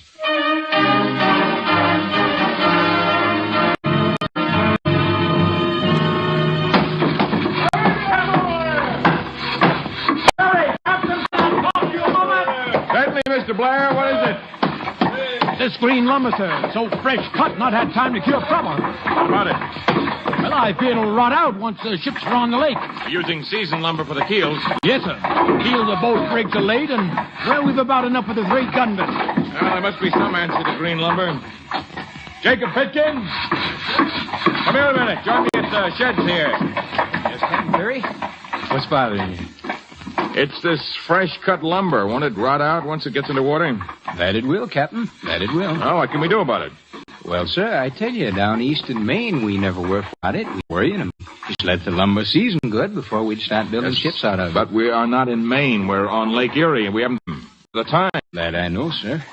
Certainly, Mr. Blair. What is it? This green lumber, sir. So fresh cut, not had time to cure proper. What about it? Well, I fear it'll rot out once the ships are on the lake. You're using seasoned lumber for the keels? Yes, sir. Keels of both rigs are laid, and, well, we've about enough for the 3 gun vessels. Well, there must be some answer to green lumber. Jacob Pitkin? Come here a minute. Join me at the sheds here. Yes, Captain Perry? What's bothering you? It's this fresh-cut lumber. Won't it rot out once it gets into water? That it will, Captain. That it will. Oh, what can we do about it? Well, sir, I tell you, down east in Maine, we never worry about it. We worry them. Just let the lumber season good before we'd start building ships out of it. But we are not in Maine. We're on Lake Erie, and we haven't the time. That I know, sir.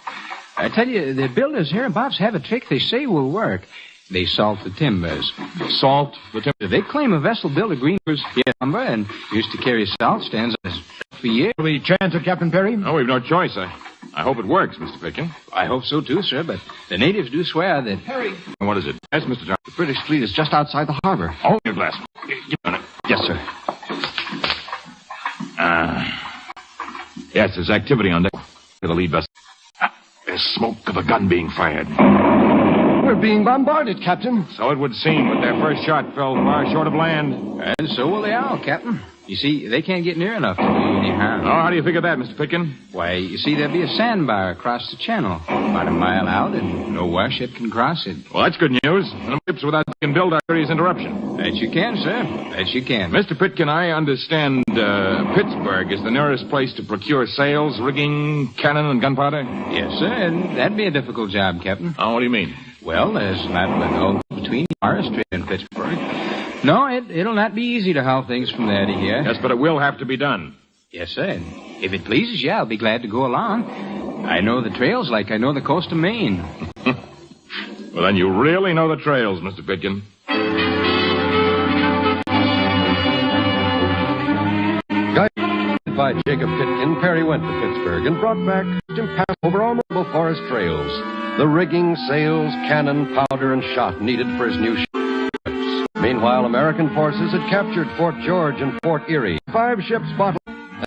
I tell you, the builders hereabouts have a trick they say will work. They salt the timbers. Salt the timbers? They claim a vessel built of green lumber and used to carry salt stands for years. Will we chance it, Captain Perry? Oh, we've no choice. I hope it works, Mr. Pitkin. I hope so, too, sir, but the natives do swear that... Perry! What is it? Yes, Mr. John. The British fleet is just outside the harbor. Oh, your glass. Give me a minute. Yes, sir. Yes, there's activity on deck. The lead vessel. There's smoke of a gun being fired. We're being bombarded, Captain. So it would seem, but their first shot fell far short of land. And so will they all, Captain. You see, they can't get near enough to do any harm. Oh, how do you figure that, Mr. Pitkin? Why, you see, there'll be a sandbar across the channel, about a mile out, and no warship can cross it. Well, that's good news. And ships without can build our serious interruption. That you can, sir. That you can. Mr. Pitkin, I understand Pittsburgh is the nearest place to procure sails, rigging, cannon, and gunpowder? Yes, sir, and that'd be a difficult job, Captain. Oh, what do you mean? Well, there's not no between Morris Street and Pittsburgh. No, it'll not be easy to haul things from there to here. Yes, but it will have to be done. Yes, sir. And if it pleases you, I'll be glad to go along. I know the trails like I know the coast of Maine. Well, then you really know the trails, Mr. Pitkin. Guided by Jacob Pitkin, Perry went to Pittsburgh and brought back him past over almost forest trails. The rigging, sails, cannon, powder, and shot needed for his new ships. Meanwhile, American forces had captured Fort George and Fort Erie. 5 ships bottled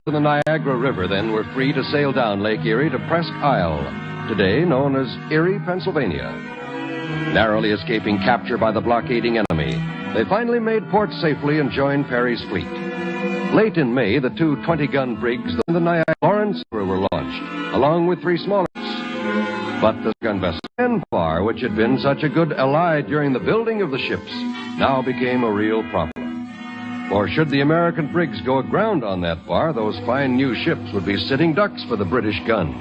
in the Niagara River then were free to sail down Lake Erie to Presque Isle, today known as Erie, Pennsylvania. Narrowly escaping capture by the blockading enemy, they finally made port safely and joined Perry's fleet. Late in May, the 2 20-gun brigs, the Niagara Lawrence, were launched, along with 3 smaller ships. But the gun vessel sandbar, which had been such a good ally during the building of the ships, now became a real problem. For should the American brigs go aground on that bar, those fine new ships would be sitting ducks for the British guns.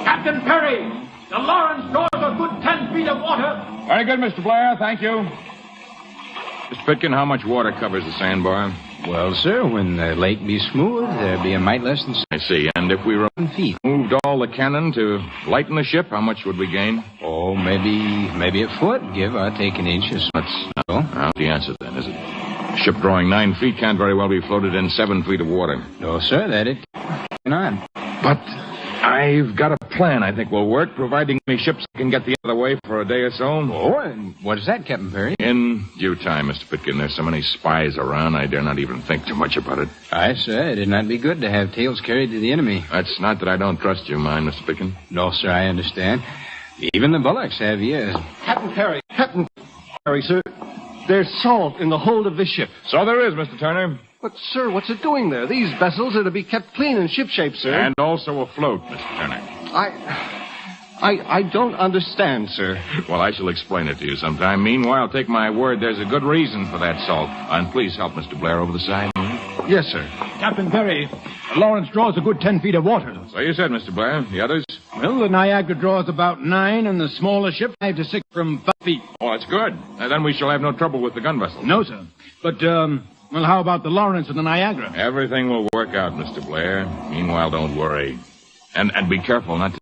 Captain Perry, the Lawrence draws a good 10 feet of water. Very good, Mr. Blair. Thank you. Mr. Pitkin, how much water covers the sandbar? Well, sir, when the lake be smooth, there'll be a mite less than I see. And if we moved all the cannon to lighten the ship, how much would we gain? Oh, maybe a foot, give or take an inch or so. That's not the answer, then, is it? A ship drawing 9 feet can't very well be floated in 7 feet of water. No, sir, that it cannot. But I've got a plan I think will work, providing any ships can get the other way for a day or so. Oh, and what is that, Captain Perry? In due time, Mr. Pitkin. There's so many spies around, I dare not even think too much about it. Aye, sir. It'd not be good to have tales carried to the enemy. That's not that I don't trust you, mind, Mr. Pitkin. No, sir, I understand. Even the bullocks have ears. Captain Perry, sir. There's salt in the hold of this ship. So there is, Mr. Turner. But, sir, what's it doing there? These vessels are to be kept clean and shipshape, sir. And also afloat, Mr. Turner. I don't understand, sir. Well, I shall explain it to you sometime. Meanwhile, take my word, there's a good reason for that salt. And please help Mr. Blair over the side. Yes, sir. Captain Perry, the Lawrence draws a good 10 feet of water. So you said, Mr. Blair. The others? Well, the Niagara draws about 9, and the smaller ship 5 to 6 from 5 feet. Oh, that's good. And then we shall have no trouble with the gun vessel. No, sir. But, well, how about the Lawrence and the Niagara? Everything will work out, Mr. Blair. Meanwhile, don't worry. And be careful not to...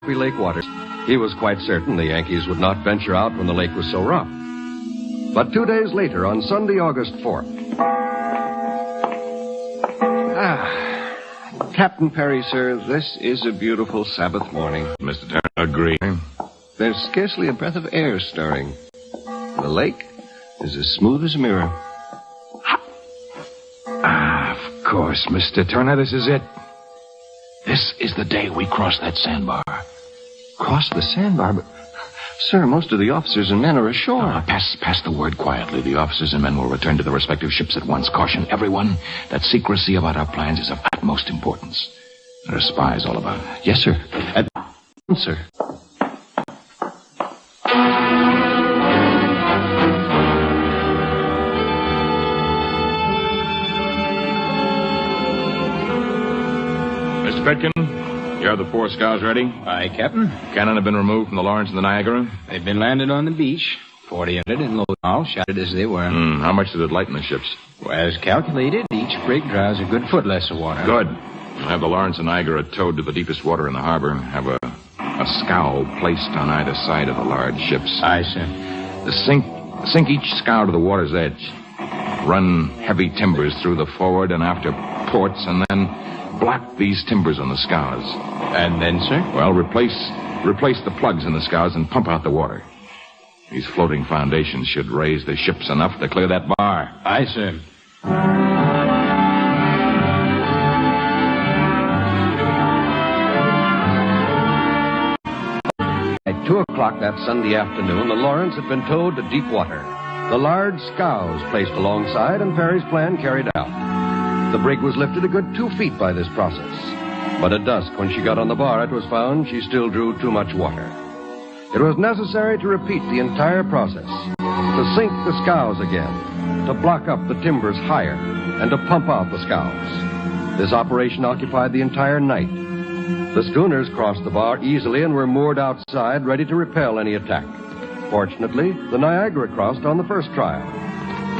Lake waters. He was quite certain the Yankees would not venture out when the lake was so rough. But 2 days later, on Sunday, August 4th... Captain Perry, sir, this is a beautiful Sabbath morning. Mr. Turner, agree. There's scarcely a breath of air stirring. The lake is as smooth as a mirror. Of course, Mr. Turner, this is it. This is the day we cross that sandbar. Cross the sandbar? But, sir, most of the officers and men are ashore. Pass the word quietly. The officers and men will return to their respective ships at once. Caution everyone that secrecy about our plans is of utmost importance. There are spies all about. Yes, sir. Sir. Mr. Pitkin, you have the 4 scows ready? Aye, Captain. Cannon have been removed from the Lawrence and the Niagara? They've been landed on the beach. 40 of it in load all, shotted as they were. How much did it lighten the ships? Well, as calculated, each brig draws a good foot less of water. Good. We'll have the Lawrence and Niagara towed to the deepest water in the harbor and have a scow placed on either side of the large ships. Aye, sir. Sink each scow to the water's edge. Run heavy timbers through the forward and after ports, and then block these timbers on the scows. And then, sir? Well, replace the plugs in the scows and pump out the water. These floating foundations should raise the ships enough to clear that bar. Aye, sir. At 2 o'clock that Sunday afternoon, the Lawrence had been towed to deep water. The large scows placed alongside and Perry's plan carried out. The brig was lifted a good 2 feet by this process. But at dusk, when she got on the bar, it was found she still drew too much water. It was necessary to repeat the entire process, to sink the scows again, to block up the timbers higher, and to pump out the scows. This operation occupied the entire night. The schooners crossed the bar easily and were moored outside, ready to repel any attack. Fortunately, the Niagara crossed on the first trial.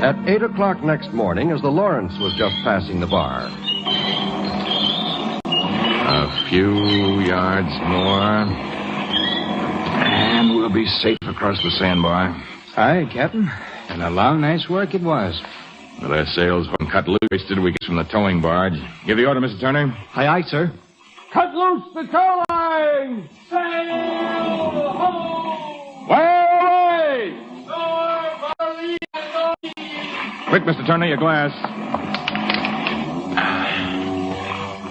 At 8 o'clock next morning, as the Lawrence was just passing the bar. A few yards more, and we'll be safe across the sandbar. Aye, Captain. And a long night's work it was. With our sails cut loose, till we get from the towing barge. Give the order, Mr. Turner. Aye, aye, sir. Cut loose the cowline! Sail ho! Way away! Quick, Mr. Turner, your glass.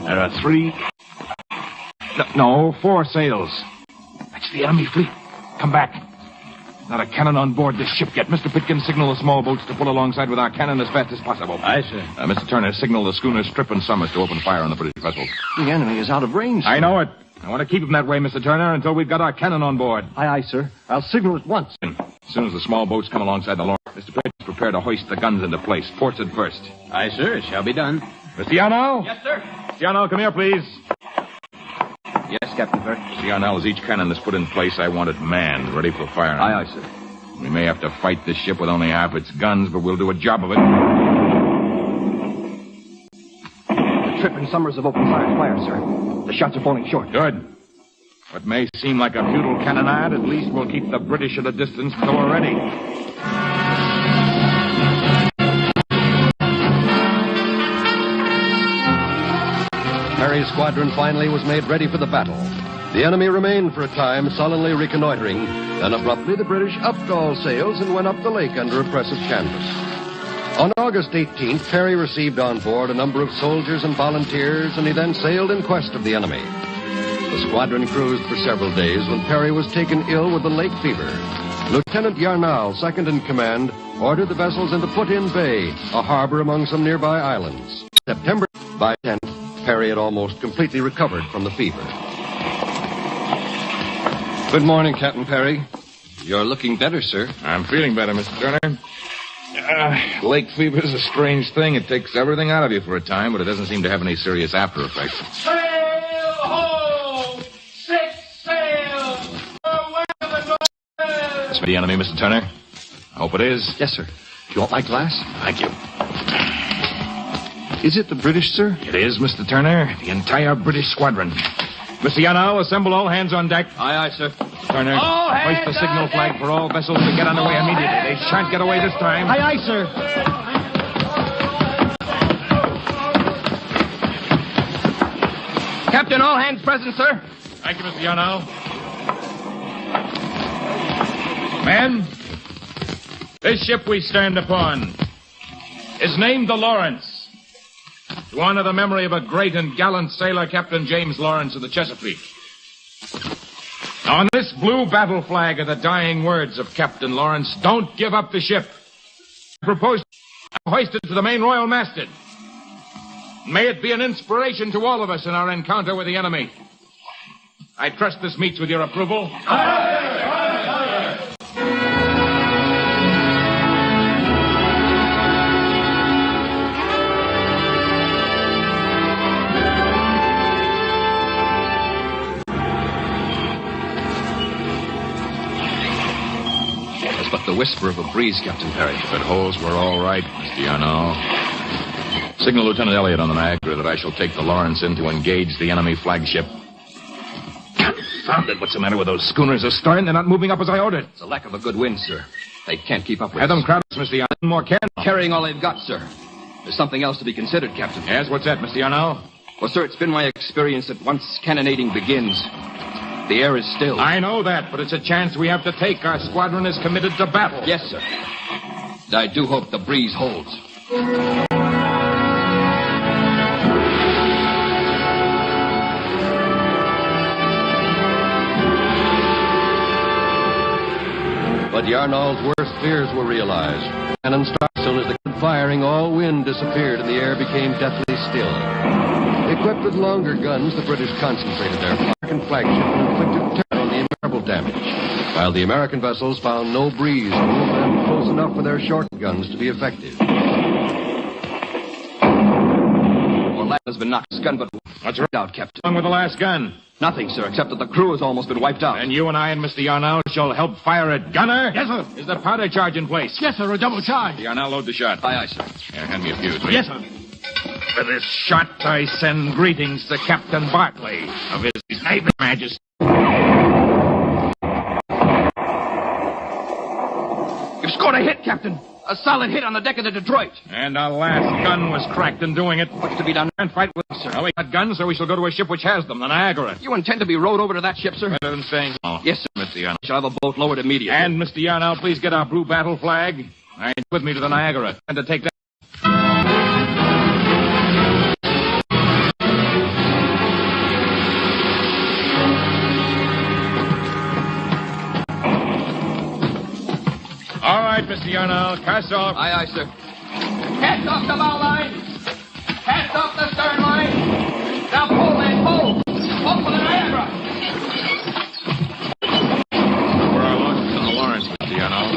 There are 3. No, 4 sails. That's the enemy fleet. Come back. Not a cannon on board this ship yet. Mr. Pitkin, signal the small boats to pull alongside with our cannon as fast as possible. Aye, sir. Mr. Turner, signal the schooners Strip and Summers to open fire on the British vessels. The enemy is out of range, sir. I know it. I want to keep them that way, Mr. Turner, until we've got our cannon on board. Aye, sir. I'll signal at once. As soon as the small boats come alongside the Lawrence, Mr. Pitkin, prepare to hoist the guns into place. Ports at first. Aye, sir. It shall be done. Mr. Yarnall? Yes, sir. Mr. Yarnall, come here, please. Yes, Captain Perry. Mr. Yarnall, as each cannon is put in place, I want it manned, ready for firing. Aye, sir. We may have to fight this ship with only half its guns, but we'll do a job of it. The Trip and Summers have opened fire, sir. The shots are falling short. Good. What may seem like a futile cannonade, at least we'll keep the British at a distance until we're ready. Perry's squadron finally was made ready for the battle. The enemy remained for a time, sullenly reconnoitering. Then abruptly the British upped all sails and went up the lake under oppressive canvas. On August 18th, Perry received on board a number of soldiers and volunteers, and he then sailed in quest of the enemy. The squadron cruised for several days when Perry was taken ill with the lake fever. Lieutenant Yarnall, second in command, ordered the vessels into Put-in Bay, a harbor among some nearby islands. September by 10th, Perry had almost completely recovered from the fever. Good morning, Captain Perry. You're looking better, sir. I'm feeling better, Mr. Turner. Lake fever is a strange thing. It takes everything out of you for a time, but it doesn't seem to have any serious after effects. Sail ho! 6 sail! Away to the north! This the enemy, Mr. Turner? I hope it is. Yes, sir. You want my glass? Thank you. Is it the British, sir? It is, Mr. Turner. The entire British squadron. Mr. Yarnall, assemble all hands on deck. Aye, aye, sir. Mr. Turner, hoist the signal flag for all vessels to get underway immediately. They shan't get away this time. Aye, aye, sir. Captain, all hands present, sir. Thank you, Mr. Yarnall. Men, this ship we stand upon is named the Lawrence, to honor the memory of a great and gallant sailor, Captain James Lawrence of the Chesapeake. On this blue battle flag are the dying words of Captain Lawrence, "Don't give up the ship." I propose to hoist it to the main royal masthead. May it be an inspiration to all of us in our encounter with the enemy. I trust this meets with your approval. But the whisper of a breeze, Captain Perry. If it holds, we're all right, Mr. Yarnall. Signal Lieutenant Elliott on the Niagara that I shall take the Lawrence in to engage the enemy flagship. Confound it, what's the matter with those schooners astern? They're not moving up as I ordered. It's a lack of a good wind, sir. They can't keep up with Have us. them crowd us, Mr. Yarnall. More cannon. Carrying all they've got, sir. There's something else to be considered, Captain. Yes, what's that, Mr. Yarnall? Well, sir, it's been my experience that once cannonading begins, the air is still. I know that, but it's a chance we have to take. Our squadron is committed to battle. Yes, sir. I do hope the breeze holds. But Yarnall's worst fears were realized. Cannon stopped as soon as the firing, all wind disappeared and the air became deathly still. Equipped with longer guns, the British concentrated their fire and flagship and inflicted terror on the incredible damage, while the American vessels found no breeze to move them close enough for their short guns to be effective. Orlando has been knocked his gun, but what's right out, Captain? What's wrong with the last gun? Nothing, sir, except that the crew has almost been wiped out. And you and I and Mr. Yarnall shall help fire it. Gunner? Yes, sir. Is the powder charge in place? Yes, sir, a double charge. Yarnall, load the shot. Aye, aye, sir. Here, hand me a fuse, will you? Yes, sir. For this shot, I send greetings to Captain Barclay of His Naval Majesty. You've scored a hit, Captain. A solid hit on the deck of the Detroit. And our last gun was cracked in doing it. What's to be done? And fight with us, sir. Well, we got guns, so we shall go to a ship which has them, the Niagara. You intend to be rowed over to that ship, sir? Better than saying so. Yes, sir. Mr. Yarnall. We shall have a boat lowered immediately. And, Mr. Yarnall, please get our blue battle flag. And with me to the Niagara. And to take that. All right, Mr. Yarnall, cast off. Aye, aye, sir. Cast off the bow line. Cast off the stern line. Now pull, man, pull. Pull for the Niagara. Where are losses on the Lawrence, Mr. Yarnall?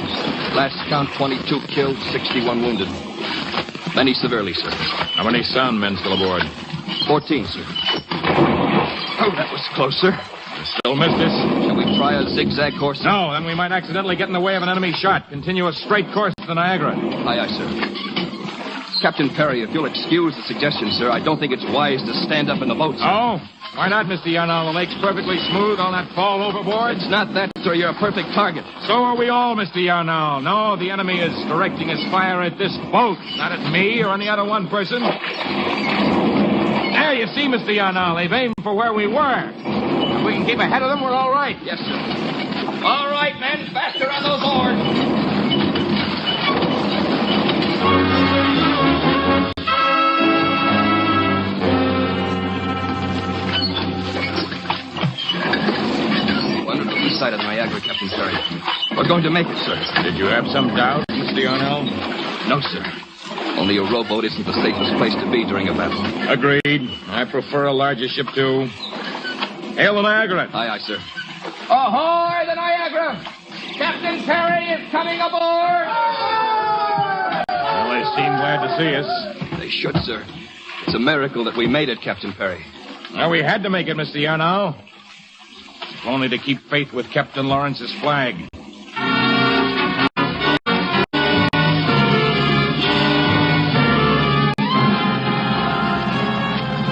Last count, 22 killed, 61 wounded. Many severely, sir. How many sound men still aboard? 14, sir. Oh, that was close, sir. Still missed us. Shall we try a zigzag course? No, then we might accidentally get in the way of an enemy shot. Continue a straight course to the Niagara. Aye, aye, sir. Captain Perry, if you'll excuse the suggestion, sir, I don't think it's wise to stand up in the boat, sir. Oh? Why not, Mr. Yarnall? The lake's perfectly smooth. All that fall overboard. It's not that, sir. You're a perfect target. So are we all, Mr. Yarnall. No, the enemy is directing his fire at this boat, not at me or any other one person. There, you see, Mr. Yarnall, they've aimed for where we were. If we can keep ahead of them, we're all right. Yes, sir. All right, men, faster on those oars. We're on the east side of the Niagara, Captain Perry. We're going to make it, sir. Did you have some doubt, Mr. Yarnall? No, sir. Only a rowboat isn't the safest place to be during a battle. Agreed. I prefer a larger ship, too. Hail the Niagara. Aye, aye, sir. Ahoy, the Niagara! Captain Perry is coming aboard! Well, they seem glad to see us. They should, sir. It's a miracle that we made it, Captain Perry. Well, we had to make it, Mr. Yarnall. If only to keep faith with Captain Lawrence's flag.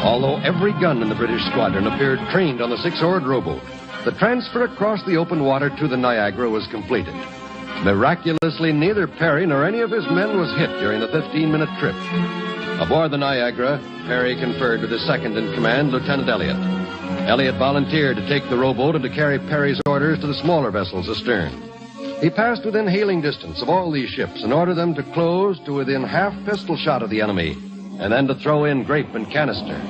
Although every gun in the British squadron appeared trained on the six-oared rowboat, the transfer across the open water to the Niagara was completed. Miraculously, neither Perry nor any of his men was hit during the 15-minute trip. Aboard the Niagara, Perry conferred with his second-in-command, Lieutenant Elliott. Elliott volunteered to take the rowboat and to carry Perry's orders to the smaller vessels astern. He passed within hailing distance of all these ships and ordered them to close to within half pistol shot of the enemy, and then to throw in grape and canister.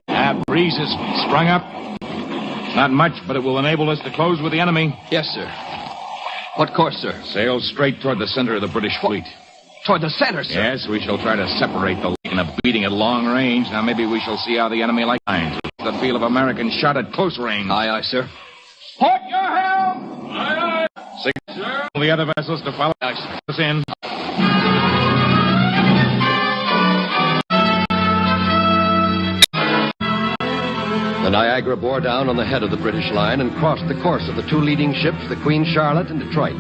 That breeze has sprung up. Not much, but it will enable us to close with the enemy. Yes, sir. What course, sir? Sail straight toward the center of the British fleet. Toward the center, sir? Yes, we shall try to separate the lake in a beating at long range. Now, maybe we shall see how the enemy likes the feel of American shot at close range. Aye, aye, sir. Port your helm! Aye, aye. Signal the other vessels to follow us in. The Niagara bore down on the head of the British line and crossed the course of the two leading ships, the Queen Charlotte and Detroit.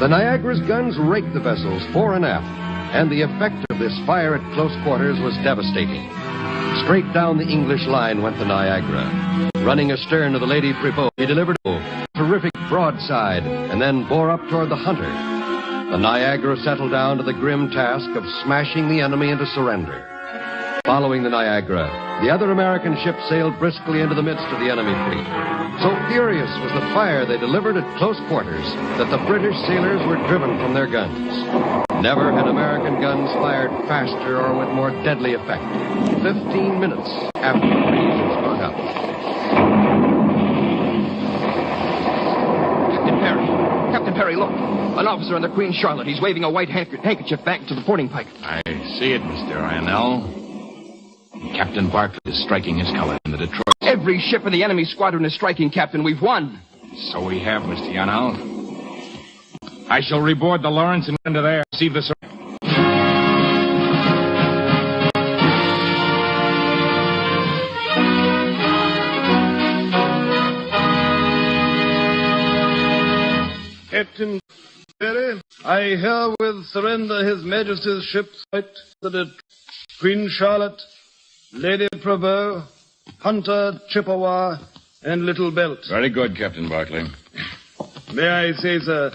The Niagara's guns raked the vessels fore and aft, and the effect of this fire at close quarters was devastating. Straight down the English line went the Niagara. Running astern of the Lady Prevost, he delivered a terrific broadside and then bore up toward the Hunter. The Niagara settled down to the grim task of smashing the enemy into surrender. Following the Niagara, the other American ships sailed briskly into the midst of the enemy fleet. So furious was the fire they delivered at close quarters that the British sailors were driven from their guns. Never had American guns fired faster or with more deadly effect. 15 minutes after the breeze had sprung up. Captain Perry, look. An officer on the Queen Charlotte. He's waving a white handkerchief back to the boarding pike. I see it, Mr. Yarnall. Captain Barkley is striking his color in the Detroit. Every ship in the enemy squadron is striking, Captain. We've won. So we have, Mr. Yarnall. I shall reboard the Lawrence and into there. See the... Captain Perry, I herewith surrender His Majesty's ships, the Queen Charlotte, Lady Prevost, Hunter, Chippewa, and Little Belt. Very good, Captain Barkley. May I say, sir,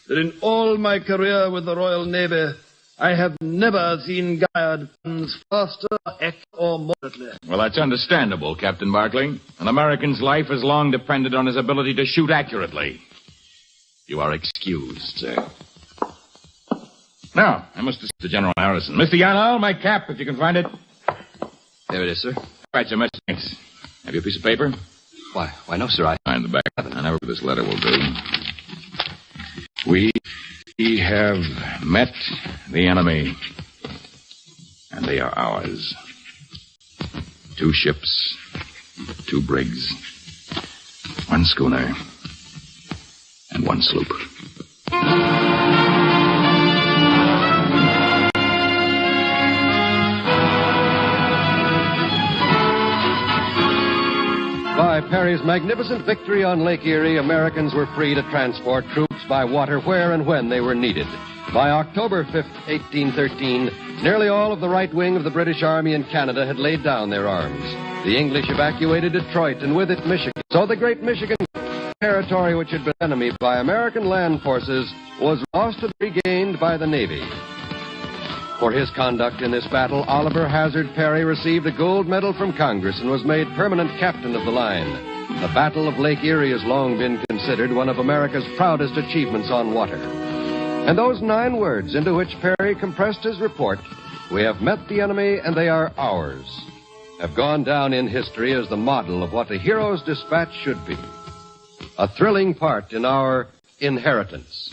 that in all my career with the Royal Navy, I have never seen guard guns faster, act or moderately. Well, that's understandable, Captain Barclay. An American's life has long depended on his ability to shoot accurately. You are excused, sir. Now, I must assist to General Harrison. Mr. Yarnall, my cap, if you can find it. There it is, sir. All right, sir, thanks. Have you a piece of paper? Why no, sir, Find the back. I know this letter will do. We have met the enemy, and they are ours. 2 ships, 2 brigs, 1 schooner, and 1 sloop. By Perry's magnificent victory on Lake Erie, Americans were free to transport troops by water where and when they were needed. By October 5th, 1813, nearly all of the right wing of the British Army in Canada had laid down their arms. The English evacuated Detroit and with it Michigan. So the great Michigan territory, which had been enemy by American land forces, was lost and regained by the Navy. For his conduct in this battle, Oliver Hazard Perry received a gold medal from Congress and was made permanent captain of the line. The Battle of Lake Erie has long been considered one of America's proudest achievements on water. And those 9 words into which Perry compressed his report, "We have met the enemy and they are ours," have gone down in history as the model of what a hero's dispatch should be. A thrilling part in our inheritance.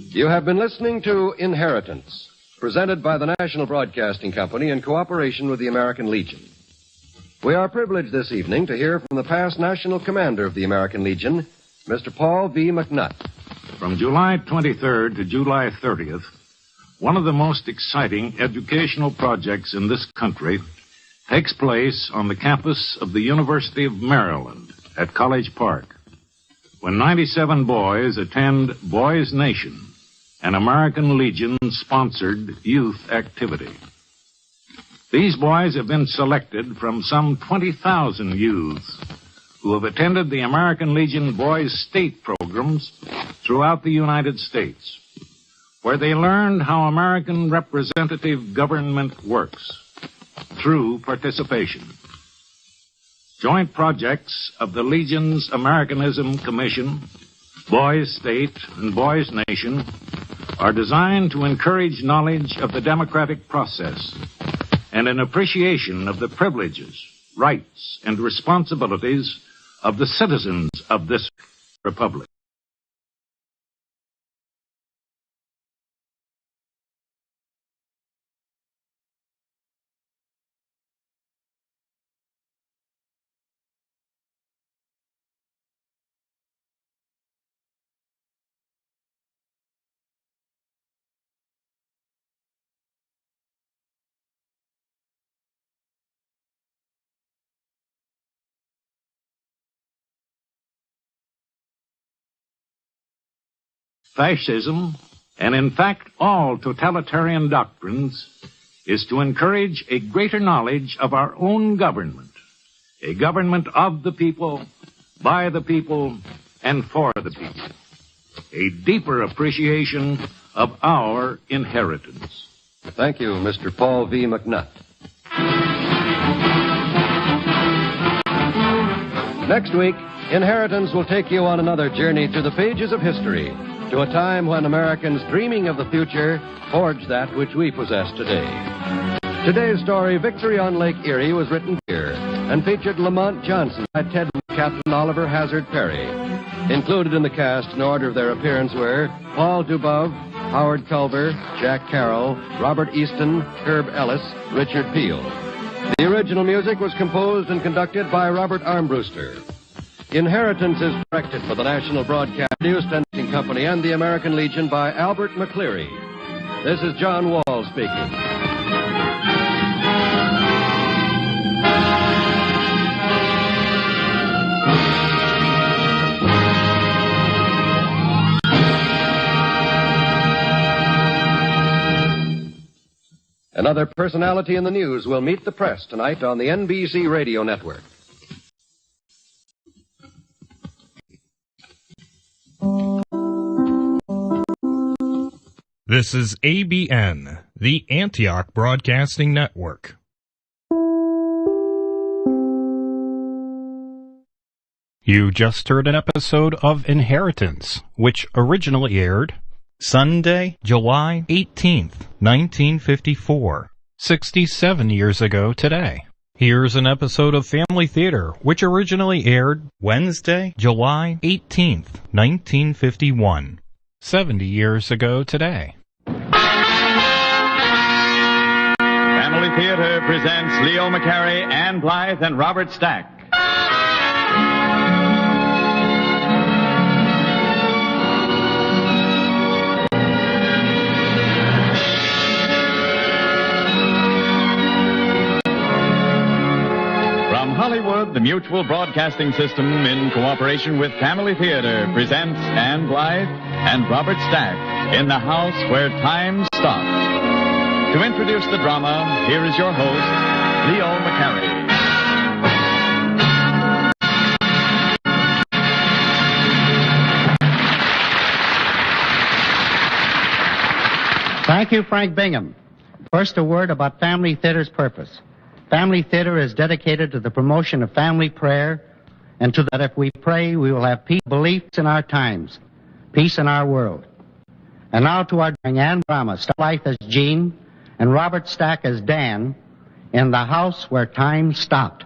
You have been listening to Inheritance, presented by the National Broadcasting Company in cooperation with the American Legion. We are privileged this evening to hear from the past National Commander of the American Legion, Mr. Paul V. McNutt. From July 23rd to July 30th, one of the most exciting educational projects in this country takes place on the campus of the University of Maryland at College Park, when 97 boys attend Boys Nation, an American Legion-sponsored youth activity. These boys have been selected from some 20,000 youths who have attended the American Legion Boys State programs throughout the United States, where they learned how American representative government works through participation. Joint projects of the Legion's Americanism Commission, Boys State, and Boys Nation are designed to encourage knowledge of the democratic process and an appreciation of the privileges, rights, and responsibilities of the citizens of this republic. Fascism, and in fact all totalitarian doctrines, is to encourage a greater knowledge of our own government, a government of the people, by the people, and for the people, a deeper appreciation of our inheritance. Thank you, Mr. Paul V. McNutt. Next week, Inheritance will take you on another journey through the pages of history, to a time when Americans dreaming of the future forged that which we possess today. Today's story, Victory on Lake Erie, was written here and featured Lamont Johnson by Ted Captain Oliver Hazard Perry. Included in the cast in order of their appearance were Paul Dubov, Howard Culver, Jack Carroll, Robert Easton, Herb Ellis, Richard Peel. The original music was composed and conducted by Robert Armbruster. Inheritance is directed for the National Broadcasting Company and the American Legion by Albert McCleary. This is John Wall speaking. Another personality in the news will meet the press tonight on the NBC Radio Network. This is ABN, the Antioch Broadcasting Network. You just heard an episode of Inheritance, which originally aired Sunday, July 18th, 1954, 67 years ago today. Here's an episode of Family Theater, which originally aired Wednesday, July 18th, 1951, 70 years ago today. Family Theater presents Leo McCarey, Ann Blythe, and Robert Stack. From Hollywood, the Mutual Broadcasting System, in cooperation with Family Theater, presents Ann Blythe and Robert Stack in the House Where Time Stopped. To introduce the drama, here is your host, Leo McCarey. Thank you, Frank Bingham. First, a word about Family Theater's purpose. Family Theater is dedicated to the promotion of family prayer and to that if we pray, we will have peace, beliefs in our times, peace in our world. And now to our Ann drama, Life as Jean and Robert Stack as Dan in the House Where Time Stopped.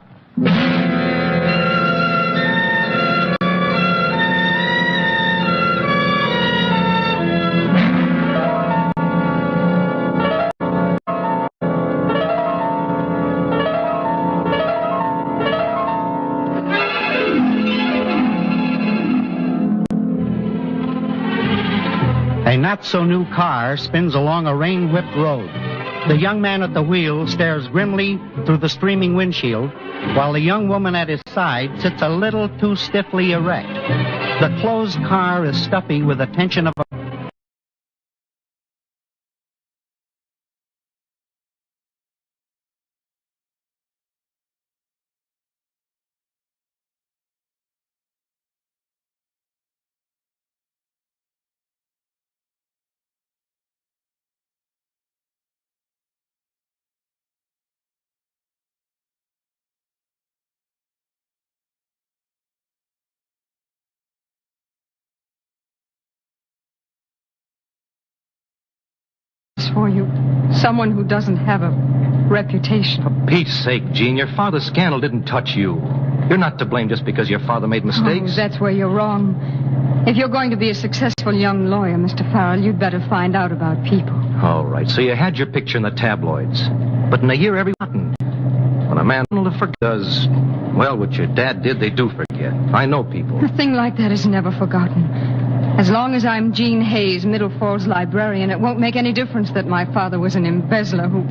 A not-so-new car spins along a rain-whipped road. The young man at the wheel stares grimly through the streaming windshield, while the young woman at his side sits a little too stiffly erect. The closed car is stuffy with the tension of a... For you, someone who doesn't have a reputation. For Pete's sake, Jean, your father's scandal didn't touch you. You're not to blame just because your father made mistakes. Oh, that's where you're wrong. If you're going to be a successful young lawyer, Mr. Farrell, you'd better find out about people. All right, so you had your picture in the tabloids. But in a year, everyone... When a man does, well, what your dad did, they do forget. I know people. A thing like that is never forgotten. As long as I'm Jean Hayes, Middle Falls librarian, it won't make any difference that my father was an embezzler who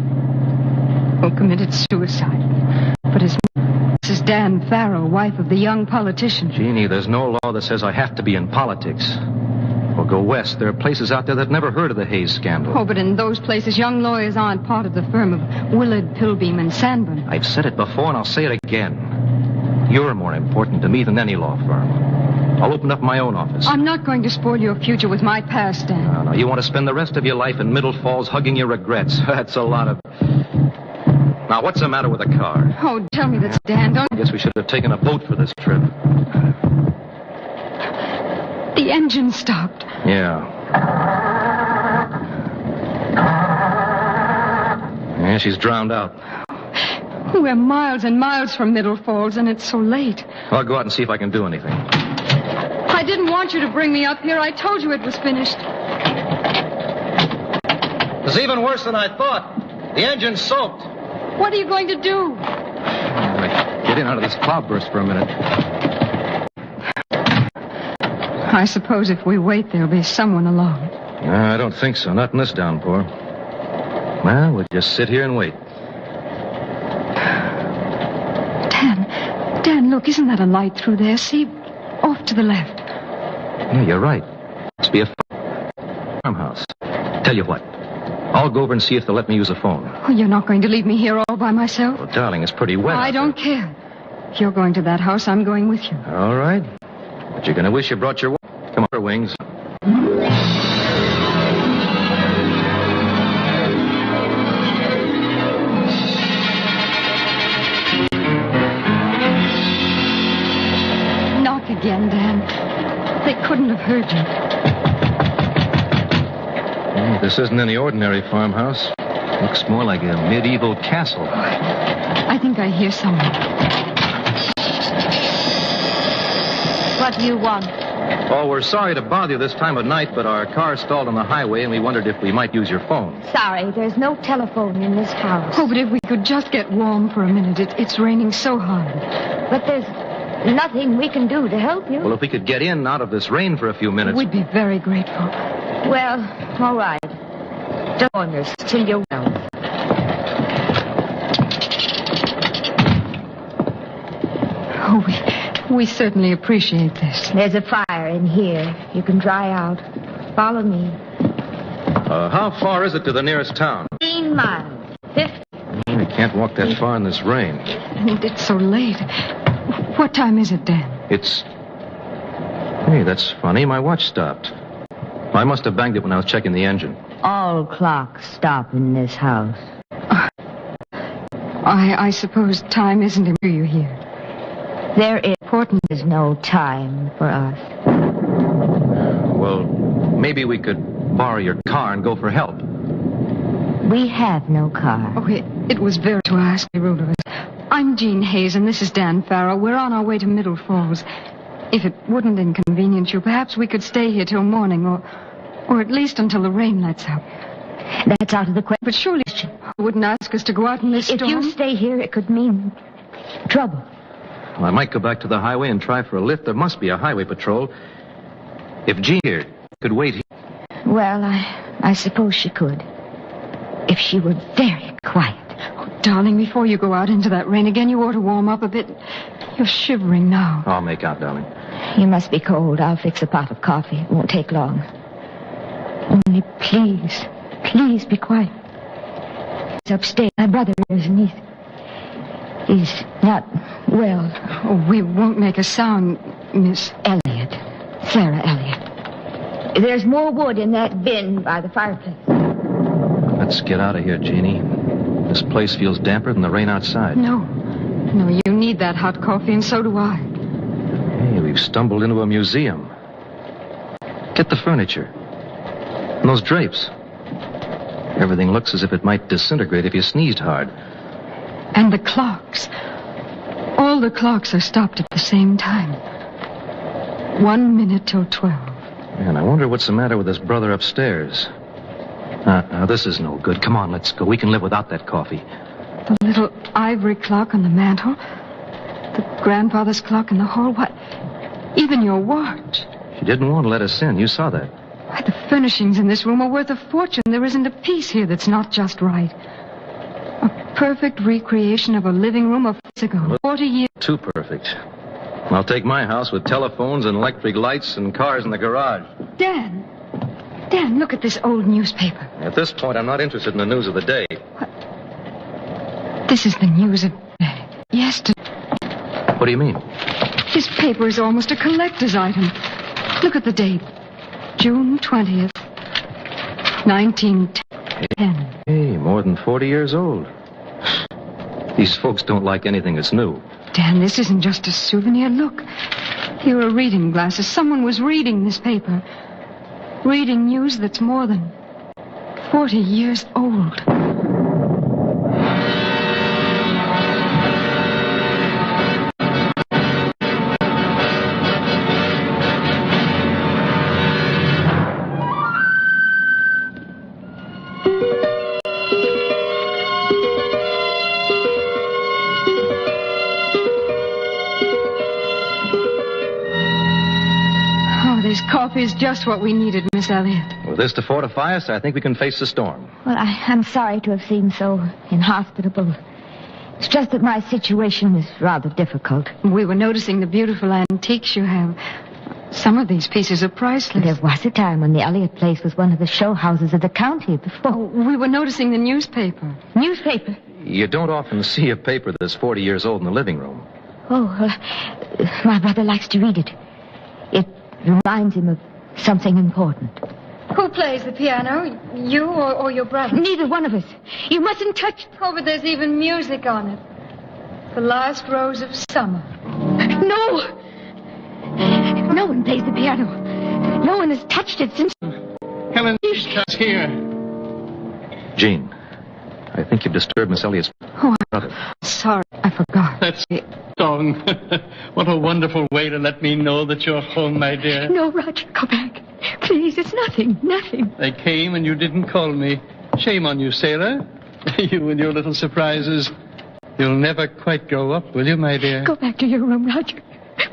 committed suicide. But his Mrs. Dan Farrell, wife of the young politician. Jeannie, there's no law that says I have to be in politics. Or go west. There are places out there that never heard of the Hayes scandal. Oh, but in those places, young lawyers aren't part of the firm of Willard, Pilbeam, and Sanborn. I've said it before, and I'll say it again. You're more important to me than any law firm. I'll open up my own office. I'm not going to spoil your future with my past, Dan. No, you want to spend the rest of your life in Middle Falls hugging your regrets. That's a lot of... Now, what's the matter with the car? Oh, tell me that's Dan, don't... I guess we should have taken a boat for this trip. The engine stopped. Yeah. Yeah, she's drowned out. We're miles and miles from Middle Falls, and it's so late. I'll go out and see if I can do anything. I didn't want you to bring me up here. I told you it was finished. It's even worse than I thought. The engine's soaked. What are you going to do? Get in out of this cloudburst for a minute. I suppose if we wait, there'll be someone along. I don't think so. Not in this downpour. Well, we'll just sit here and wait. Dan, look, isn't that a light through there? See, off to the left. Yeah, you're right. Must be a farmhouse. Tell you what, I'll go over and see if they'll let me use the phone. Oh, you're not going to leave me here all by myself? Well, darling, it's pretty wet. I don't care. If you're going to that house, I'm going with you. All right. But you're going to wish you brought your... Come on, Wings. Knock again, Dan. They couldn't have heard you. This isn't any ordinary farmhouse. Looks more like a medieval castle. I think I hear someone. What do you want? Oh, we're sorry to bother you this time of night, but our car stalled on the highway and we wondered if we might use your phone. Sorry, there's no telephone in this house. Oh, but if we could just get warm for a minute. It's raining so hard. But there's nothing we can do to help you. Well, if we could get in out of this rain for a few minutes... We'd be very grateful. Well, all right. Don't join us till you're well. Oh, we certainly appreciate this. There's a fire in here. You can dry out. Follow me. How far is it to the nearest town? 15 miles. 50. We can't walk that far in this rain. And it's so late. What time is it, Dan? It's... Hey, that's funny. My watch stopped. I must have banged it when I was checking the engine. All clocks stop in this house. I suppose time isn't important to you here. There is important no time for us. Well, maybe we could borrow your car and go for help. We have no car. Oh, it was very to ask me, rude of us. I'm Jean Hayes, and this is Dan Farrow. We're on our way to Middle Falls. If it wouldn't inconvenience you, perhaps we could stay here till morning, or at least until the rain lets up. That's out of the question. But surely you wouldn't ask us to go out in this storm? If you stay here, it could mean trouble. Well, I might go back to the highway and try for a lift. There must be a highway patrol. If Jean here could wait here... Well, I suppose she could. If she were very quiet. Oh, darling, before you go out into that rain again, you ought to warm up a bit. You're shivering now. I'll make out, darling. You must be cold. I'll fix a pot of coffee. It won't take long. Only please be quiet. He's upstairs. My brother is, and he's not well. Oh, we won't make a sound, Miss Elliot. Sarah Elliot. There's more wood in that bin by the fireplace. Let's get out of here, Jeannie. This place feels damper than the rain outside. No, you need that hot coffee, and so do I. Hey, we've stumbled into a museum. Get the furniture. And those drapes. Everything looks as if it might disintegrate if you sneezed hard. And the clocks. All the clocks are stopped at the same time. 1 minute till 12. And I wonder what's the matter with his brother upstairs. This is no good. Come on, let's go. We can live without that coffee. The little ivory clock on the mantel. The grandfather's clock in the hall. What? Even your watch. She didn't want to let us in. You saw that. Why, the furnishings in this room are worth a fortune. There isn't a piece here that's not just right. A perfect recreation of a living room of 40 years. Too perfect. I'll take my house with telephones and electric lights and cars in the garage. Dan, look at this old newspaper. At this point, I'm not interested in the news of the day. What? This is the news of yesterday. What do you mean? This paper is almost a collector's item. Look at the date. June 20th, 1910. Hey, more than 40 years old. These folks don't like anything that's new. Dan, this isn't just a souvenir. Look, here are reading glasses. Someone was reading this paper. Reading news that's more than 40 years old. Coffee is just what we needed, Miss Elliot. With this to fortify us, I think we can face the storm. Well, I'm sorry to have seemed so inhospitable. It's just that my situation is rather difficult. We were noticing the beautiful antiques you have. Some of these pieces are priceless. There was a time when the Elliott place was one of the show houses of the county before. Oh, we were noticing the newspaper. Newspaper? You don't often see a paper that's 40 years old in the living room. Oh, my brother likes to read it. It reminds him of something important. Who plays the piano? You or your brother? Neither one of us. You mustn't touch... Oh, but there's even music on it. The last rose of summer. No! No one plays the piano. No one has touched it since... Helen, she's here. Gene, I think you've disturbed Miss Elliott's brother. Sorry, I forgot. That's the song. What a wonderful way to let me know that you're home, my dear. No, Roger, go back. Please, it's nothing. They came and you didn't call me. Shame on you, Sarah. You and your little surprises. You'll never quite grow up, will you, my dear? Go back to your room, Roger.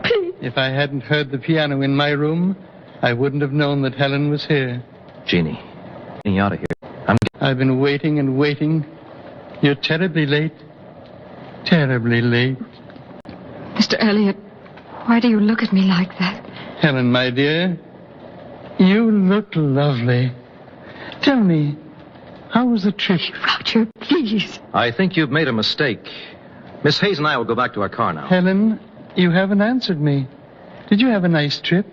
Please. If I hadn't heard the piano in my room, I wouldn't have known that Helen was here. Jeannie, getting out of here. I've been waiting and waiting. You're terribly late. Terribly late. Mr. Elliott, why do you look at me like that? Helen, my dear, you look lovely. Tell me, how was the trip? Roger, please. I think you've made a mistake. Miss Hayes and I will go back to our car now. Helen, you haven't answered me. Did you have a nice trip?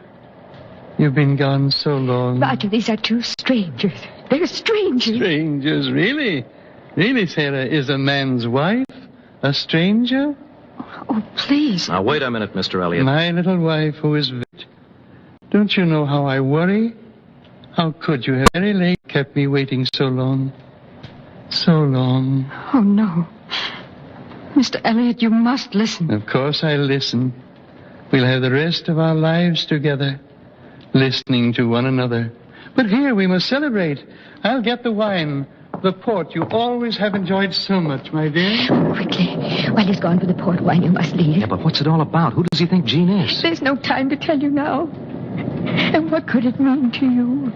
You've been gone so long. Roger, these are two strangers. They're strangers. Strangers, really? Really, Sarah, is a man's wife a stranger? Oh, please. Now, wait a minute, Mr. Elliott. My little wife who is... Don't you know how I worry? How could you have very late kept me waiting so long? So long. Oh, no. Mr. Elliott, you must listen. Of course I'll listen. We'll have the rest of our lives together, listening to one another. But here we must celebrate. I'll get the wine, the port you always have enjoyed so much, my dear. Quickly. While he's gone for the port wine, you must leave. Yeah, but what's it all about? Who does he think Jean is? There's no time to tell you now. And what could it mean to you?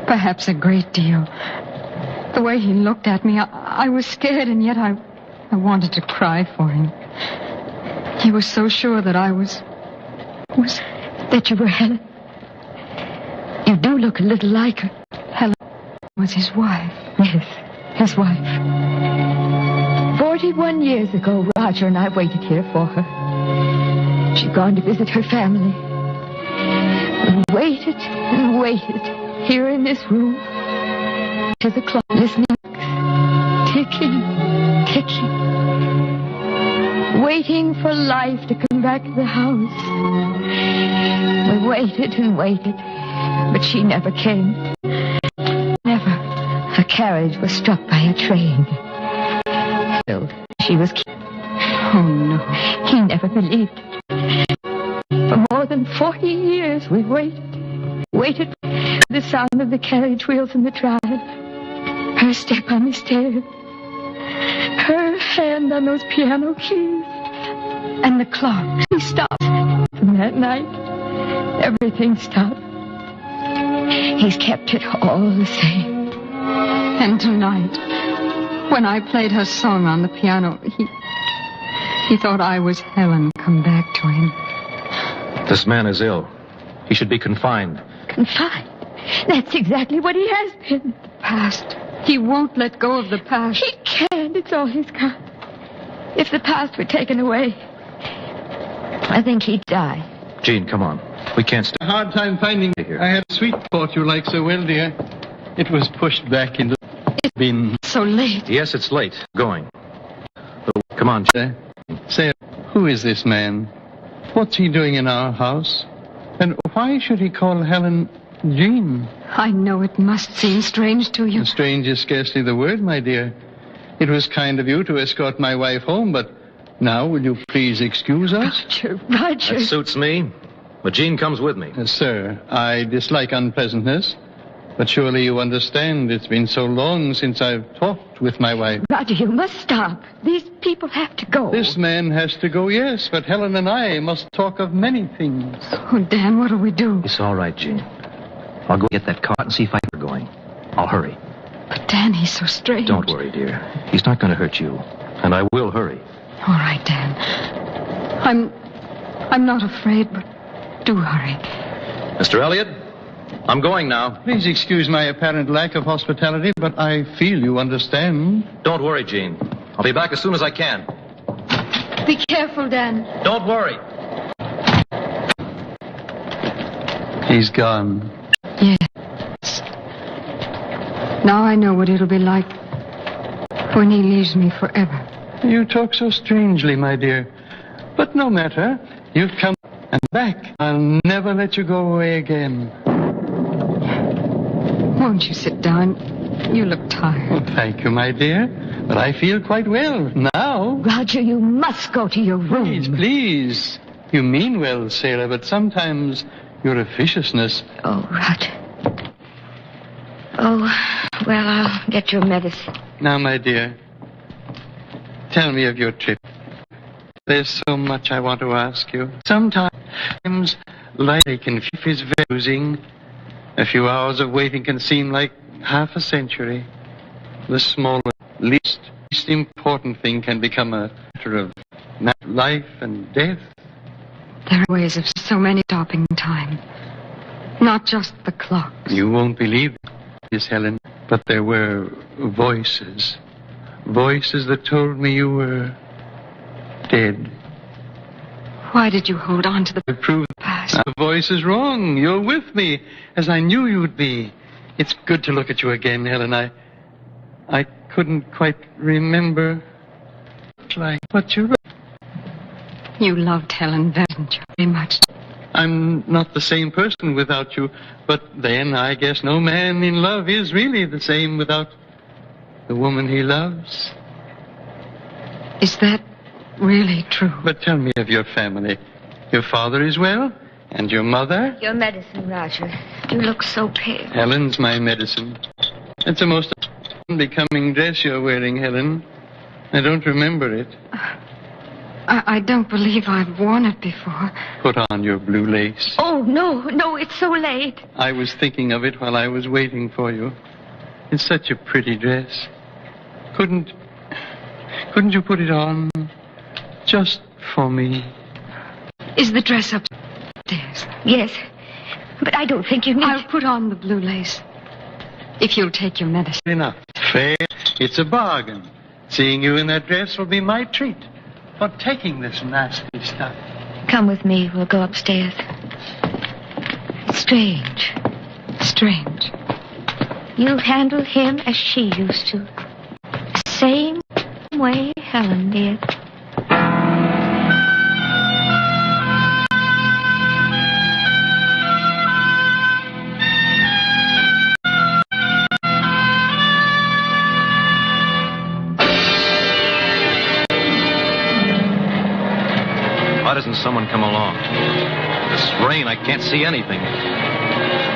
Perhaps a great deal. The way he looked at me, I was scared, and yet I wanted to cry for him. He was so sure that I was... That you were Helen. You do look a little like her. Helen was his wife. Yes, his wife. 41 years ago, Roger and I waited here for her. She'd gone to visit her family. We waited and waited here in this room to the clock, listening, ticking, waiting for life to come back to the house. We waited and waited, but she never came. Never. Her carriage was struck by a train. She was killed. Oh, no. He never believed it. For more than 40 years we waited for the sound of the carriage wheels in the drive, her step on the stairs, her hand on those piano keys, and the clock. She stopped. From that night, everything stopped. He's kept it all the same. And tonight, when I played her song on the piano, he thought I was Helen come back to him. This man is ill. He should be confined. Confined? That's exactly what he has been. The past. He won't let go of the past. He can't. It's all he's got. If the past were taken away, I think he'd die. Jean, come on. We can't stay. A hard time finding here. I had a sweet port you like so well, dear. It was pushed back into the bin. So late. Yes, it's late. Going. Come on, Say, who is this man? What's he doing in our house? And why should he call Helen Jean? I know it must seem strange to you. Strange is scarcely the word, my dear. It was kind of you to escort my wife home, but now will you please excuse us? Roger. That suits me. But Jean comes with me. Sir, I dislike unpleasantness. But surely you understand it's been so long since I've talked with my wife. Roger, you must stop. These people have to go. This man has to go, yes, but Helen and I must talk of many things. Oh, Dan, what do we do? It's all right, Jean. I'll go get that cart and see if I'm going. I'll hurry. But Dan, he's so strange. Don't worry, dear. He's not going to hurt you. And I will hurry. All right, Dan. I'm not afraid, but Do hurry. Mr. Elliot, I'm going now. Please excuse my apparent lack of hospitality, but I feel you understand. Don't worry, Gene. I'll be back as soon as I can. Be careful, Dan. Don't worry. He's gone. Yes. Now I know what it'll be like when he leaves me forever. You talk so strangely, my dear. But no matter. You've come and back. I'll never let you go away again. Won't you sit down? You look tired. Oh, thank you, my dear. But I feel quite well now. Roger, you must go to your room. Please, please. You mean well, sailor, but sometimes your officiousness... Oh, Roger. Oh, well, I'll get your medicine. Now, my dear, tell me of your trip. There's so much I want to ask you. Sometimes life can is losing. A few hours of waiting can seem like half a century. The smallest, least important thing can become a matter of life and death. There are ways of so many stopping time. Not just the clocks. You won't believe this, Helen, but there were voices. Voices that told me you were dead. Why did you hold on to the past? The voice is wrong. You're with me, as I knew you'd be. It's good to look at you again, Helen. I couldn't quite remember what you wrote. You loved Helen very much. I'm not the same person without you, but then I guess no man in love is really the same without the woman he loves. Is that really true? But tell me of your family. Your father is well? And your mother? Your medicine, Roger. You look so pale. Helen's my medicine. It's the most unbecoming dress you're wearing, Helen. I don't remember it. I don't believe I've worn it before. Put on your blue lace. Oh, no, it's so late. I was thinking of it while I was waiting for you. It's such a pretty dress. Couldn't you put it on just for me? Is the dress upstairs? Yes, but I don't think you need... I'll put on the blue lace, if you'll take your medicine. Enough. Fair. It's a bargain. Seeing you in that dress will be my treat for taking this nasty stuff. Come with me. We'll go upstairs. Strange. Strange. You handle him as she used to. Same way Helen did. Why doesn't someone come along? This rain, I can't see anything.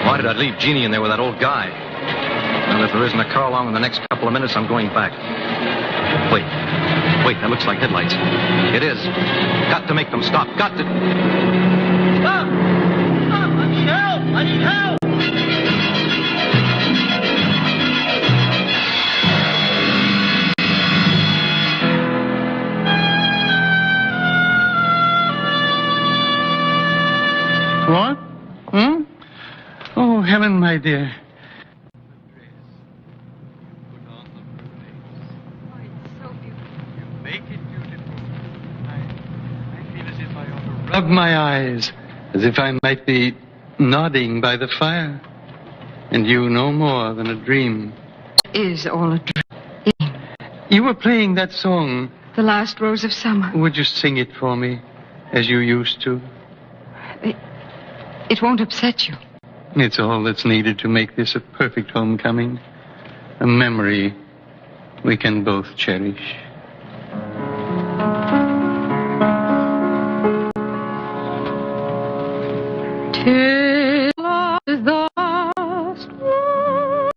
Why did I leave Jeannie in there with that old guy? And if there isn't a car along in the next couple of minutes, I'm going back. Wait, that looks like headlights. It is. Got to make them stop. Got to... Stop! I need help! I need help! What? Oh, Helen, my dear. Rub my eyes as if I might be nodding by the fire. And you no more than a dream. It is all a dream. You were playing that song. The Last Rose of Summer. Would you sing it for me as you used to? It won't upset you. It's all that's needed to make this a perfect homecoming. A memory we can both cherish. Till the last rose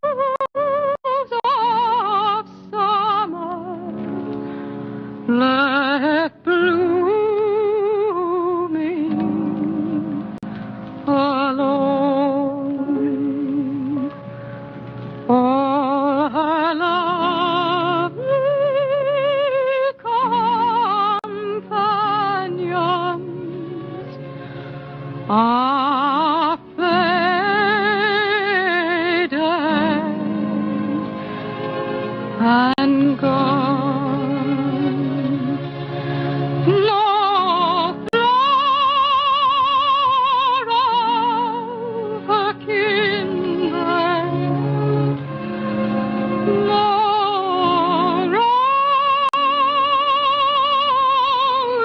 of summer left blooming alone. All her lovely companions are faded and gone. No flower of a kindred, no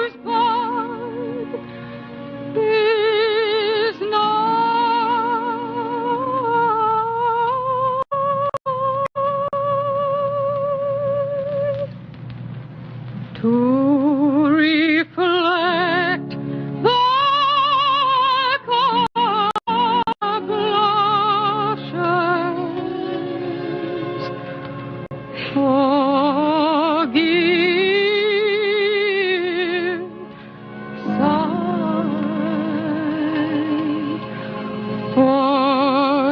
rosebud is to reflect the blushes. Forgive, sigh, for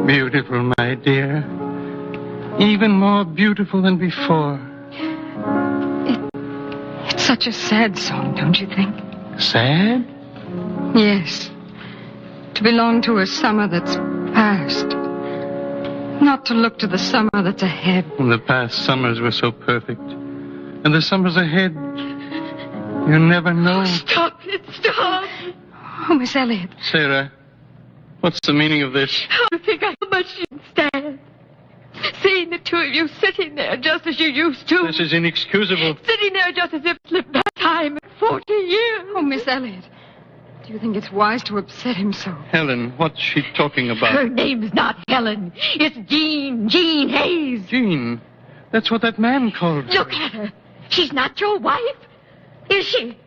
Beautiful, my dear. Even more beautiful than before. It's such a sad song, don't you think? Sad? Yes. To belong to a summer that's past. Not to look to the summer that's ahead. The past summers were so perfect. And the summers ahead, you never know. Stop it, stop. Oh, Miss Elliot. Sarah, what's the meaning of this? How think how much you stand? Seeing the two of you sitting there just as you used to. This is inexcusable. Sitting there just as if it slipped back time 40 years. Oh, Miss Elliot. Do you think it's wise to upset him so? Helen, what's she talking about? Her name's not Helen. It's Jean Hayes. Jean? That's what that man called her. Look at her. She's not your wife. Is she?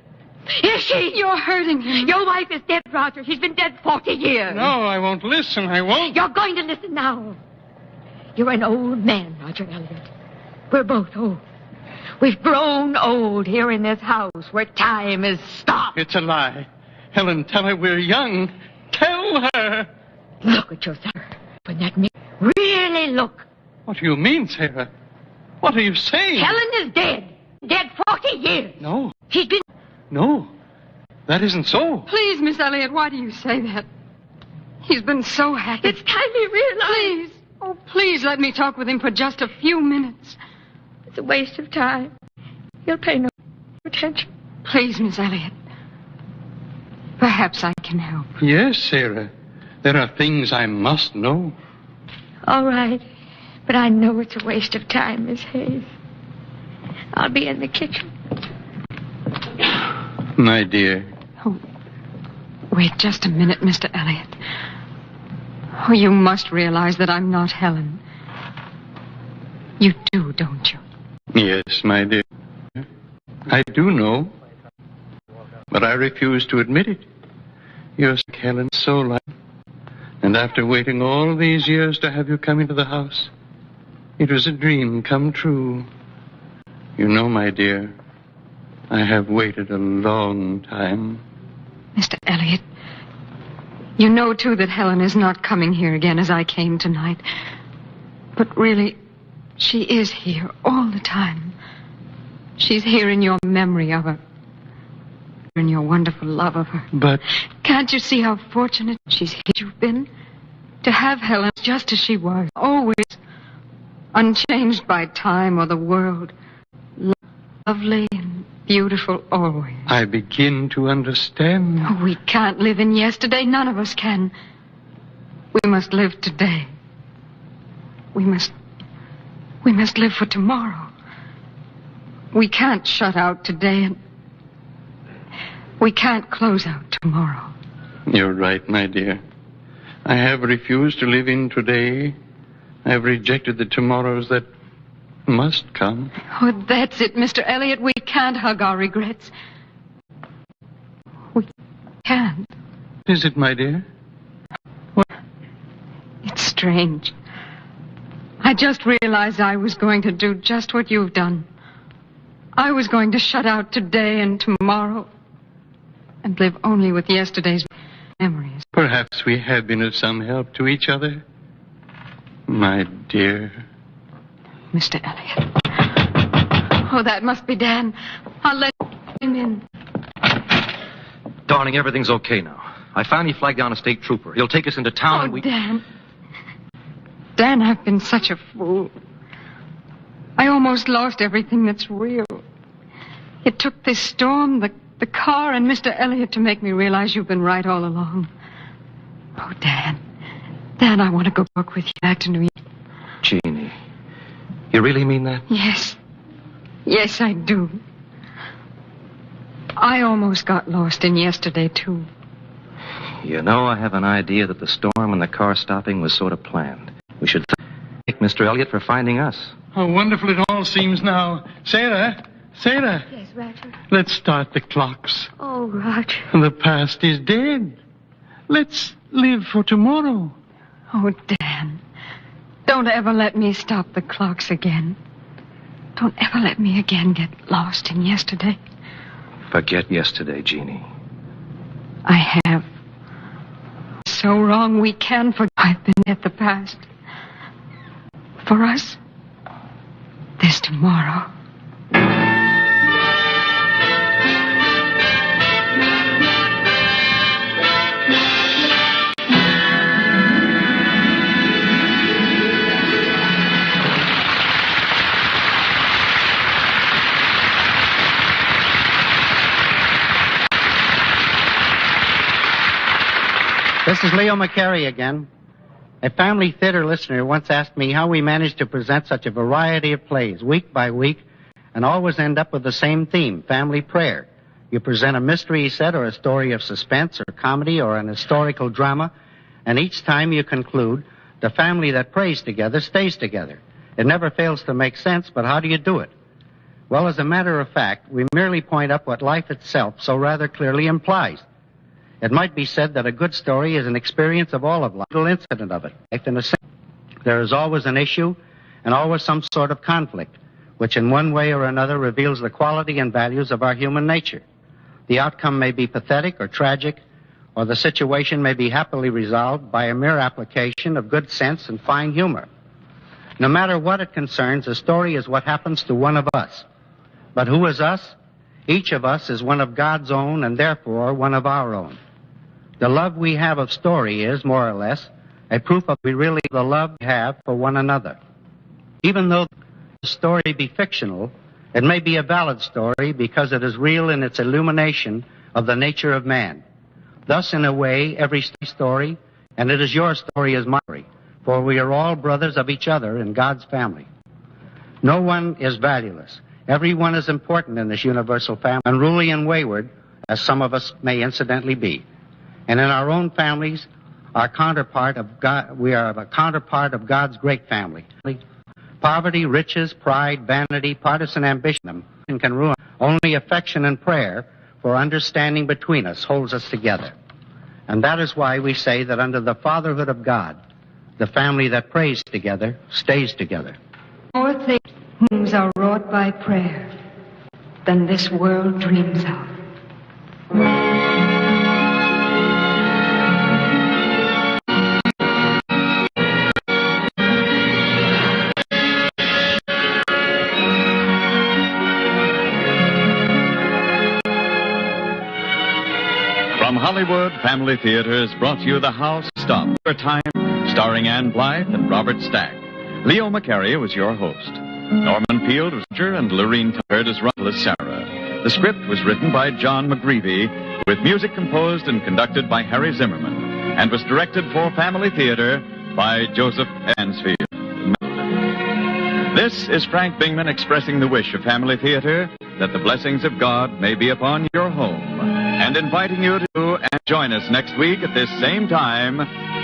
Is she? You're hurting him. Your wife is dead, Roger. She's been dead 40 years. No, I won't listen. I won't. You're going to listen now. You're an old man, Roger Elliot. We're both old. We've grown old here in this house where time is stopped. It's a lie. Helen, tell her we're young. Tell her. Look at yourself. When that means really look. What do you mean, Sarah? What are you saying? Helen is dead. Dead 40 years. No. She's been... No. That isn't so. Please, Miss Elliot, why do you say that? He's been so happy. It's time he realized. Please. Oh, please let me talk with him for just a few minutes. It's a waste of time. He'll pay no attention. Please, Miss Elliot. Perhaps I can help. Yes, Sarah. There are things I must know. All right. But I know it's a waste of time, Miss Hayes. I'll be in the kitchen. My dear. Oh, wait just a minute, Mr. Elliot. Oh, you must realize that I'm not Helen. You do, don't you? Yes, my dear. I do know. But I refuse to admit it. You're Helen so like. And after waiting all these years to have you come into the house, it was a dream come true. You know, my dear, I have waited a long time. Mr. Elliot, you know, too, that Helen is not coming here again as I came tonight. But really, she is here all the time. She's here in your memory of her. In your wonderful love of her. But... Can't you see how fortunate you've been? To have Helen just as she was. Always. Unchanged by time or the world. Lovely and beautiful always. I begin to understand. Oh, we can't live in yesterday. None of us can. We must live today. We must live for tomorrow. We can't shut out today and we can't close out tomorrow. You're right, my dear. I have refused to live in today. I have rejected the tomorrows that must come. Oh, that's it, Mr. Elliot. We can't hug our regrets. We can't. Is it, my dear? It's strange. I just realized I was going to do just what you've done. I was going to shut out today and tomorrow and live only with yesterday's memories. Perhaps we have been of some help to each other. My dear. Mr. Elliot. Oh, that must be Dan. I'll let him in. Darling, everything's okay now. I finally flagged down a state trooper. He'll take us into town and we... Dan. Dan, I've been such a fool. I almost lost everything that's real. It took this storm, the car, and Mr. Elliot to make me realize you've been right all along. Oh, Dan. Dan, I want to go back with you back to New York. Jeannie, you really mean that? Yes. Yes, I do. I almost got lost in yesterday, too. You know, I have an idea that the storm and the car stopping was sort of planned. We should thank Mr. Elliot for finding us. How wonderful it all seems now. Sarah. Yes, Roger. Let's start the clocks. Oh, Roger. The past is dead. Let's live for tomorrow. Oh, Dan. Don't ever let me stop the clocks again. Don't ever let me again get lost in yesterday. Forget yesterday, Jeannie. I have. So wrong we can forget. I've been at the past. For us, there's tomorrow. This is Leo McCary again. A family theater listener once asked me how we managed to present such a variety of plays week by week and always end up with the same theme, family prayer. You present a mystery, he said, or a story of suspense or comedy or an historical drama, and each time you conclude, the family that prays together stays together. It never fails to make sense, but how do you do it? Well, as a matter of fact, we merely point up what life itself so rather clearly implies. It might be said that a good story is an experience of all of life, a little incident of it. In a sense, there is always an issue and always some sort of conflict, which in one way or another reveals the quality and values of our human nature. The outcome may be pathetic or tragic, or the situation may be happily resolved by a mere application of good sense and fine humor. No matter what it concerns, a story is what happens to one of us. But who is us? Each of us is one of God's own and therefore one of our own. The love we have of story is, more or less, a proof of the love we have for one another. Even though the story be fictional, it may be a valid story because it is real in its illumination of the nature of man. Thus, in a way, every story, and it is your story, is my story, for we are all brothers of each other in God's family. No one is valueless. Everyone is important in this universal family, unruly and wayward, as some of us may incidentally be. And in our own families, our counterpart of God, we are a counterpart of God's great family. Poverty, riches, pride, vanity, partisan ambition can ruin. Only affection and prayer for understanding between us holds us together. And that is why we say that under the fatherhood of God, the family that prays together stays together. More things are wrought by prayer than this world dreams of. From Hollywood, Family Theater has brought you The House Stop. For Time, starring Ann Blythe and Robert Stack. Leo McCary was your host. Norman Peale was Roger, and Lorene Tucker as Sarah. The script was written by John McGreevy, with music composed and conducted by Harry Zimmerman, and was directed for Family Theater by Joseph Ansfield. This is Frank Bingman expressing the wish of Family Theater that the blessings of God may be upon your home, and inviting you to join us next week at this same time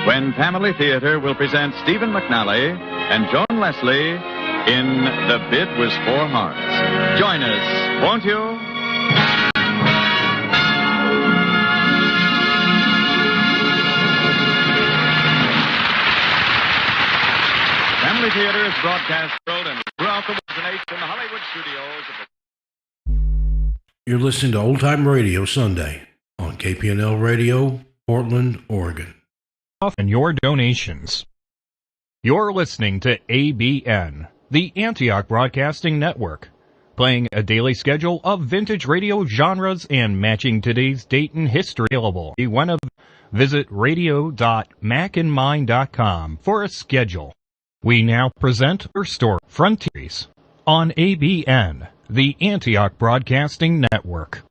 when Family Theater will present Stephen McNally and Joan Leslie in The Bid Was for Hearts. Join us, won't you? Family Theater is broadcast and throughout the originates in the Hollywood studios of the... You're listening to Old Time Radio Sunday on Kpnl Radio, Portland, Oregon. And your donations. You're listening to ABN, the Antioch Broadcasting Network, playing a daily schedule of vintage radio genres and matching today's date and history available. Visit radio.macandmine.com for a schedule. We now present our story, Frontiers, on ABN, the Antioch Broadcasting Network.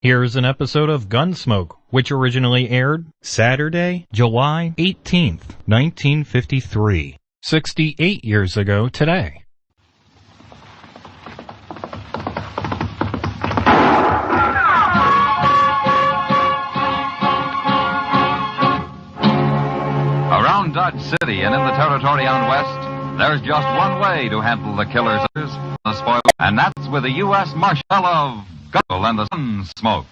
Here's an episode of Gunsmoke, which originally aired Saturday, July 18th, 1953, 68 years ago today. Around Dodge City and in the territory on West, there's just one way to handle the killers, the spoil, and that's with the U.S. Marshal of Gunsmoke and the Gunsmoke.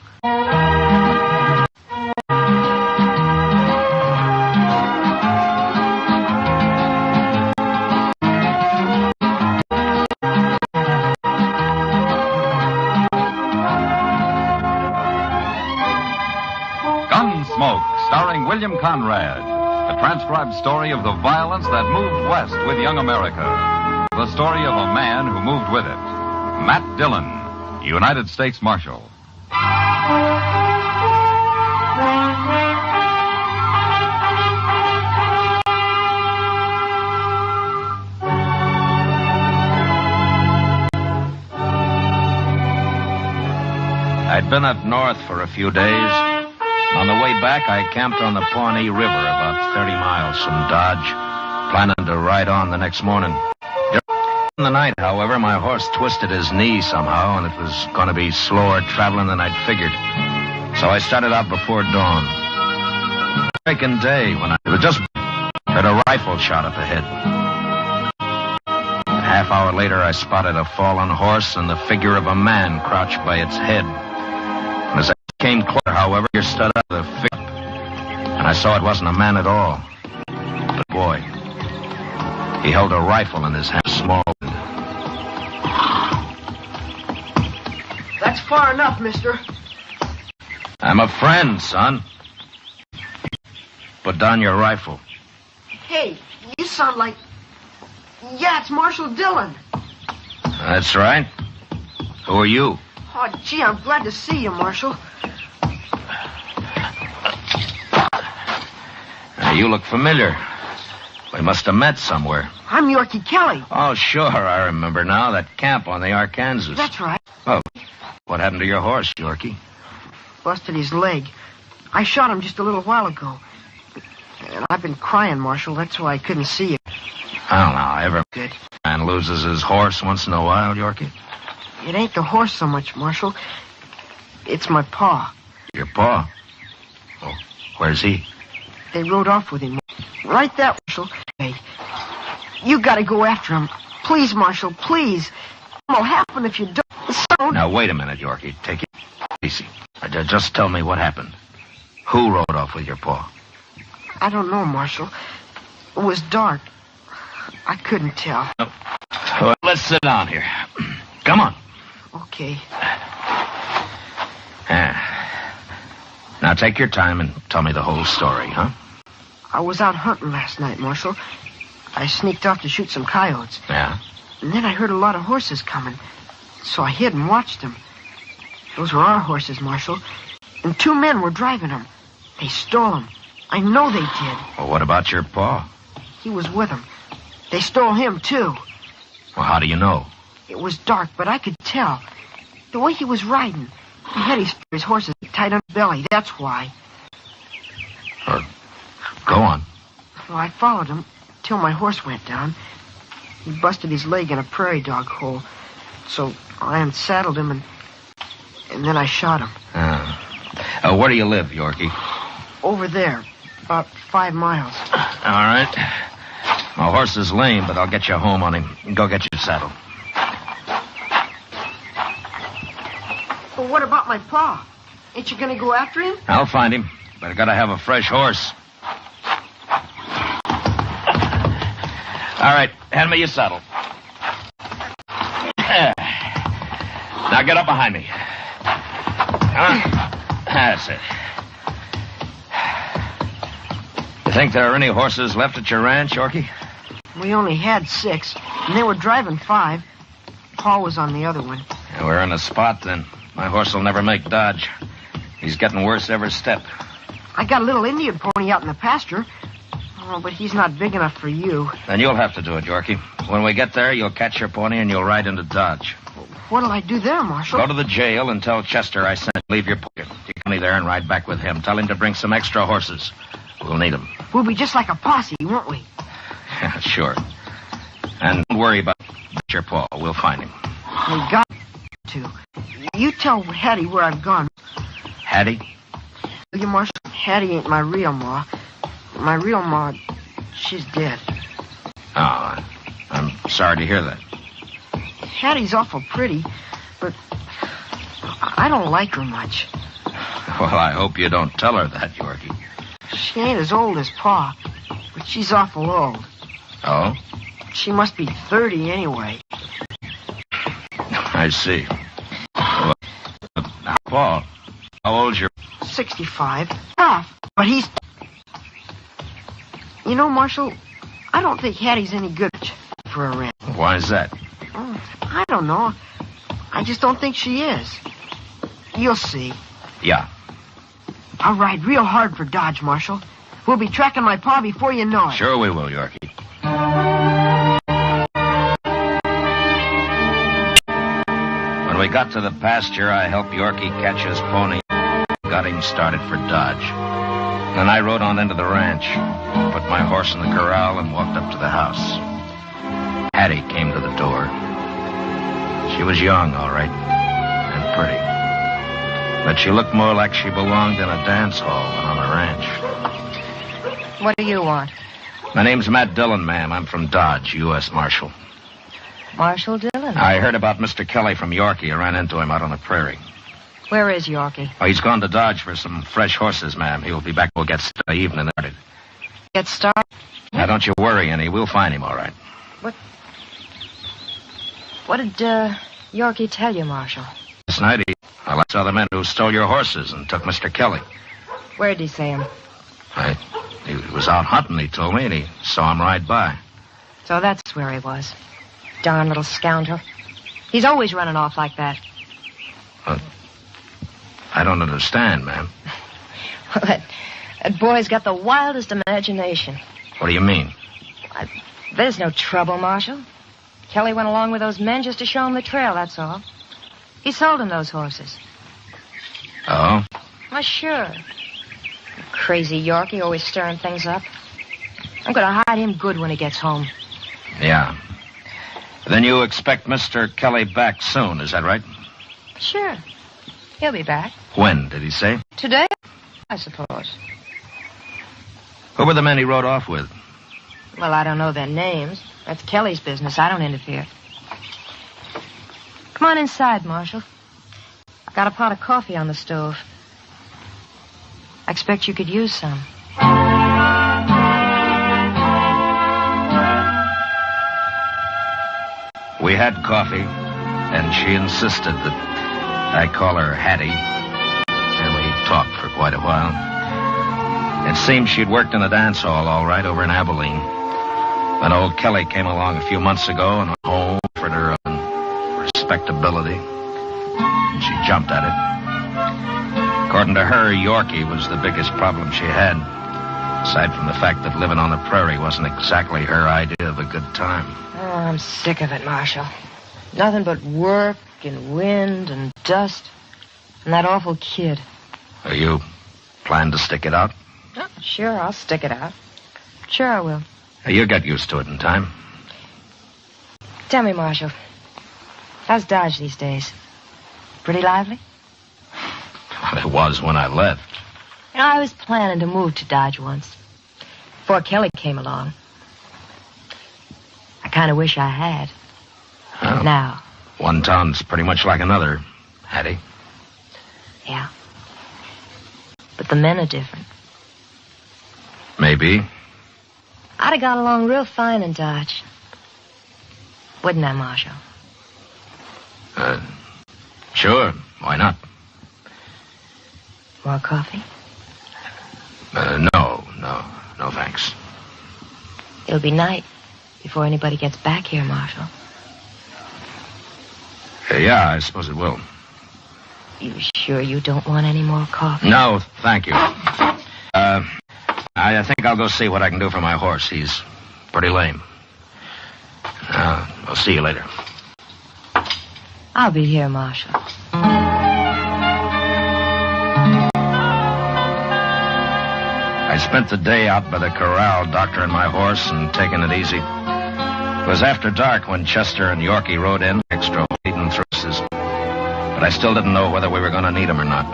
Gunsmoke, starring William Conrad. The transcribed story of the violence that moved west with young America. The story of a man who moved with it. Matt Dillon, United States Marshal. I'd been up north for a few days. On the way back, I camped on the Pawnee River about 30 miles from Dodge, planning to ride on the next morning. In the night, however, my horse twisted his knee somehow, and it was going to be slower traveling than I'd figured. So I started out before dawn. Breaking day when I was just heard a rifle shot up ahead. A half hour later, I spotted a fallen horse and the figure of a man crouched by its head. And as I came closer, however, he stood up the figure, and I saw it wasn't a man at all, but a boy. He held a rifle in his hand, small. That's far enough, mister. I'm a friend, son. Put down your rifle. Hey, you sound like... Yeah, it's Marshal Dillon. That's right. Who are you? Oh, gee, I'm glad to see you, Marshal. You look familiar. We must have met somewhere. I'm Yorkie Kelly. Oh, sure, I remember now. That camp on the Arkansas. That's right. Oh, what happened to your horse, Yorkie? Busted his leg. I shot him just a little while ago. And I've been crying, Marshal. That's why I couldn't see you. I don't know. Every Good. man loses his horse once in a while, Yorkie. It ain't the horse so much, Marshal. It's my pa. Your pa? Oh, where's he? They rode off with him. Right that, Marshal. Hey, you gotta go after him. Please, Marshal, please. What'll happen if you don't? So... Now, wait a minute, Yorkie. Take it easy. Just tell me what happened. Who rode off with your pa? I don't know, Marshal. It was dark. I couldn't tell. Oh. Well, let's sit down here. Come on. Okay. Now take your time and tell me the whole story, huh? I was out hunting last night, Marshal. I sneaked off to shoot some coyotes. Yeah? And then I heard a lot of horses coming. So I hid and watched them. Those were our horses, Marshal. And 2 men were driving them. They stole them. I know they did. Well, what about your pa? He was with them. They stole him, too. Well, how do you know? It was dark, but I could tell. The way he was riding. He had his horses tied on his belly. That's why. Go on. Well, I followed him till my horse went down. He busted his leg in a prairie dog hole. So I unsaddled him and then I shot him. Where do you live, Yorkie? Over there. About 5 miles. All right. My horse is lame, but I'll get you home on him. Go get your saddle. Well, what about my pa? Ain't you gonna go after him? I'll find him, but I gotta have a fresh horse. All right, hand me your saddle. Now get up behind me. That's it. You think there are any horses left at your ranch, Yorkie? We only had 6, and they were driving 5. Paul was on the other one. Yeah, we're in a spot, then. My horse will never make Dodge. He's getting worse every step. I got a little Indian pony out in the pasture. Oh, but he's not big enough for you. Then you'll have to do it, Yorkie. When we get there, you'll catch your pony and you'll ride into Dodge. What'll I do there, Marshal? Go to the jail and tell Chester I sent leave your pony. You come there and ride back with him. Tell him to bring some extra horses. We'll need them. We'll be just like a posse, won't we? Yeah, sure. And don't worry about your Paul. We'll find him. We got to. You tell Hattie where I've gone. Hattie? Will you, Marshal? Hattie ain't my real ma. My real ma, she's dead. Oh, I'm sorry to hear that. Hattie's awful pretty, but I don't like her much. Well, I hope you don't tell her that, Yorkie. She ain't as old as Pa, but she's awful old. Oh? She must be 30 anyway. I see. Well, Paul, how old's your... 65. Tough, but he's... You know, Marshal, I don't think Hattie's any good for a rent. Why is that? I don't know. I just don't think she is. You'll see. Yeah. I'll ride real hard for Dodge, Marshal. We'll be tracking my pa before you know it. Sure we will, Yorkie. When we got to the pasture, I helped Yorkie catch his pony. Got him started for Dodge. Then I rode on into the ranch, put my horse in the corral, and walked up to the house. Hattie came to the door. She was young, all right, and pretty. But she looked more like she belonged in a dance hall than on a ranch. What do you want? My name's Matt Dillon, ma'am. I'm from Dodge, U.S. Marshal. Marshal Dillon? I heard about Mr. Kelly from Yorkie. I ran into him out on the prairie. Where is Yorkie? Oh, he's gone to Dodge for some fresh horses, ma'am. He'll be back. We'll get started evening. Get started? Now, don't you worry any. We'll find him, all right. What did, Yorkie tell you, Marshal? Last night, I saw the men who stole your horses and took Mr. Kelly. Where did he see him? He was out hunting, he told me, and he saw him ride by. So that's where he was. Darn little scoundrel. He's always running off like that. I don't understand, ma'am. Well, that boy's got the wildest imagination. What do you mean? There's no trouble, Marshal. Kelly went along with those men just to show him the trail, that's all. He sold him those horses. Oh? Well, sure. Crazy Yorkie, always stirring things up. I'm going to hide him good when he gets home. Yeah. Then you expect Mr. Kelly back soon, is that right? Sure. He'll be back. When, did he say? Today, I suppose. Who were the men he rode off with? Well, I don't know their names. That's Kelly's business. I don't interfere. Come on inside, Marshal. I got a pot of coffee on the stove. I expect you could use some. We had coffee, and she insisted that I call her Hattie, and we talked for quite a while. It seemed she'd worked in a dance hall all right over in Abilene. Then old Kelly came along a few months ago and home offered her respectability. And she jumped at it. According to her, Yorkie was the biggest problem she had, aside from the fact that living on the prairie wasn't exactly her idea of a good time. Oh, I'm sick of it, Marshal. Nothing but work and wind and dust. And that awful kid. Are you planning to stick it out? Oh, sure, I'll stick it out. Sure I will. You'll get used to it in time. Tell me, Marshal, how's Dodge these days? Pretty lively? Well, it was when I left. You know, I was planning to move to Dodge once, before Kelly came along. I kind of wish I had. Oh. Now. One town's pretty much like another, Hattie. Yeah. But the men are different. Maybe. I'd have got along real fine in Dodge. Wouldn't I, Marshal? Sure. Why not? More coffee? No, thanks. It'll be night. before anybody gets back here, Marshal. Yeah, I suppose it will. You sure you don't want any more coffee? No, thank you. I think I'll go see what I can do for my horse. He's pretty lame. I'll see you later. I'll be here, Marshal. I spent the day out by the corral doctoring my horse and taking it easy. It was after dark when Chester and Yorkie rode in, extra feeding horses. But I still didn't know whether we were going to need them or not.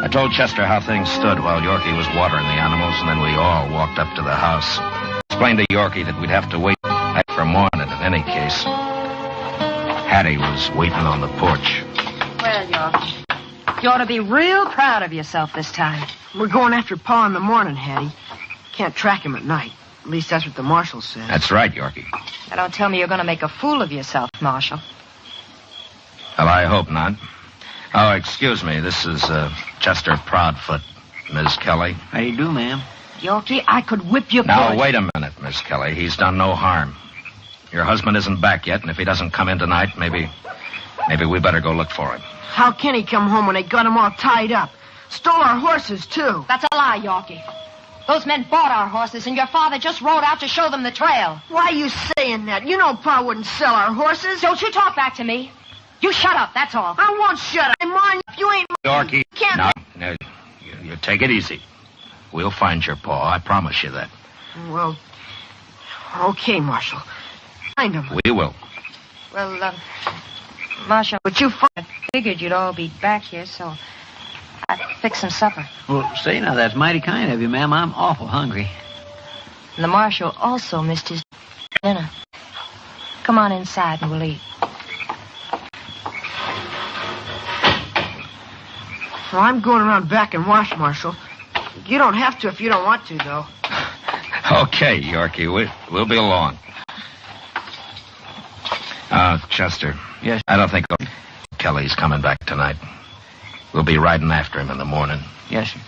I told Chester how things stood while Yorkie was watering the animals, and then we all walked up to the house. Explained to Yorkie that we'd have to wait for morning in any case. Hattie was waiting on the porch. Well, Yorkie, you ought to be real proud of yourself this time. We're going after Pa in the morning, Hattie. Can't track him at night. At least that's what the marshal says. That's right, Yorkie. Now, don't tell me you're going to make a fool of yourself, Marshal. Well, I hope not. Oh, excuse me. This is Chester Proudfoot, Miss Kelly. How do you do, ma'am? Yorkie, I could whip you. Now, wait a minute, Miss Kelly. He's done no harm. Your husband isn't back yet, and if he doesn't come in tonight, maybe we better go look for him. How can he come home when they got him all tied up? Stole our horses, too. That's a lie, Yorkie. Those men bought our horses, and your father just rode out to show them the trail. Why are you saying that? You know Pa wouldn't sell our horses. Don't you talk back to me. You shut up, that's all. I won't shut up. Mind if you ain't... Yorkie, Can't... no, you take it easy. We'll find your Pa, I promise you that. Well, okay, Marshal. Find him. We will. Well, Marshal, but you... I figured you'd all be back here, so I fixed some supper. Well, say now, that's mighty kind of you, ma'am. I'm awful hungry. And the Marshal also missed his dinner. Come on inside and we'll eat. Well, I'm going around back and wash, Marshal. You don't have to if you don't want to, though. Okay, Yorkie, we'll be along. Chester. Yes? I don't think Kelly's coming back tonight. We'll be riding after him in the morning. Yes, sir.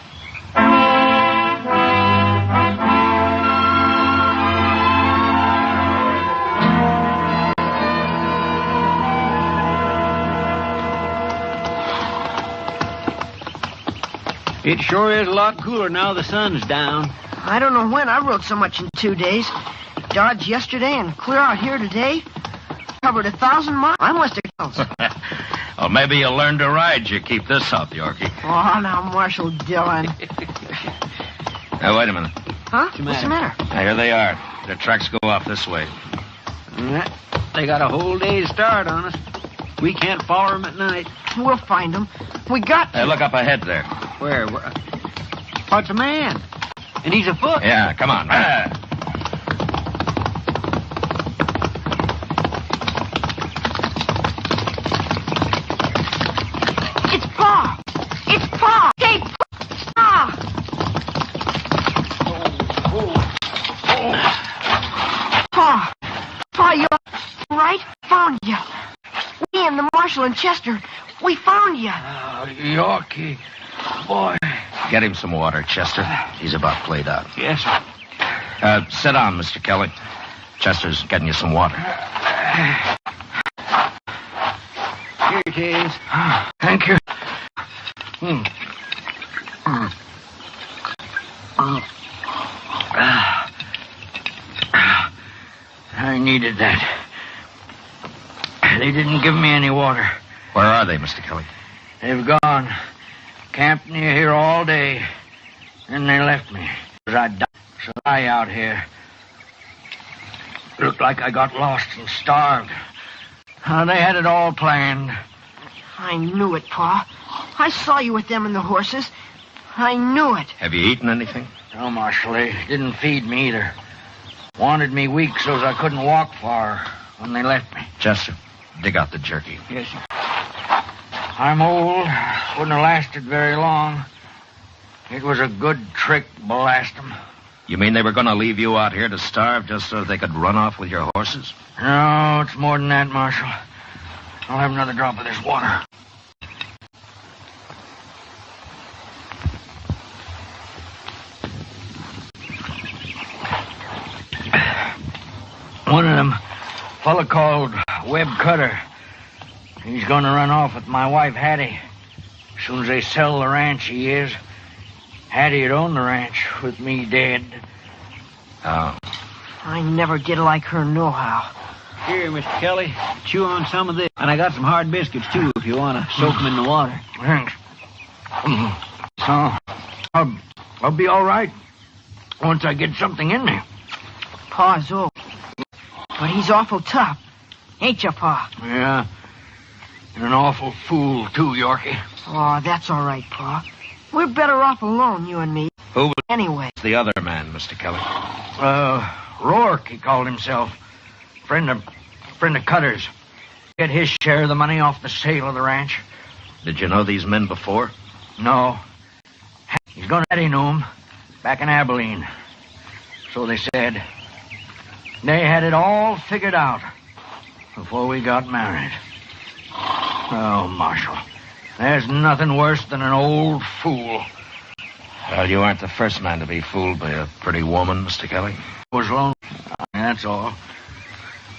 It sure is a lot cooler now the sun's down. I don't know when I rode so much in 2 days. Dodge yesterday and clear out here today. Covered 1,000 miles. I must have... Well, maybe you'll learn to ride. You keep this up, Yorkie. Oh, now, Marshal Dillon. Now, wait a minute. Huh? What's the matter? Now, here they are. The tracks go off this way. They got a whole day's start on us. We can't follow them at night. We'll find them. We got to. Hey, look up ahead there. Where? What's a man? And he's afoot. Yeah, come on. It's Pa! It's Pa! Hey, Pa! Pa, you all right? Found you. Me and the Marshal and Chester, we found you. Yorkie. Boy. Get him some water, Chester. He's about played out. Yes, sir. Sit down, Mr. Kelly. Chester's getting you some water. Here it is. Thank you. I needed that. They didn't give me any water. Where are they, Mr. Kelly? They've gone. Camped near here all day. Then they left me. I died. So I out here. Looked like I got lost and starved. They had it all planned. I knew it, Pa. I saw you with them and the horses. I knew it. Have you eaten anything? No, Marshal. They didn't feed me either. Wanted me weak so's I couldn't walk far when they left me. Chester, dig out the jerky. Yes, sir. I'm old. Wouldn't have lasted very long. It was a good trick, blast 'em. You mean they were going to leave you out here to starve just so they could run off with your horses? No, it's more than that, Marshal. I'll have another drop of this water. One of them, fella called Webb Cutter. He's going to run off with my wife, Hattie. As soon as they sell the ranch, he is. Hattie'd own the ranch with me dead. Oh. I never did like her nohow. Here, Mr. Kelly, chew on some of this. And I got some hard biscuits, too, if you want to soak them in the water. Thanks. I'll be all right once I get something in me. Pa's old, but he's awful tough. Ain't you, Pa? Yeah. You're an awful fool, too, Yorkie. Oh, that's all right, Pa. We're better off alone, you and me. Who was Anyway. the other man, Mr. Kelly? Rourke, he called himself. Friend of Cutter's. Get his share of the money off the sale of the ranch. Did you know these men before? No. He's going to Hattie knew him back in Abilene. So they said. They had it all figured out before we got married. Oh, Marshal, there's nothing worse than an old fool. Well, you aren't the first man to be fooled by a pretty woman, Mr. Kelly. Was lonely, that's all.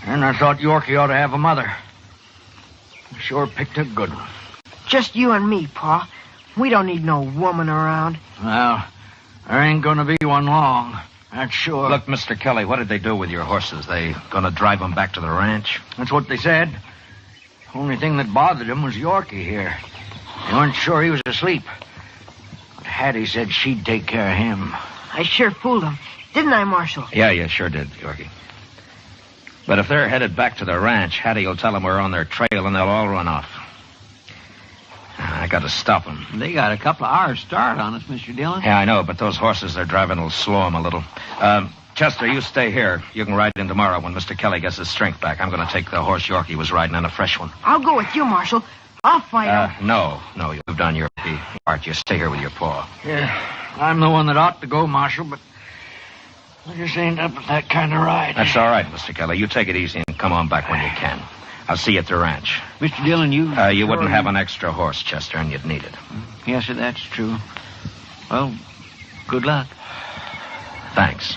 And I thought Yorkie ought to have a mother. Sure picked a good one. Just you and me, Pa. We don't need no woman around. Well, there ain't gonna be one long. That's sure. Look, Mr. Kelly, what did they do with your horses? They gonna drive them back to the ranch? That's what they said. Only thing that bothered him was Yorkie here. They weren't sure he was asleep. But Hattie said she'd take care of him. I sure fooled him. Didn't I, Marshal? Yeah, you sure did, Yorkie. But if they're headed back to the ranch, Hattie will tell them we're on their trail and they'll all run off. I got to stop them. They got a couple of hours start on us, Mr. Dillon. Yeah, I know, but those horses they're driving will slow them a little. Chester, you stay here. You can ride in tomorrow when Mr. Kelly gets his strength back. I'm going to take the horse Yorkie was riding and a fresh one. I'll go with you, Marshal. I'll fight him. No, you've done your part. You stay here with your paw. Yeah, I'm the one that ought to go, Marshal, but I just ain't up with that kind of ride. That's all right, Mr. Kelly. You take it easy and come on back when you can. I'll see you at the ranch. Mr. Dillon, you wouldn't have an extra horse, Chester, and you'd need it. Yes, sir, that's true. Well, good luck. Thanks.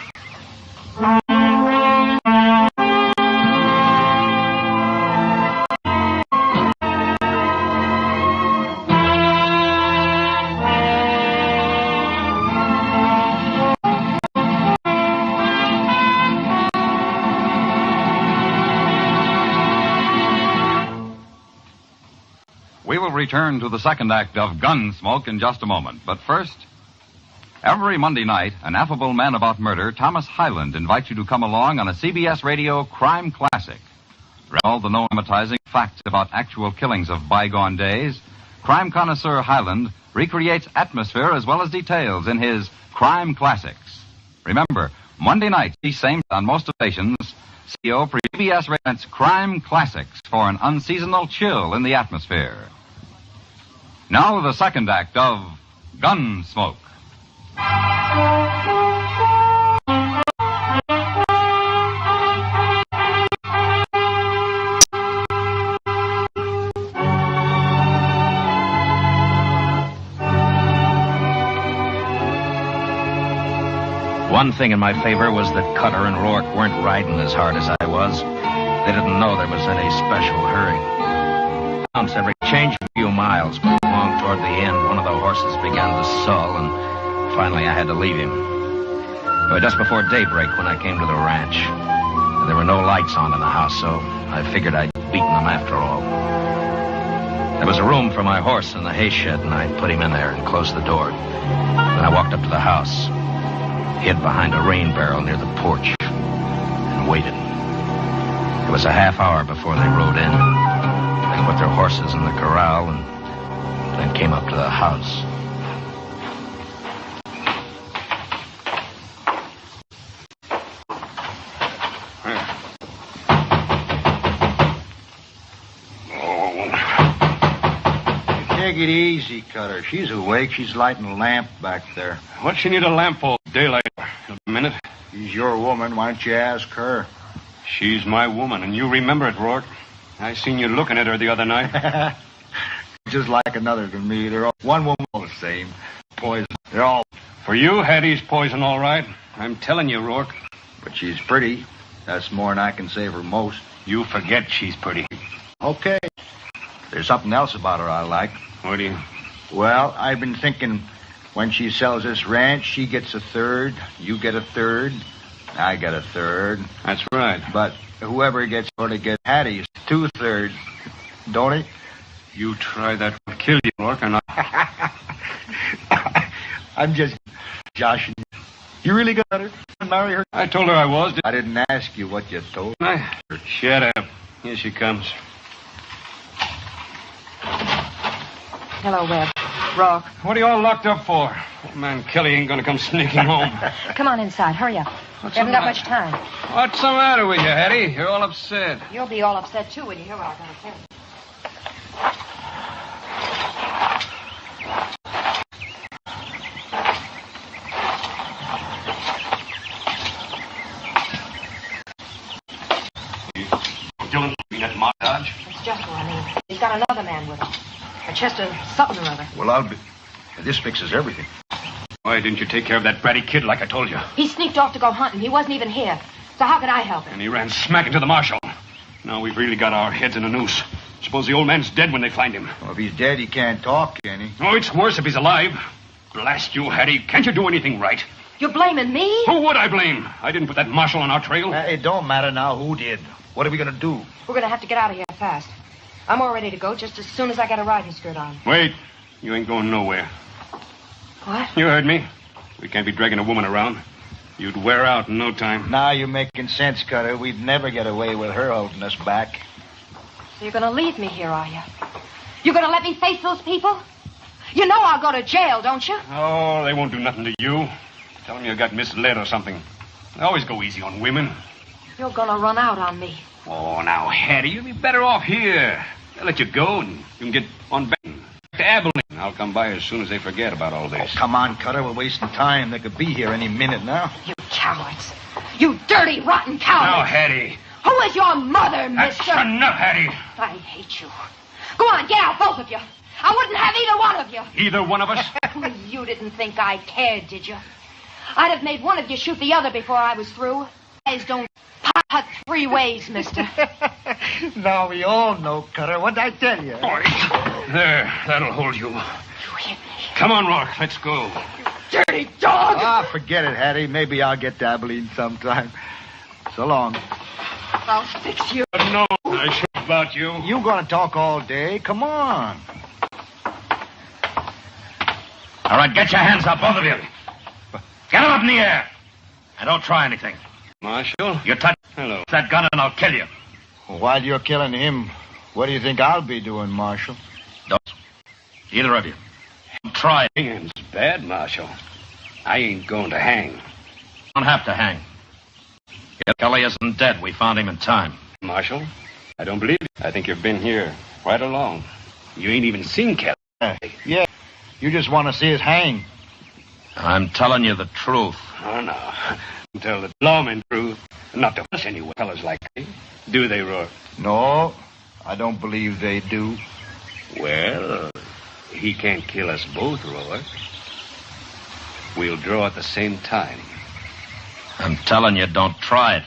We will return to the second act of Gunsmoke in just a moment. But first, every Monday night, an affable man about murder, Thomas Hyland, invites you to come along on a CBS Radio crime classic. All the known traumatizing facts about actual killings of bygone days, crime connoisseur Hyland recreates atmosphere as well as details in his Crime Classics. Remember, Monday nights, these same on most stations, CEO for CBS presents Crime Classics for an unseasonal chill in the atmosphere. Now the second act of Gunsmoke. One thing in my favor was that Cutter and Rourke weren't riding as hard as I was. They didn't know there was any special hurry. Once every change a few miles, but along toward the end, one of the horses began to sull, and finally I had to leave him. It was just before daybreak when I came to the ranch. There were no lights on in the house, so I figured I'd beaten them after all. There was a room for my horse in the hay shed, and I put him in there and closed the door. Then I walked up to the house, hid behind a rain barrel near the porch, and waited. It was a half hour before they rode in. They put their horses in the corral and then came up to the house. Take it easy, Cutter. She's awake. She's lighting a lamp back there. What's she need a lamp for? Daylight. A minute. She's your woman. Why don't you ask her? She's my woman, and you remember it, Rourke. I seen you looking at her the other night. Just like another to me. They're all one woman, all the same. Poison. They're all... For you, Hattie's poison, all right. I'm telling you, Rourke. But she's pretty. That's more than I can say for most. You forget she's pretty. Okay. There's something else about her I like. What do you... Well, I've been thinking when she sells this ranch, she gets a third, you get a third, I get a third. That's right. But whoever gets her to get Hattie's 2/3, don't he? You try that, I'll kill you, Rourke, or not. I'm just joshing you. You really got her and marry her? I told her I was. I didn't ask you what you told. Shut up. Here she comes. Hello, Webb. Rourke. What are you all locked up for? Old man Kelly ain't gonna come sneaking home. Come on inside. Hurry up. We haven't got much time. What's the matter with you, Hattie? You're all upset. You'll be all upset, too, when you hear what I'm going to tell you. Doing that montage? It's just what I mean. He's got another man with him. A chest of something or other. Well, I'll be... This fixes everything. Why didn't you take care of that bratty kid like I told you? He sneaked off to go hunting. He wasn't even here. So how could I help him? And he ran smack into the marshal. Now we've really got our heads in a noose. Suppose the old man's dead when they find him. Well, if he's dead, he can't talk, can he? Oh, it's worse if he's alive. Blast you, Hattie. Can't you do anything right? You're blaming me? Who would I blame? I didn't put that marshal on our trail. It don't matter now who did. What are we going to do? We're going to have to get out of here fast. I'm all ready to go just as soon as I get a riding skirt on. Wait. You ain't going nowhere. What? You heard me. We can't be dragging a woman around. You'd wear out in no time. Now you're making sense, Cutter. We'd never get away with her holding us back. So you're going to leave me here, are you? You're going to let me face those people? You know I'll go to jail, don't you? Oh, they won't do nothing to you. Tell them you got misled or something. They always go easy on women. You're going to run out on me. Oh, now, Hattie, you'll be better off here. They'll let you go, and you can get on back to Abilene. I'll come by as soon as they forget about all this. Oh, come on, Cutter. We're wasting time. They could be here any minute now. You cowards. You dirty, rotten cowards. Now, Hattie. Who is your mother, That's mister? enough, Hattie. I hate you. Go on, get out, both of you. I wouldn't have either one of you. Either one of us? You didn't think I cared, did you? I'd have made one of you shoot the other before I was through. Guys don't cut 3 ways, mister. Now we all know, Cutter. What'd I tell you? There, that'll hold you. Come on, Rourke, let's go. Dirty dog! Ah, forget it, Hattie. Maybe I'll get to Abilene sometime. So long. I'll fix you. No, I sure about you. You gonna talk all day? Come on. All right, get your hands up, both of you. Get them up in the air. And don't try anything. Marshal? You touch that gun and I'll kill you. Well, while you're killing him, what do you think I'll be doing, Marshal? Don't. Either of you. Try it. Hanging's bad, Marshal. I ain't going to hang. You don't have to hang. Kelly isn't dead. We found him in time. Marshal, I don't believe you. I think you've been here right along. You ain't even seen Kelly. Yeah. You just want to see us hang. I'm telling you the truth. Oh, no. Tell the lawman truth. Not to us anyway, fellas like me. Do they, Rourke? No, I don't believe they do. Well, he can't kill us both, Rourke. We'll draw at the same time. I'm telling you, don't try it.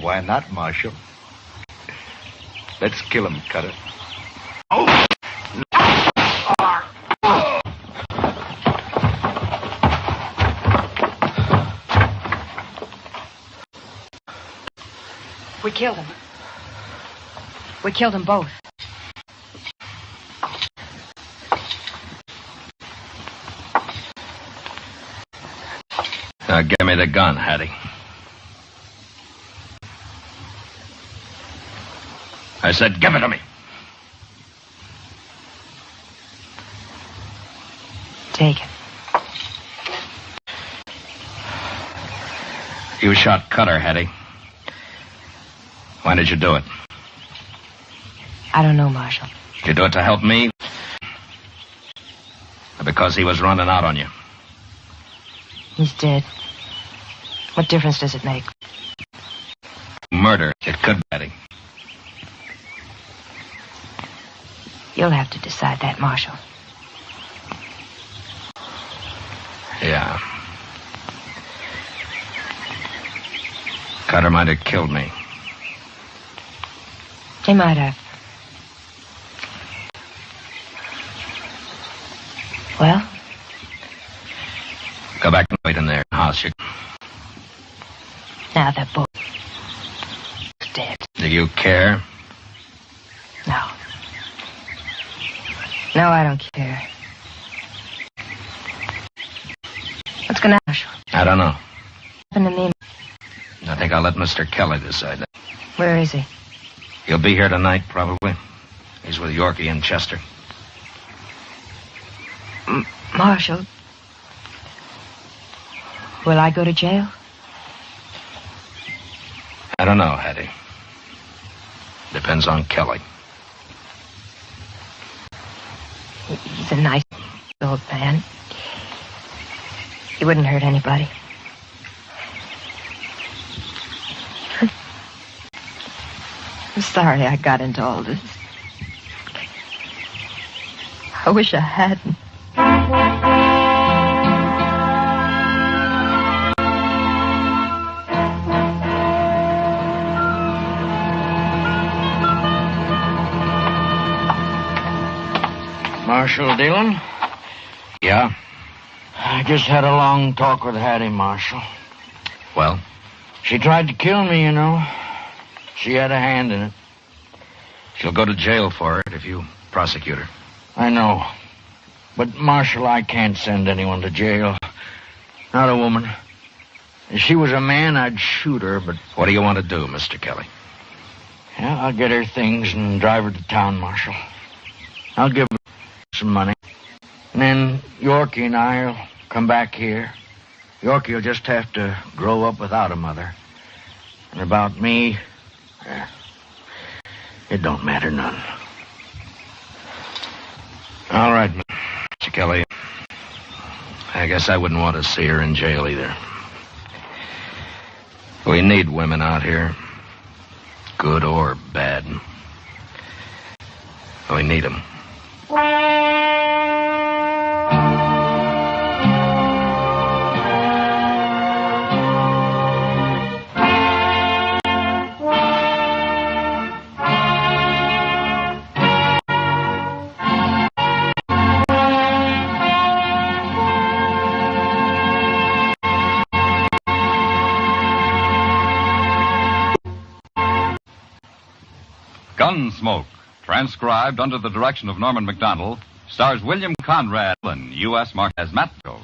Why not, Marshal? Let's kill him, Cutter. Oh! We killed him. We killed them both. Now, give me the gun, Hattie. I said, give it to me. Take it. You shot Cutter, Hattie. Why did you do it? I don't know, Marshal. Did you do it to help me? Or because he was running out on you? He's dead. What difference does it make? Murder. It could, Hattie. You'll have to decide that, Marshal. Yeah. Cutter might have killed me. He might have. Well? Go back and wait in their house. Now they're both dead. Do you care? No. No, I don't care. What's going to happen? I don't know. In the... I think I'll let Mr. Kelly decide that. Where is he? He'll be here tonight, probably. He's with Yorkie and Chester. Marshal, will I go to jail? I don't know, Hattie. Depends on Kelly. He's a nice old man. He wouldn't hurt anybody. I'm sorry I got into all this. I wish I hadn't. Marshal Dillon? Yeah? I just had a long talk with Hattie, Marshal. Well? She tried to kill me, you know. She had a hand in it. She'll go to jail for it if you prosecute her. I know. But, Marshal, I can't send anyone to jail. Not a woman. If she was a man, I'd shoot her, but... What do you want to do, Mr. Kelly? Yeah, I'll get her things and drive her to town, Marshal. I'll give her some money. And then Yorkie and I'll come back here. Yorkie will just have to grow up without a mother. And about me, it don't matter none. All right, Mr. Kelly. I guess I wouldn't want to see her in jail either. We need women out here. Good or bad. We need them. Gunsmoke, transcribed under the direction of Norman MacDonald, stars William Conrad, U.S. Marshal as Matt Dillon.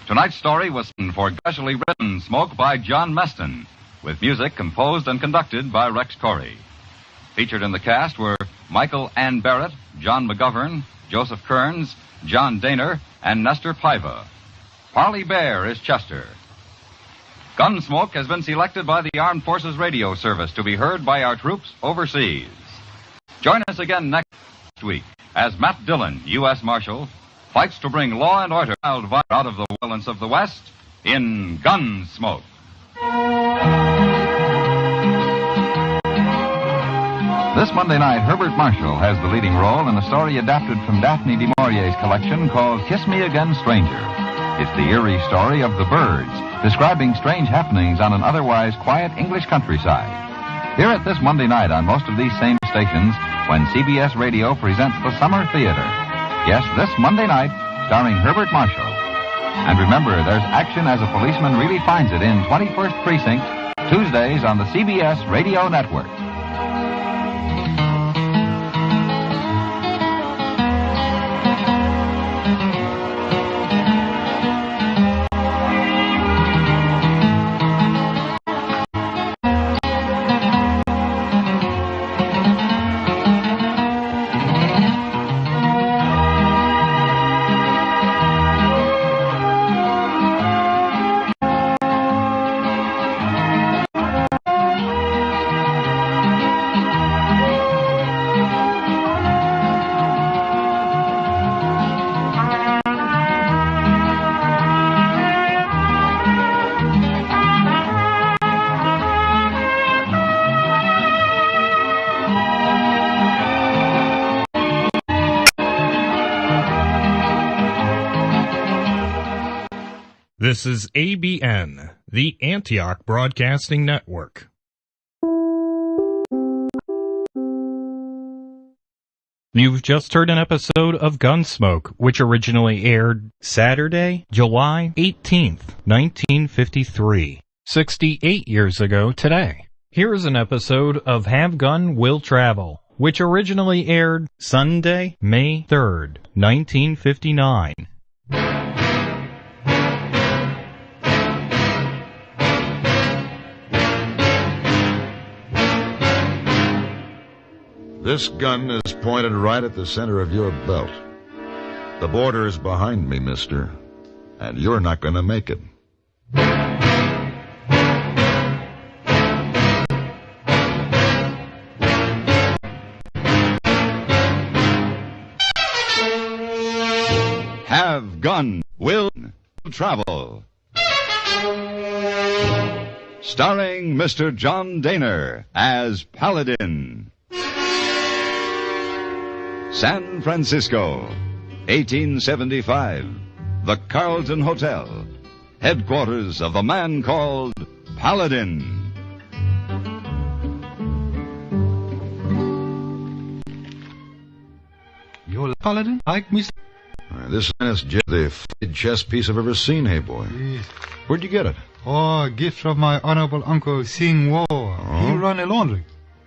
Tonight's story was for specially written Smoke by John Meston, with music composed and conducted by Rex Corey. Featured in the cast were Michael Ann Barrett, John McGovern, Joseph Kearns, John Daner, and Nestor Paiva. Parley Bear is Chester. Gunsmoke has been selected by the Armed Forces Radio Service to be heard by our troops overseas. Join us again next week as Matt Dillon, U.S. Marshal, fights to bring law and order out of the violence of the West in Gunsmoke. This Monday night, Herbert Marshall has the leading role in a story adapted from Daphne du Maurier's collection called Kiss Me Again, Stranger. It's the eerie story of the birds, describing strange happenings on an otherwise quiet English countryside. Hear it this Monday night on most of these same stations when CBS Radio presents the Summer Theater. Yes, this Monday night, starring Herbert Marshall. And remember, there's action as a policeman really finds it in 21st Precinct, Tuesdays on the CBS Radio Network. This is ABN, the Antioch Broadcasting Network. You've just heard an episode of Gunsmoke, which originally aired Saturday, July 18th, 1953, 68 years ago today. Here is an episode of Have Gun Will Travel, which originally aired Sunday, May 3rd, 1959. This gun is pointed right at the center of your belt. The border is behind me, mister, and you're not going to make it. Have Gun Will Travel. Starring Mr. John Daner as Paladin. San Francisco, 1875. The Carlton Hotel, headquarters of the man called Paladin. You're Paladin? Like me? This is the f***ed chess piece I've ever seen, hey boy. Yes. Where'd you get it? Oh, a gift from my honorable uncle Sing Wo. He run a laundry.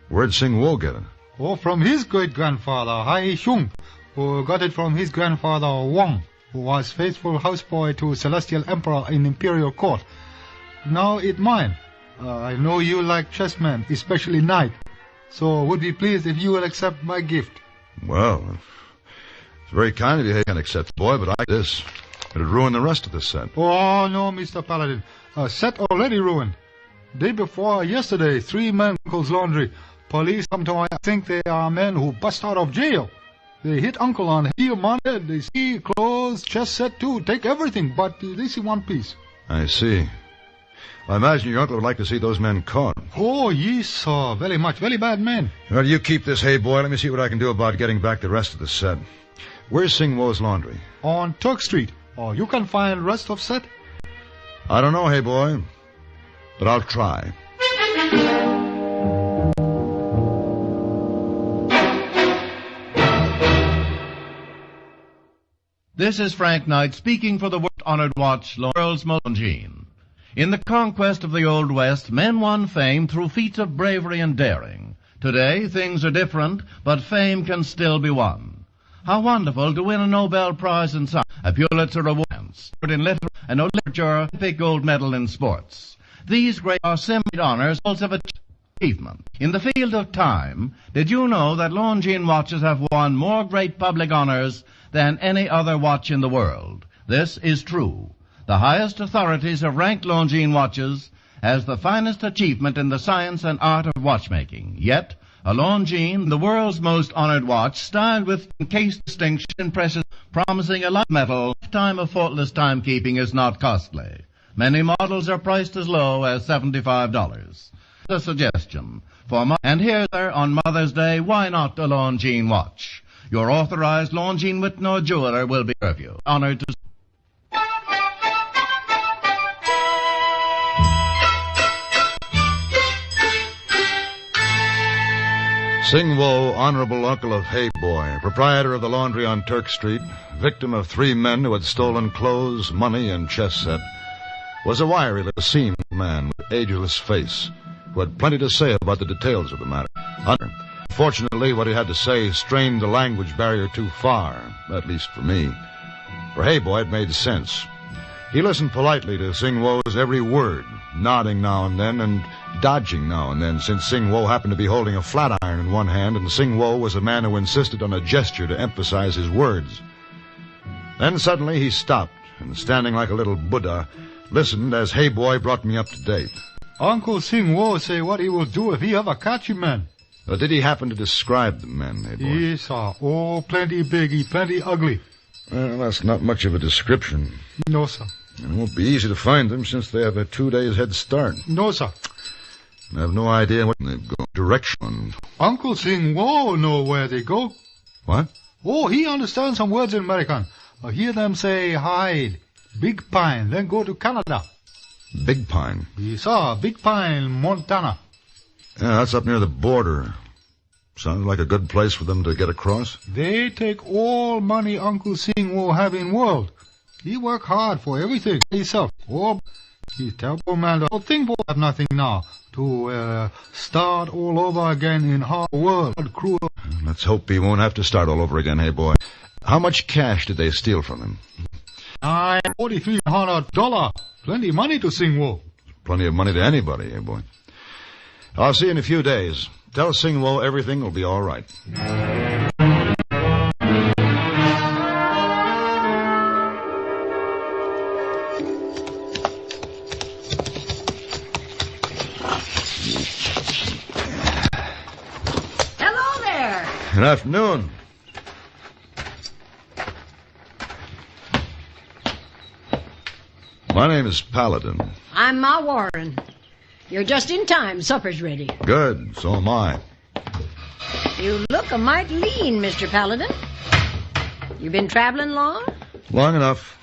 Where'd Sing Wo get it? Oh, from his great-grandfather, Hai Shung, who got it from his grandfather Wang, who was faithful houseboy to Celestial Emperor in Imperial Court. Now it's mine. I know you like chessmen, especially knight, so would be pleased if you will accept my gift. Well, it's very kind of you, hey, can accept, boy, but I like this. It'd ruin the rest of the set. Oh, no, Mr. Paladin. Set already ruined. Day before yesterday, 3 men uncle's laundry. Police come to my... I think they are men who bust out of jail. They hit uncle on heel, money, they see clothes, chess set too, take everything, but they see one piece. I see. I imagine your uncle would like to see those men caught. Oh, yes, sir. Very much. Very bad men. Well, you keep this, hey boy. Let me see what I can do about getting back the rest of the set. Where's Sing Wo's laundry? On Turk Street. Oh, you can find rest of set? I don't know, hey boy, but I'll try. This is Frank Knight speaking for the world-honored watch, World's Longines. In the conquest of the Old West, men won fame through feats of bravery and daring. Today, things are different, but fame can still be won. How wonderful to win a Nobel Prize in Science, a Pulitzer Award in Literature, and a Literature Olympic gold medal in sports. These great are similar honors also of achievement. In the field of time, did you know that Longines watches have won more great public honors than any other watch in the world? This is true. The highest authorities have ranked Longines watches as the finest achievement in the science and art of watchmaking. Yet, a Longines, the world's most honored watch, styled with case distinction and precious, promising a light metal, lifetime of faultless timekeeping is not costly. Many models are priced as low as $75. A suggestion for and here on Mother's Day, why not a Longines watch? Your authorized Longines Whitnor jeweler will be with you. Honored to... Sing Wo, honorable uncle of Hey Boy, proprietor of the laundry on Turk Street, victim of 3 men who had stolen clothes, money, and chess set, was a wiry little seamed man with ageless face, who had plenty to say about the details of the matter. Fortunately, what he had to say strained the language barrier too far, at least for me. For Hey Boy, it made sense. He listened politely to Sing Wo's every word, nodding now and then and dodging now and then, since Sing Wo happened to be holding a flat iron in one hand, and Sing Wo was a man who insisted on a gesture to emphasize his words. Then suddenly he stopped, and standing like a little Buddha, listened as Hey Boy brought me up to date. Uncle Sing Wo say what he will do if he ever catch you, man. Did he happen to describe the men, Hey Boy? Yes, sir. Oh, plenty big, plenty ugly. Well, that's not much of a description. No, sir. It won't be easy to find them since they have a 2 days head start. No, sir. I have no idea what they've gone direction. Uncle Sing Wo know where they go. What? Oh, he understands some words in American. I hear them say hide, big pine, then go to Canada. Big Pine. Yes, sir. Big Pine, Montana. Yeah, that's up near the border. Sounds like a good place for them to get across. They take all money Uncle Sing will have in world. He work hard for everything himself. Oh, he's terrible man. The whole thing will have nothing now to start all over again in hard world. Cruel. Let's hope he won't have to start all over again, hey, boy. How much cash did they steal from him? $4,300. Plenty money to Sing Wo. Plenty of money to anybody, hey, boy. I'll see you in a few days. Tell Sing Wo everything will be all right. Hello there. Good afternoon. My name is Paladin. I'm Ma Warren. You're just in time. Supper's ready. Good, so am I. You look a mite lean, Mr. Paladin. You been traveling long? Long enough.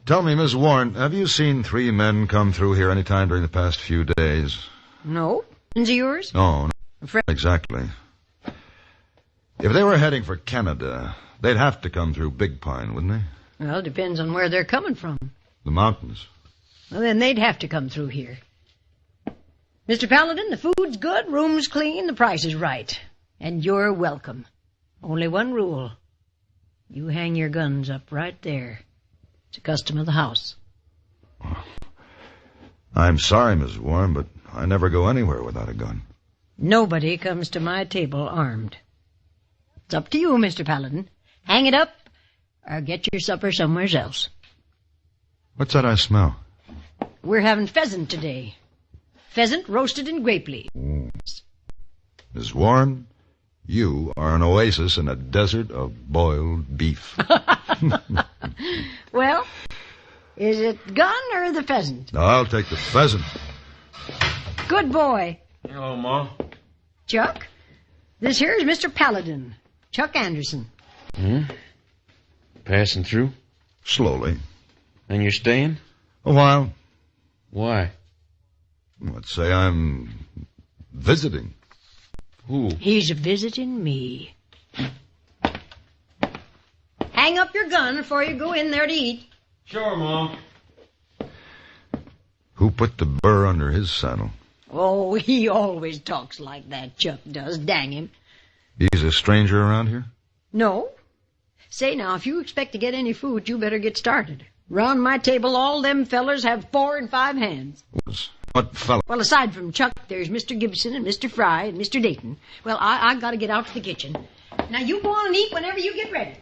Tell me, Miss Warren, have you seen 3 men come through here any time during the past few days? No. Friends of yours? No, not exactly. If they were heading for Canada, they'd have to come through Big Pine, wouldn't they? Well, depends on where they're coming from. The mountains. Well, then they'd have to come through here. Mr. Paladin, the food's good, room's clean, the price is right. And you're welcome. Only one rule. You hang your guns up right there. It's a custom of the house. I'm sorry, Miss Warren, but I never go anywhere without a gun. Nobody comes to my table armed. It's up to you, Mr. Paladin. Hang it up, or get your supper somewhere else. What's that I smell? We're having pheasant today. Pheasant roasted in grape leaves. Miss Warren, you are an oasis in a desert of boiled beef. Well, is it gun or the pheasant? No, I'll take the pheasant. Good boy. Hello, Ma. Chuck, this here is Mr. Paladin, Chuck Anderson. Passing through? Slowly. And you're staying? A while. Why? Let's say I'm visiting. Who? He's visiting me. Hang up your gun before you go in there to eat. Sure, Mom. Who put the burr under his saddle? Oh, he always talks like that, Chuck does, dang him. He's a stranger around here? No. Say now, if you expect to get any food, you better get started. Round my table, all them fellers have 4 and 5 hands. What fella? Well, aside from Chuck, there's Mr. Gibson and Mr. Fry and Mr. Dayton. Well, I gotta get out to the kitchen. Now, you go on and eat whenever you get ready.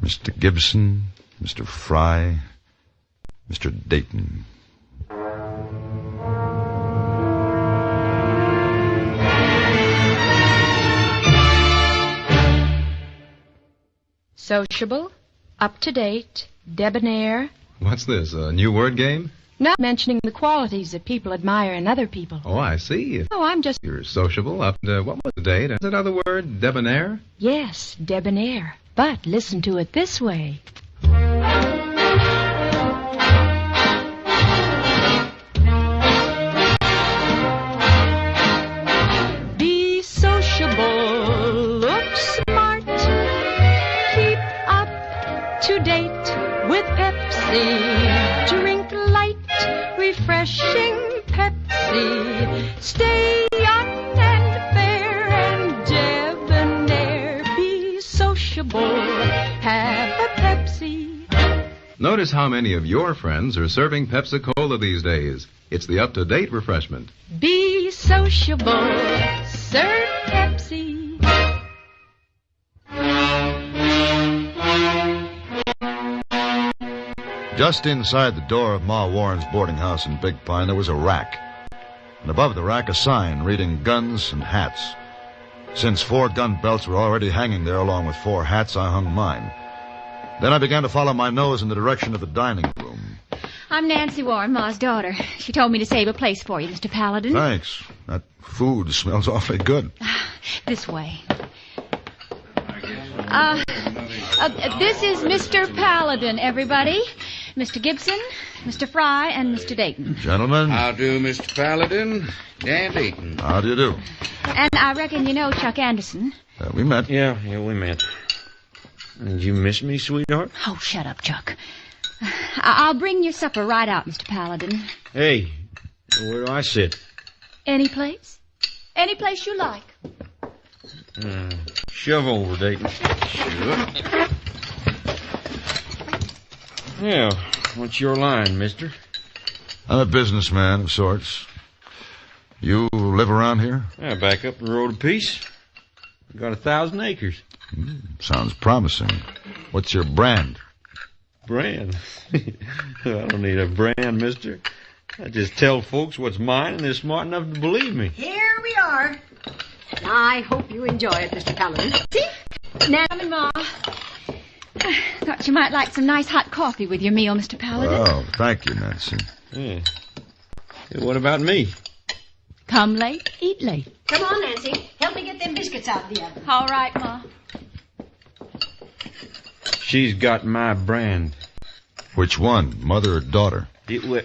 Mr. Gibson, Mr. Fry, Mr. Dayton. Sociable, up-to-date, debonair. What's this, a new word game? Not mentioning the qualities that people admire in other people. Oh, I see. Oh, I'm just... You're sociable, up to, what was the date? Is that other word, debonair? Yes, debonair. But listen to it this way. Be sociable, look smart, keep up to date with Pepsi, drink light, refreshing Pepsi, stay young and fair and debonair, be sociable, have a Pepsi. Notice how many of your friends are serving Pepsi-Cola these days. It's the up-to-date refreshment. Be sociable, serve Pepsi. Just inside the door of Ma Warren's boarding house in Big Pine, there was a rack. And above the rack, a sign reading guns and hats. Since 4 gun belts were already hanging there along with 4 hats, I hung mine. Then I began to follow my nose in the direction of the dining room. I'm Nancy Warren, Ma's daughter. She told me to save a place for you, Mr. Paladin. Thanks. That food smells awfully good. This way. This is Mr. Paladin, everybody. Mr. Gibson, Mr. Fry, and Mr. Dayton. Gentlemen. How do, Mr. Paladin? Dan Dayton. How do you do? And I reckon you know Chuck Anderson. We met. Yeah, we met. Did you miss me, sweetheart? Oh, shut up, Chuck. I'll bring your supper right out, Mr. Paladin. Hey, where do I sit? Any place? Any place you like. Shove over, Dayton. Sure. Yeah, what's your line, mister? I'm a businessman of sorts. You live around here? Yeah, back up the road a piece. Got 1,000 acres. Sounds promising. What's your brand? Brand? I don't need a brand, mister. I just tell folks what's mine, and they're smart enough to believe me. Here we are. I hope you enjoy it, Mr. Paladin. See? Now, and Ma. Thought you might like some nice hot coffee with your meal, Mr. Paladin. Oh, thank you, Nancy. Yeah. Hey, what about me? Come late, eat late. Come on, Nancy. Help me get them biscuits out of the oven. All right, Ma. She's got my brand. Which one, mother or daughter? It will.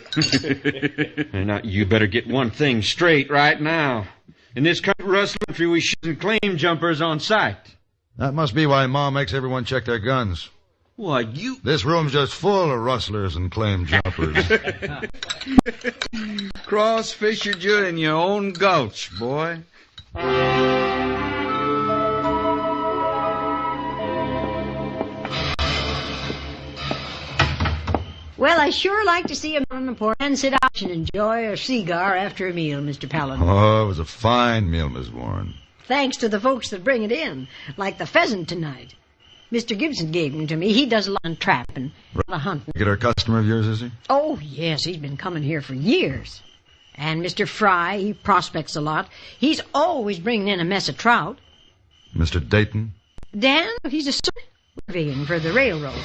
Now, you better get one thing straight right now. In this country, we shouldn't claim jumpers on sight. That must be why Ma makes everyone check their guns. Why, you... This room's just full of rustlers and claim jumpers. Cross fissured you in your own gulch, boy. Well, I sure like to see a man on the porch and sit out and enjoy a cigar after a meal, Mr. Paladin. Oh, it was a fine meal, Miss Warren. Thanks to the folks that bring it in, like the pheasant tonight. Mr. Gibson gave him to me. He does a lot of trapping, a lot of hunting. Regular customer of yours, is he? Oh, yes, he's been coming here for years. And Mr. Fry, he prospects a lot. He's always bringing in a mess of trout. Mr. Dayton? Dan, he's a surveying for the railroad.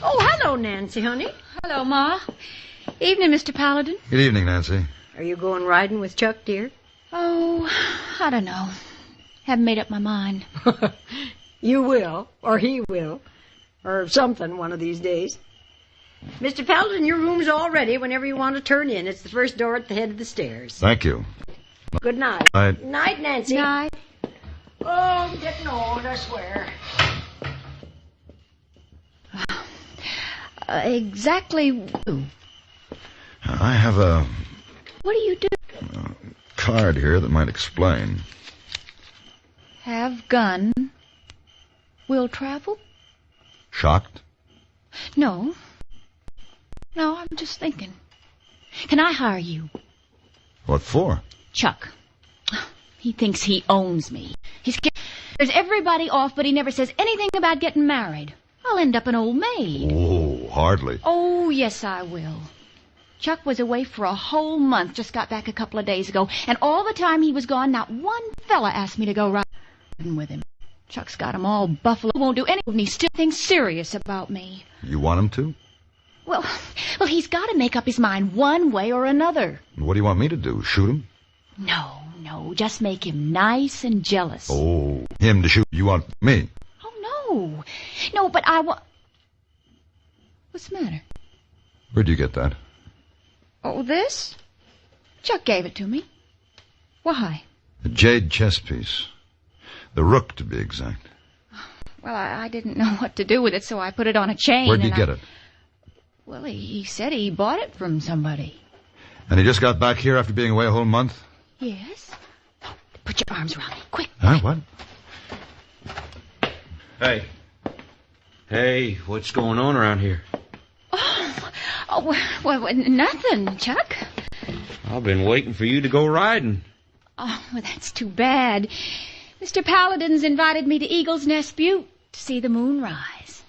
Oh, hello, Nancy, honey. Hello, Ma. Evening, Mr. Paladin. Good evening, Nancy. Are you going riding with Chuck, dear? Oh, I don't know. Haven't made up my mind. You will, or he will, or something one of these days. Mr. Paladin, your room's all ready whenever you want to turn in. It's the first door at the head of the stairs. Thank you. Good night. Night. Night, Nancy. Night. Oh, I'm getting old, I swear. Exactly. I have a What do you do? card here that might explain. Have gun. Will travel? Shocked? No. No, I'm just thinking. Can I hire you? What for? Chuck. He thinks he owns me. He's There's everybody off, but he never says anything about getting married. I'll end up an old maid. Oh, hardly. Oh, yes, I will. Chuck was away for a whole month, just got back a couple of days ago, and all the time he was gone, not one fella asked me to go riding with him. Chuck's got 'em all buffalo, won't do anything, and he still thinks serious about me. You want him to? Well, he's got to make up his mind one way or another. What do you want me to do? Shoot him? No, just make him nice and jealous. Oh, him to shoot. You want me? No, but I want... What's the matter? Where'd you get that? Oh, this? Chuck gave it to me. Why? A jade chess piece. The rook, to be exact. Well, I didn't know what to do with it, so I put it on a chain. Where'd you get it? Well, he said he bought it from somebody. And he just got back here after being away a whole month? Yes. Put your arms around me, quick. Huh? What? Hey, what's going on around here? Oh, well, nothing, Chuck. I've been waiting for you to go riding. Oh, well, that's too bad. Mr. Paladin's invited me to Eagle's Nest Butte to see the moon rise.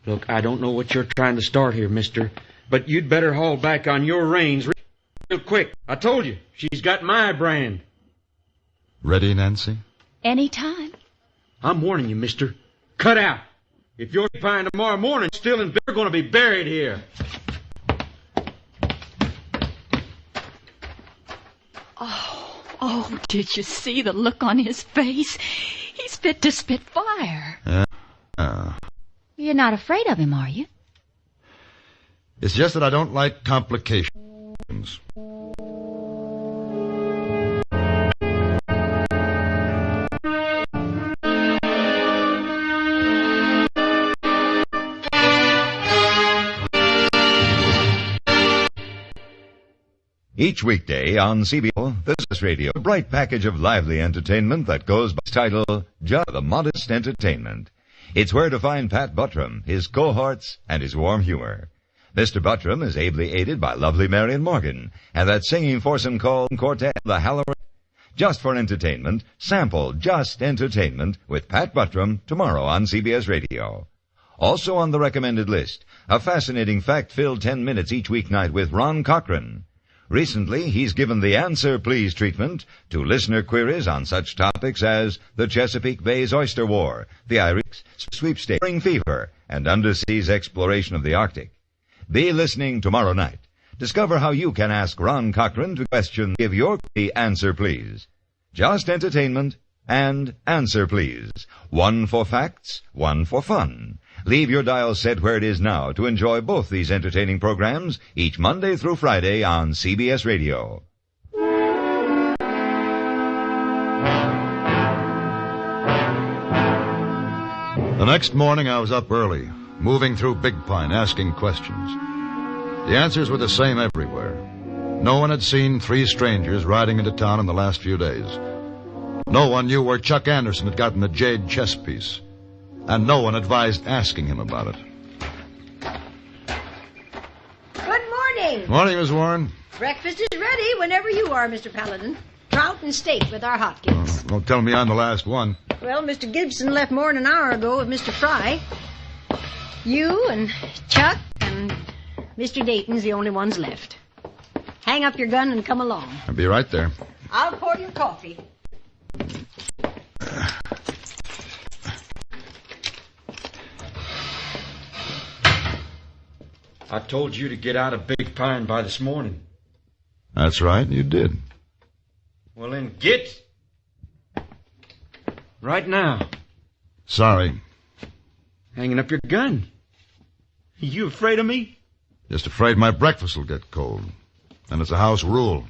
Look, I don't know what you're trying to start here, mister, but you'd better haul back on your reins real quick. I told you, she's got my brand. Ready, Nancy? Anytime. I'm warning you, mister. Cut out. If you're fine tomorrow morning, still in bed, you're going to be buried here. Oh, did you see the look on his face? He's fit to spit fire. Yeah. You're not afraid of him, are you? It's just that I don't like complications. Each weekday on CBS Business Radio, a bright package of lively entertainment that goes by its title, Just the Modest Entertainment. It's where to find Pat Buttram, his cohorts, and his warm humor. Mr. Buttram is ably aided by lovely Marion Morgan, and that singing foursome called Quartet, the Halloran. Just for entertainment, sample Just Entertainment with Pat Buttram tomorrow on CBS Radio. Also on the recommended list, a fascinating fact-filled 10 minutes each weeknight with Ron Cochran. Recently, he's given the Answer Please treatment to listener queries on such topics as the Chesapeake Bay's Oyster War, the Irish sweepstakes, spring fever, and underseas exploration of the Arctic. Be listening tomorrow night. Discover how you can ask Ron Cochran to question, give your the Answer Please. Just Entertainment and Answer Please. One for facts, one for fun. Leave your dial set where it is now to enjoy both these entertaining programs each Monday through Friday on CBS Radio. The next morning I was up early, moving through Big Pine, asking questions. The answers were the same everywhere. No one had seen 3 strangers riding into town in the last few days. No one knew where Chuck Anderson had gotten the jade chess piece. And no one advised asking him about it. Good morning. Morning, Miss Warren. Breakfast is ready whenever you are, Mr. Paladin. Trout and steak with our hotcakes. Don't tell me I'm the last one. Well, Mr. Gibson left more than an hour ago with Mr. Fry. You and Chuck and Mr. Dayton's the only ones left. Hang up your gun and come along. I'll be right there. I'll pour your coffee. I told you to get out of Big Pine by this morning. That's right, you did. Well, then get. Right now. Sorry. Hanging up your gun. You afraid of me? Just afraid my breakfast will get cold. And it's a house rule.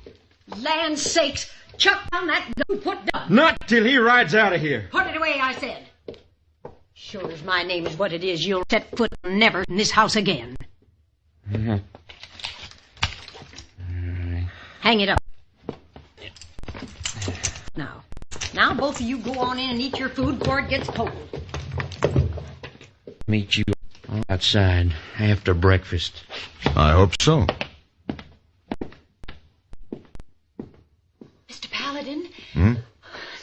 Land sakes! Chuck down that gun, put down. Not till he rides out of here. Put it away, I said. Sure as my name is what it is, you'll set foot never in this house again. Mm-hmm. Hang it up. Now both of you go on in and eat your food before it gets cold. Meet you outside after breakfast. I hope so. Mr. Paladin? Hmm?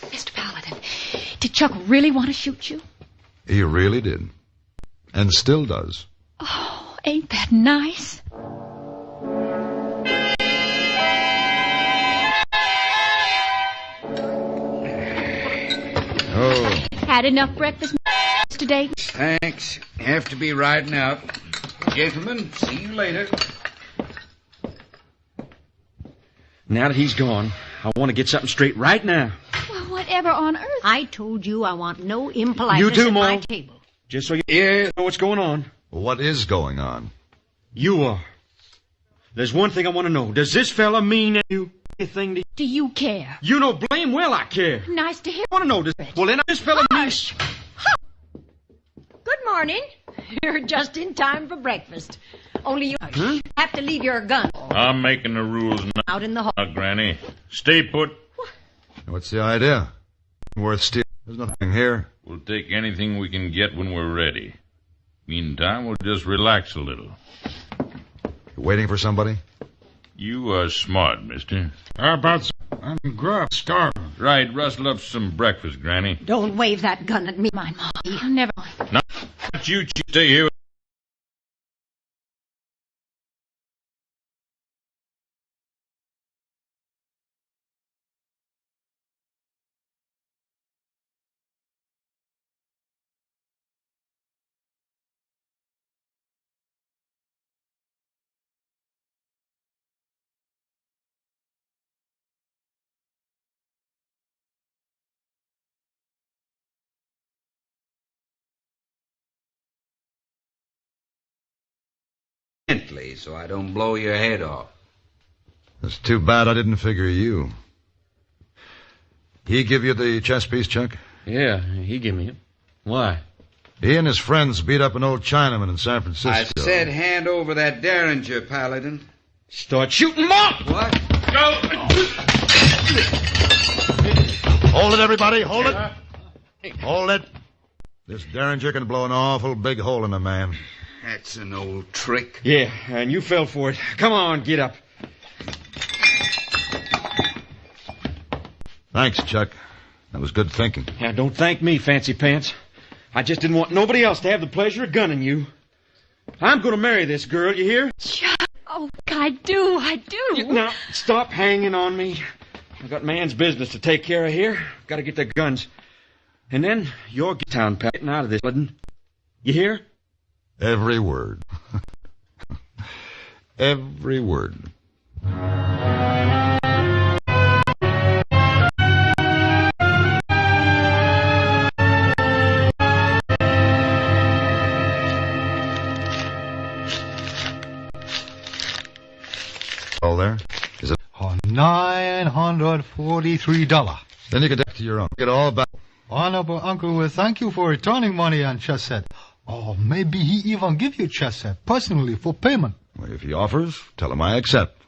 Mr. Paladin, did Chuck really want to shoot you? He really did. And still does. Oh, ain't that nice? Oh. Had enough breakfast today? Thanks. Have to be riding out. Gentlemen, see you later. Now that he's gone, I want to get something straight right now. Well, whatever on earth? I told you I want no impoliteness You too, at my Ma. table. Just so you know what's going on. What is going on? You are. There's one thing I want to know. Does this fella mean anything to you? Do you care? You know blame well I care. Nice to hear. I want to know this. Well, then this fella means... Good morning. You're just in time for breakfast. Only you have to leave your gun I'm making the rules now, out in the hall. Granny. Stay put. What's the idea? Worth stealing. There's nothing here. We'll take anything we can get when we're ready. Meantime, we'll just relax a little. You waiting for somebody? You are smart, mister. How about some grub, starving? Right, rustle up some breakfast, Granny. Don't wave that gun at me, my mom. Never. Not you, stay here. gently so I don't blow your head off. It's too bad I didn't figure you. He give you the chess piece, Chuck? Yeah, he give me it. Why? He and his friends beat up an old Chinaman in San Francisco. I said hand over that Derringer, Paladin. Start shooting them off! What? Go! Hold it, everybody, hold it! Hold it. This Derringer can blow an awful big hole in a man. That's an old trick. Yeah, and you fell for it. Come on, get up. Thanks, Chuck. That was good thinking. Yeah, don't thank me, Fancy Pants. I just didn't want nobody else to have the pleasure of gunning you. I'm going to marry this girl, you hear? Chuck, oh, I do. Now, stop hanging on me. I've got man's business to take care of here. Got to get the guns. And then you're town getting out of this, Paladin. You hear? Every word. Every word. All there? Is it? $943. Then you can take to your own. Get all back. Honorable Uncle will thank you for returning money on chess set. Oh, maybe he even give you chess set personally for payment. Well, if he offers, tell him I accept.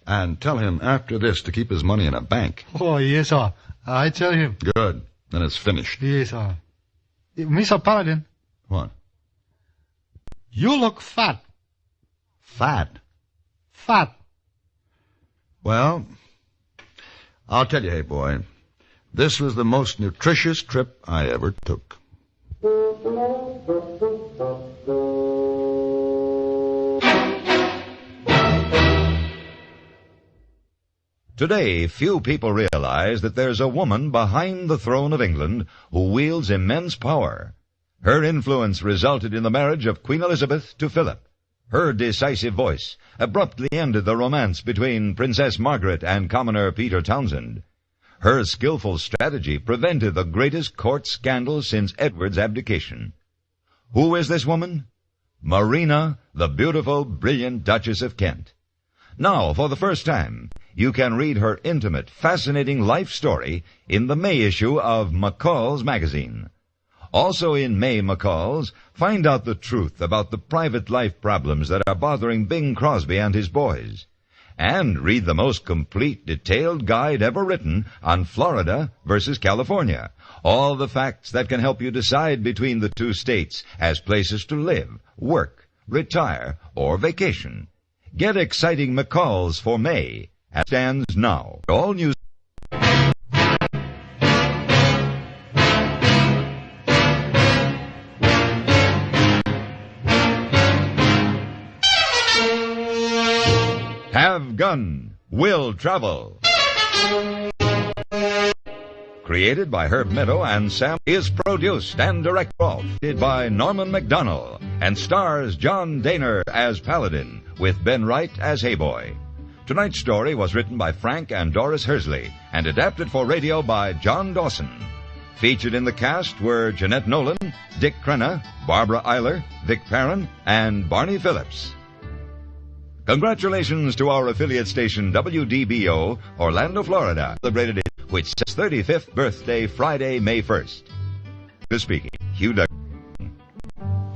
And tell him after this to keep his money in a bank. Oh, yes, sir. I tell him. Good. Then it's finished. Yes, sir. Mr. Paladin. What? You look fat. Fat? Fat. Well, I'll tell you, hey, boy, this was the most nutritious trip I ever took. Today, few people realize that there's a woman behind the throne of England who wields immense power. Her influence resulted in the marriage of Queen Elizabeth to Philip. Her decisive voice abruptly ended the romance between Princess Margaret and Commoner Peter Townsend. Her skillful strategy prevented the greatest court scandal since Edward's abdication. Who is this woman? Marina, the beautiful, brilliant Duchess of Kent. Now, for the first time, you can read her intimate, fascinating life story in the May issue of McCall's magazine. Also in May McCall's, find out the truth about the private life problems that are bothering Bing Crosby and his boys. And read the most complete, detailed guide ever written on Florida versus California. All the facts that can help you decide between the two states as places to live, work, retire, or vacation. Get exciting McCall's for May, as stands now. All news. Have Gun, Will Travel. Created by Herb Meadow and Sam, is produced and directed by Norman MacDonald and stars John Daner as Paladin with Ben Wright as Hayboy. Tonight's story was written by Frank and Doris Hersley and adapted for radio by John Dawson. Featured in the cast were Jeanette Nolan, Dick Crenna, Barbara Eiler, Vic Perrin, and Barney Phillips. Congratulations to our affiliate station WDBO, Orlando, Florida, celebrated its 35th birthday Friday, May 1st. Speaking, Hugh Doug.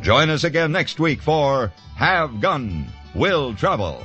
Join us again next week for Have Gun, Will Travel.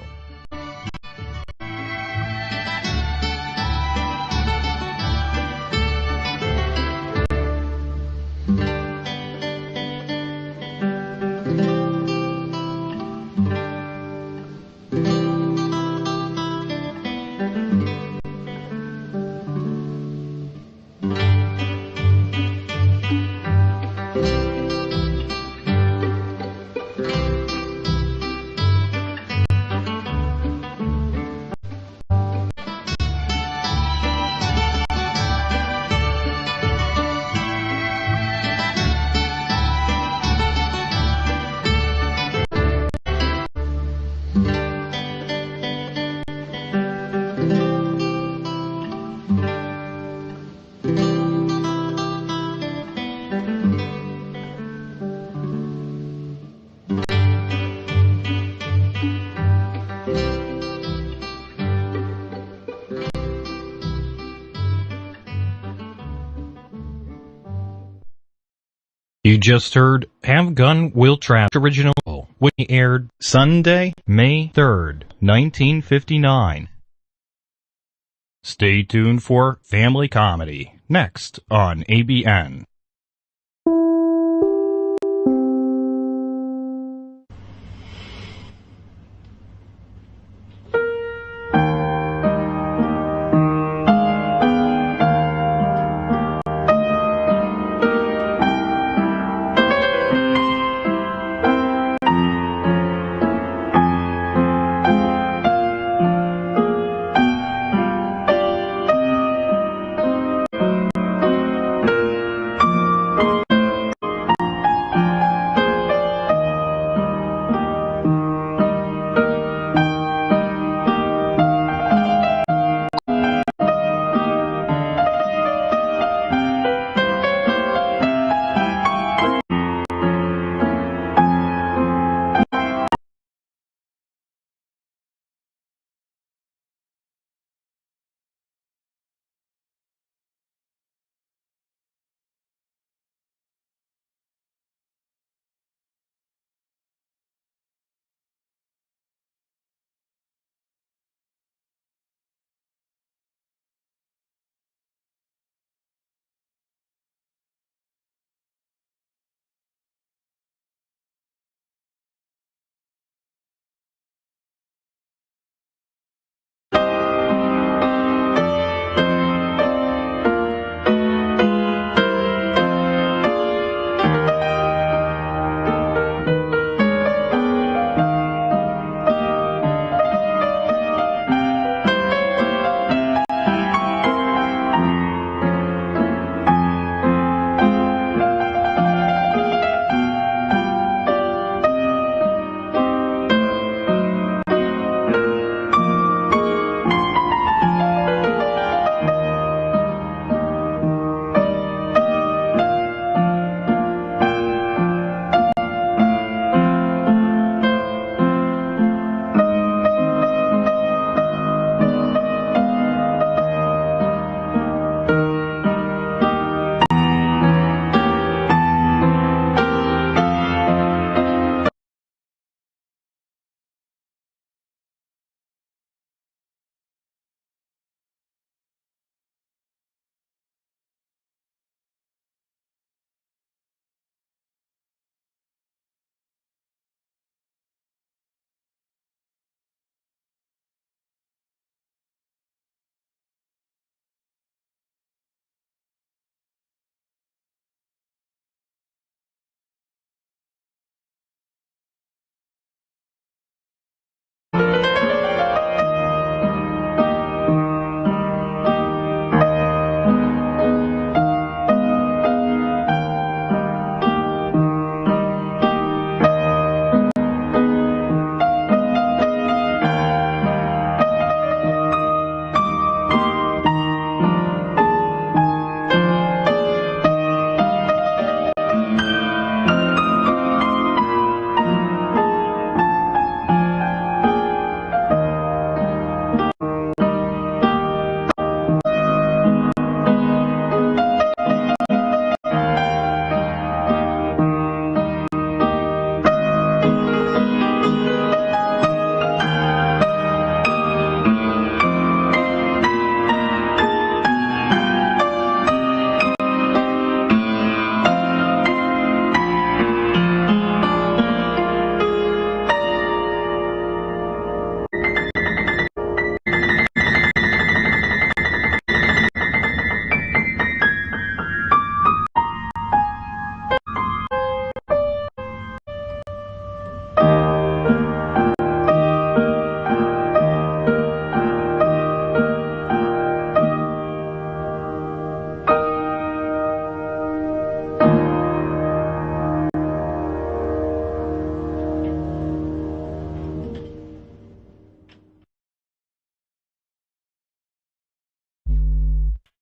You just heard Have Gun Will Travel original, which aired Sunday, May 3rd, 1959. Stay tuned for Family Comedy, next on ABN.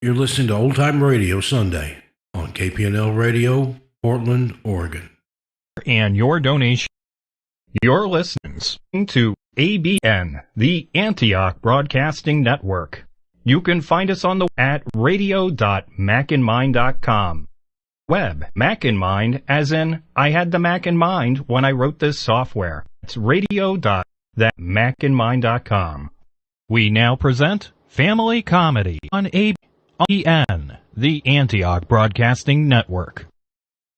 You're listening to Old Time Radio Sunday on Kpnl Radio, Portland, Oregon. And your donation. You're listening to ABN, the Antioch Broadcasting Network. You can find us on the at radio.macinmind.com. web. Mac in mind, as in, I had the Mac in mind when I wrote this software. It's radio.macinmind.com. We now present Family Comedy on ABN, the Antioch Broadcasting Network.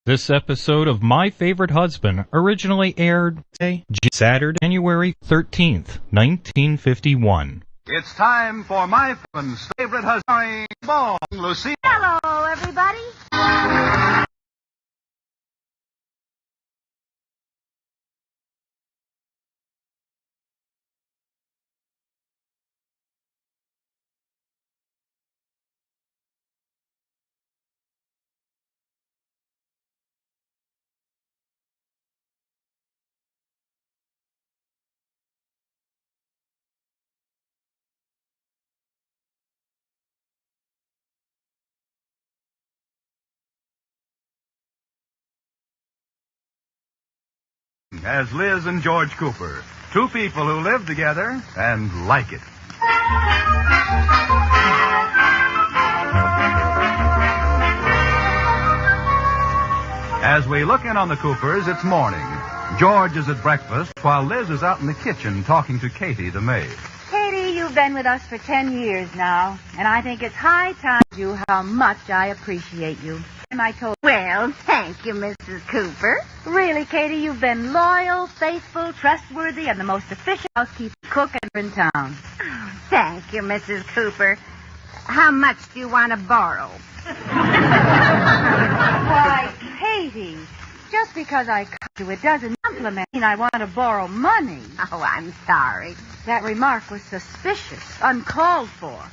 This episode of My Favorite Husband originally aired Saturday, January 13th, 1951. It's time for My Favorite Husband, Bong Lucille. Hello, everybody. As Liz and George Cooper, two people who live together and like it. As we look in on the Coopers, it's morning. George is at breakfast while Liz is out in the kitchen talking to Katie, the maid. Katie, you've been with us for 10 years now, and I think it's high time you how much I appreciate you. I told. Well, thank you, Mrs. Cooper. Really, Katie, you've been loyal, faithful, trustworthy, and the most efficient housekeeper cook in town. Oh, thank you, Mrs. Cooper. How much do you want to borrow? Why, Katie, just because I come to it doesn't compliment mean I want to borrow money. Oh, I'm sorry. That remark was suspicious, uncalled for,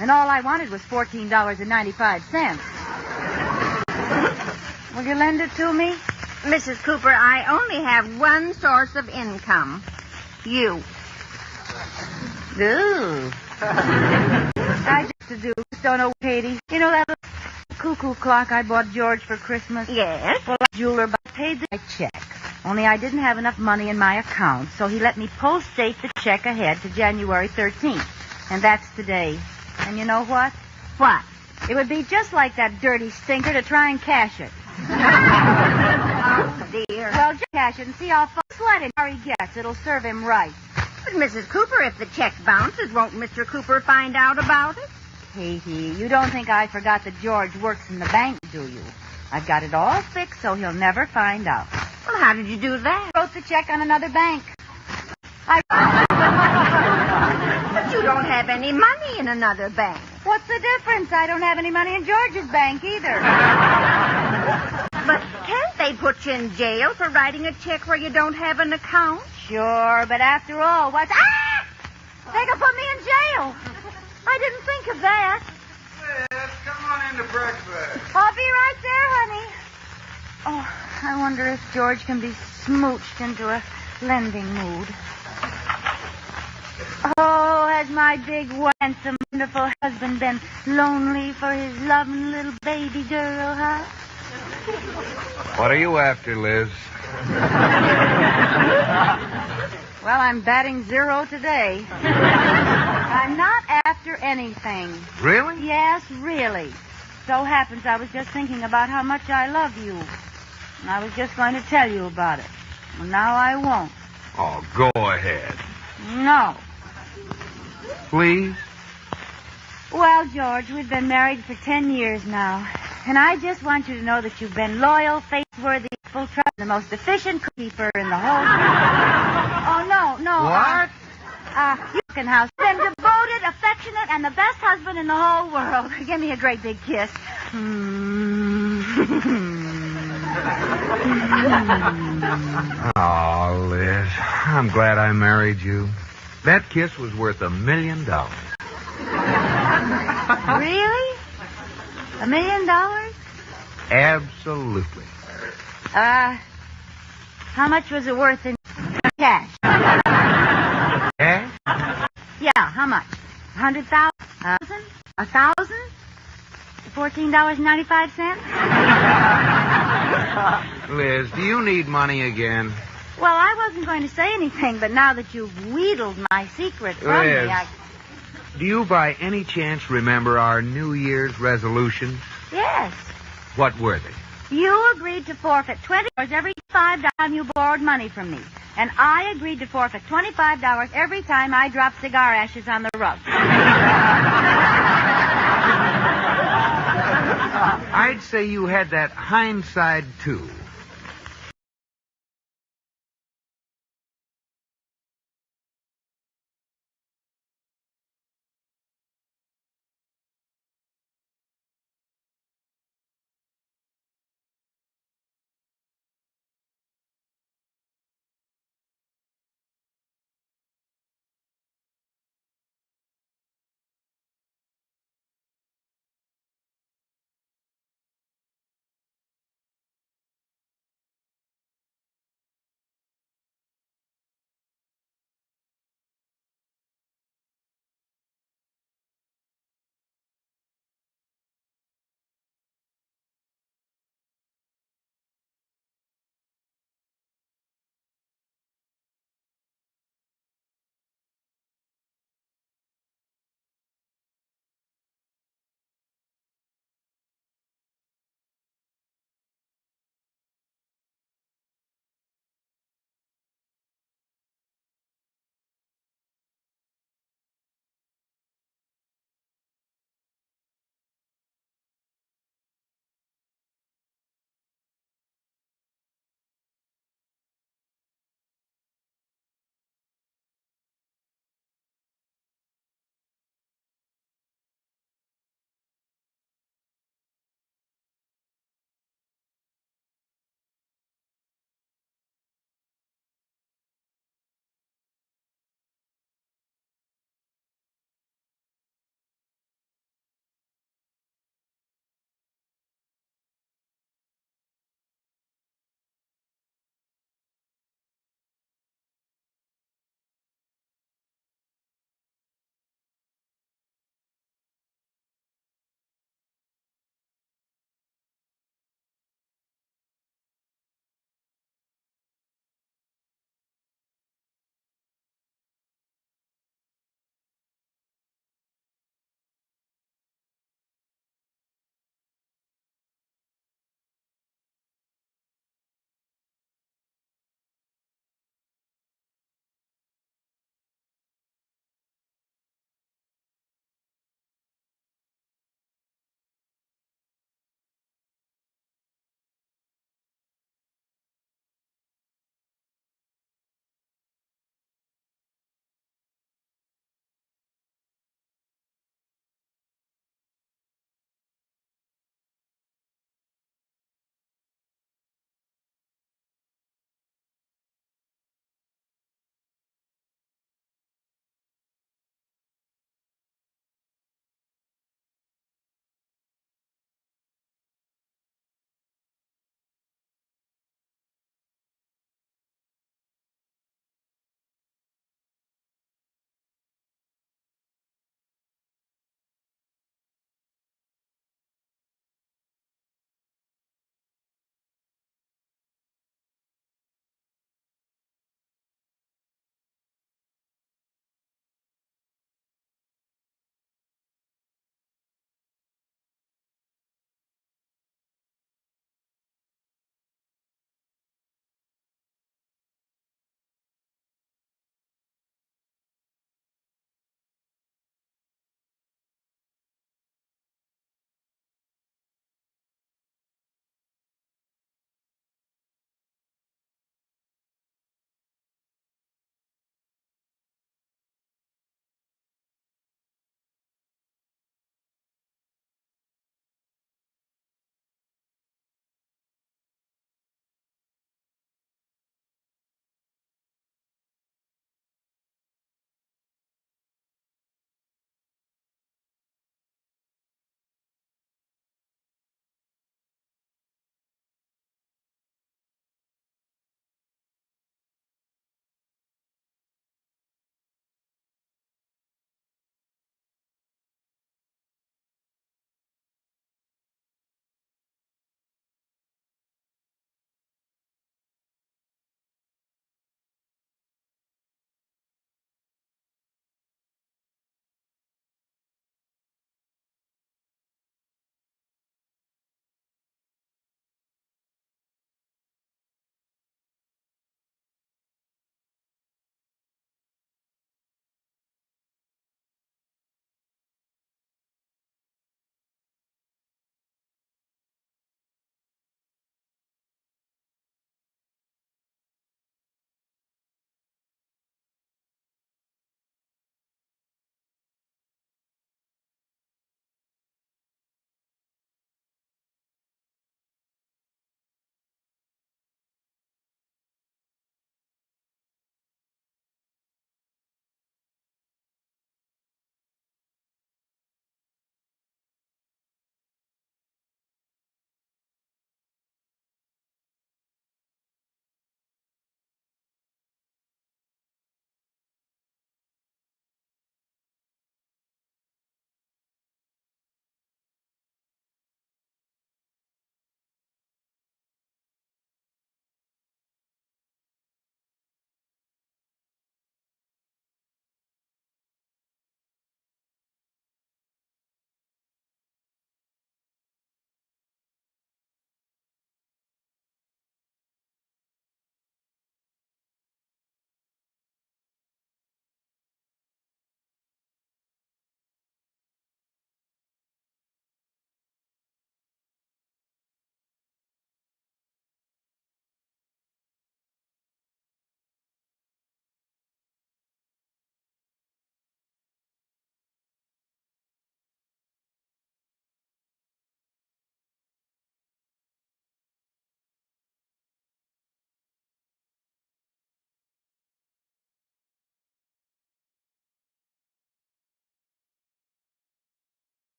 and all I wanted was $14.95. Will you lend it to me? Mrs. Cooper, I only have one source of income. You. Ooh. I just don't know, Katie. You know that little cuckoo clock I bought George for Christmas? Yes. Well, the jeweler paid the check. Only I didn't have enough money in my account, so he let me post-date the check ahead to January 13th. And that's today. And you know what? What? It would be just like that dirty stinker to try and cash it. Oh, dear. Well, just cash it and see how far let him he gets. It'll serve him right. But, Mrs. Cooper, if the check bounces, won't Mr. Cooper find out about it? Katie, you don't think I forgot that George works in the bank, do you? I've got it all fixed so he'll never find out. Well, how did you do that? I wrote the check on another bank. But you don't have any money in another bank. What's the difference? I don't have any money in George's bank either. But can't they put you in jail for writing a check where you don't have an account? Sure, but after all, what's... Ah! They could put me in jail. I didn't think of that. Liz, come on into breakfast. I'll be right there, honey. Oh, I wonder if George can be smooched into a lending mood. Oh, has my big, handsome, wonderful husband been lonely for his loving little baby girl, huh? What are you after, Liz? Well, I'm batting 0 today. I'm not after anything. Really? Yes, really. So happens I was just thinking about how much I love you. And I was just going to tell you about it. Well, now I won't. Oh, go ahead. No. Please? Well, George, we've been married for 10 years now. And I just want you to know that you've been loyal, faithworthy, full trust, the most efficient keeper in the whole world. Oh, no. What? You can house. Been devoted, affectionate, and the best husband in the whole world. Give me a great big kiss. Oh, Liz, I'm glad I married you. That kiss was worth $1 million. Really? $1 million? Absolutely. How much was it worth in cash? Cash? Yeah, how much? 100,000? 1,000? $14.95? Liz, do you need money again? Well, I wasn't going to say anything, but now that you've wheedled my secret from Liz, me, do you by any chance remember our New Year's resolutions? Yes. What were they? You agreed to forfeit $20 every time you borrowed money from me. And I agreed to forfeit $25 every time I dropped cigar ashes on the rug. I'd say you had that hindsight, too.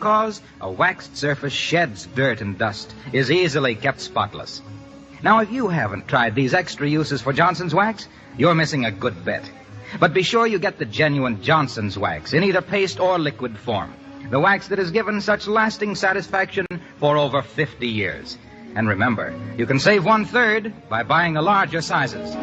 Because a waxed surface sheds dirt and dust, is easily kept spotless. Now, if you haven't tried these extra uses for Johnson's wax, you're missing a good bet. But be sure you get the genuine Johnson's wax in either paste or liquid form. The wax that has given such lasting satisfaction for over 50 years. And remember, you can save 1/3 by buying the larger sizes.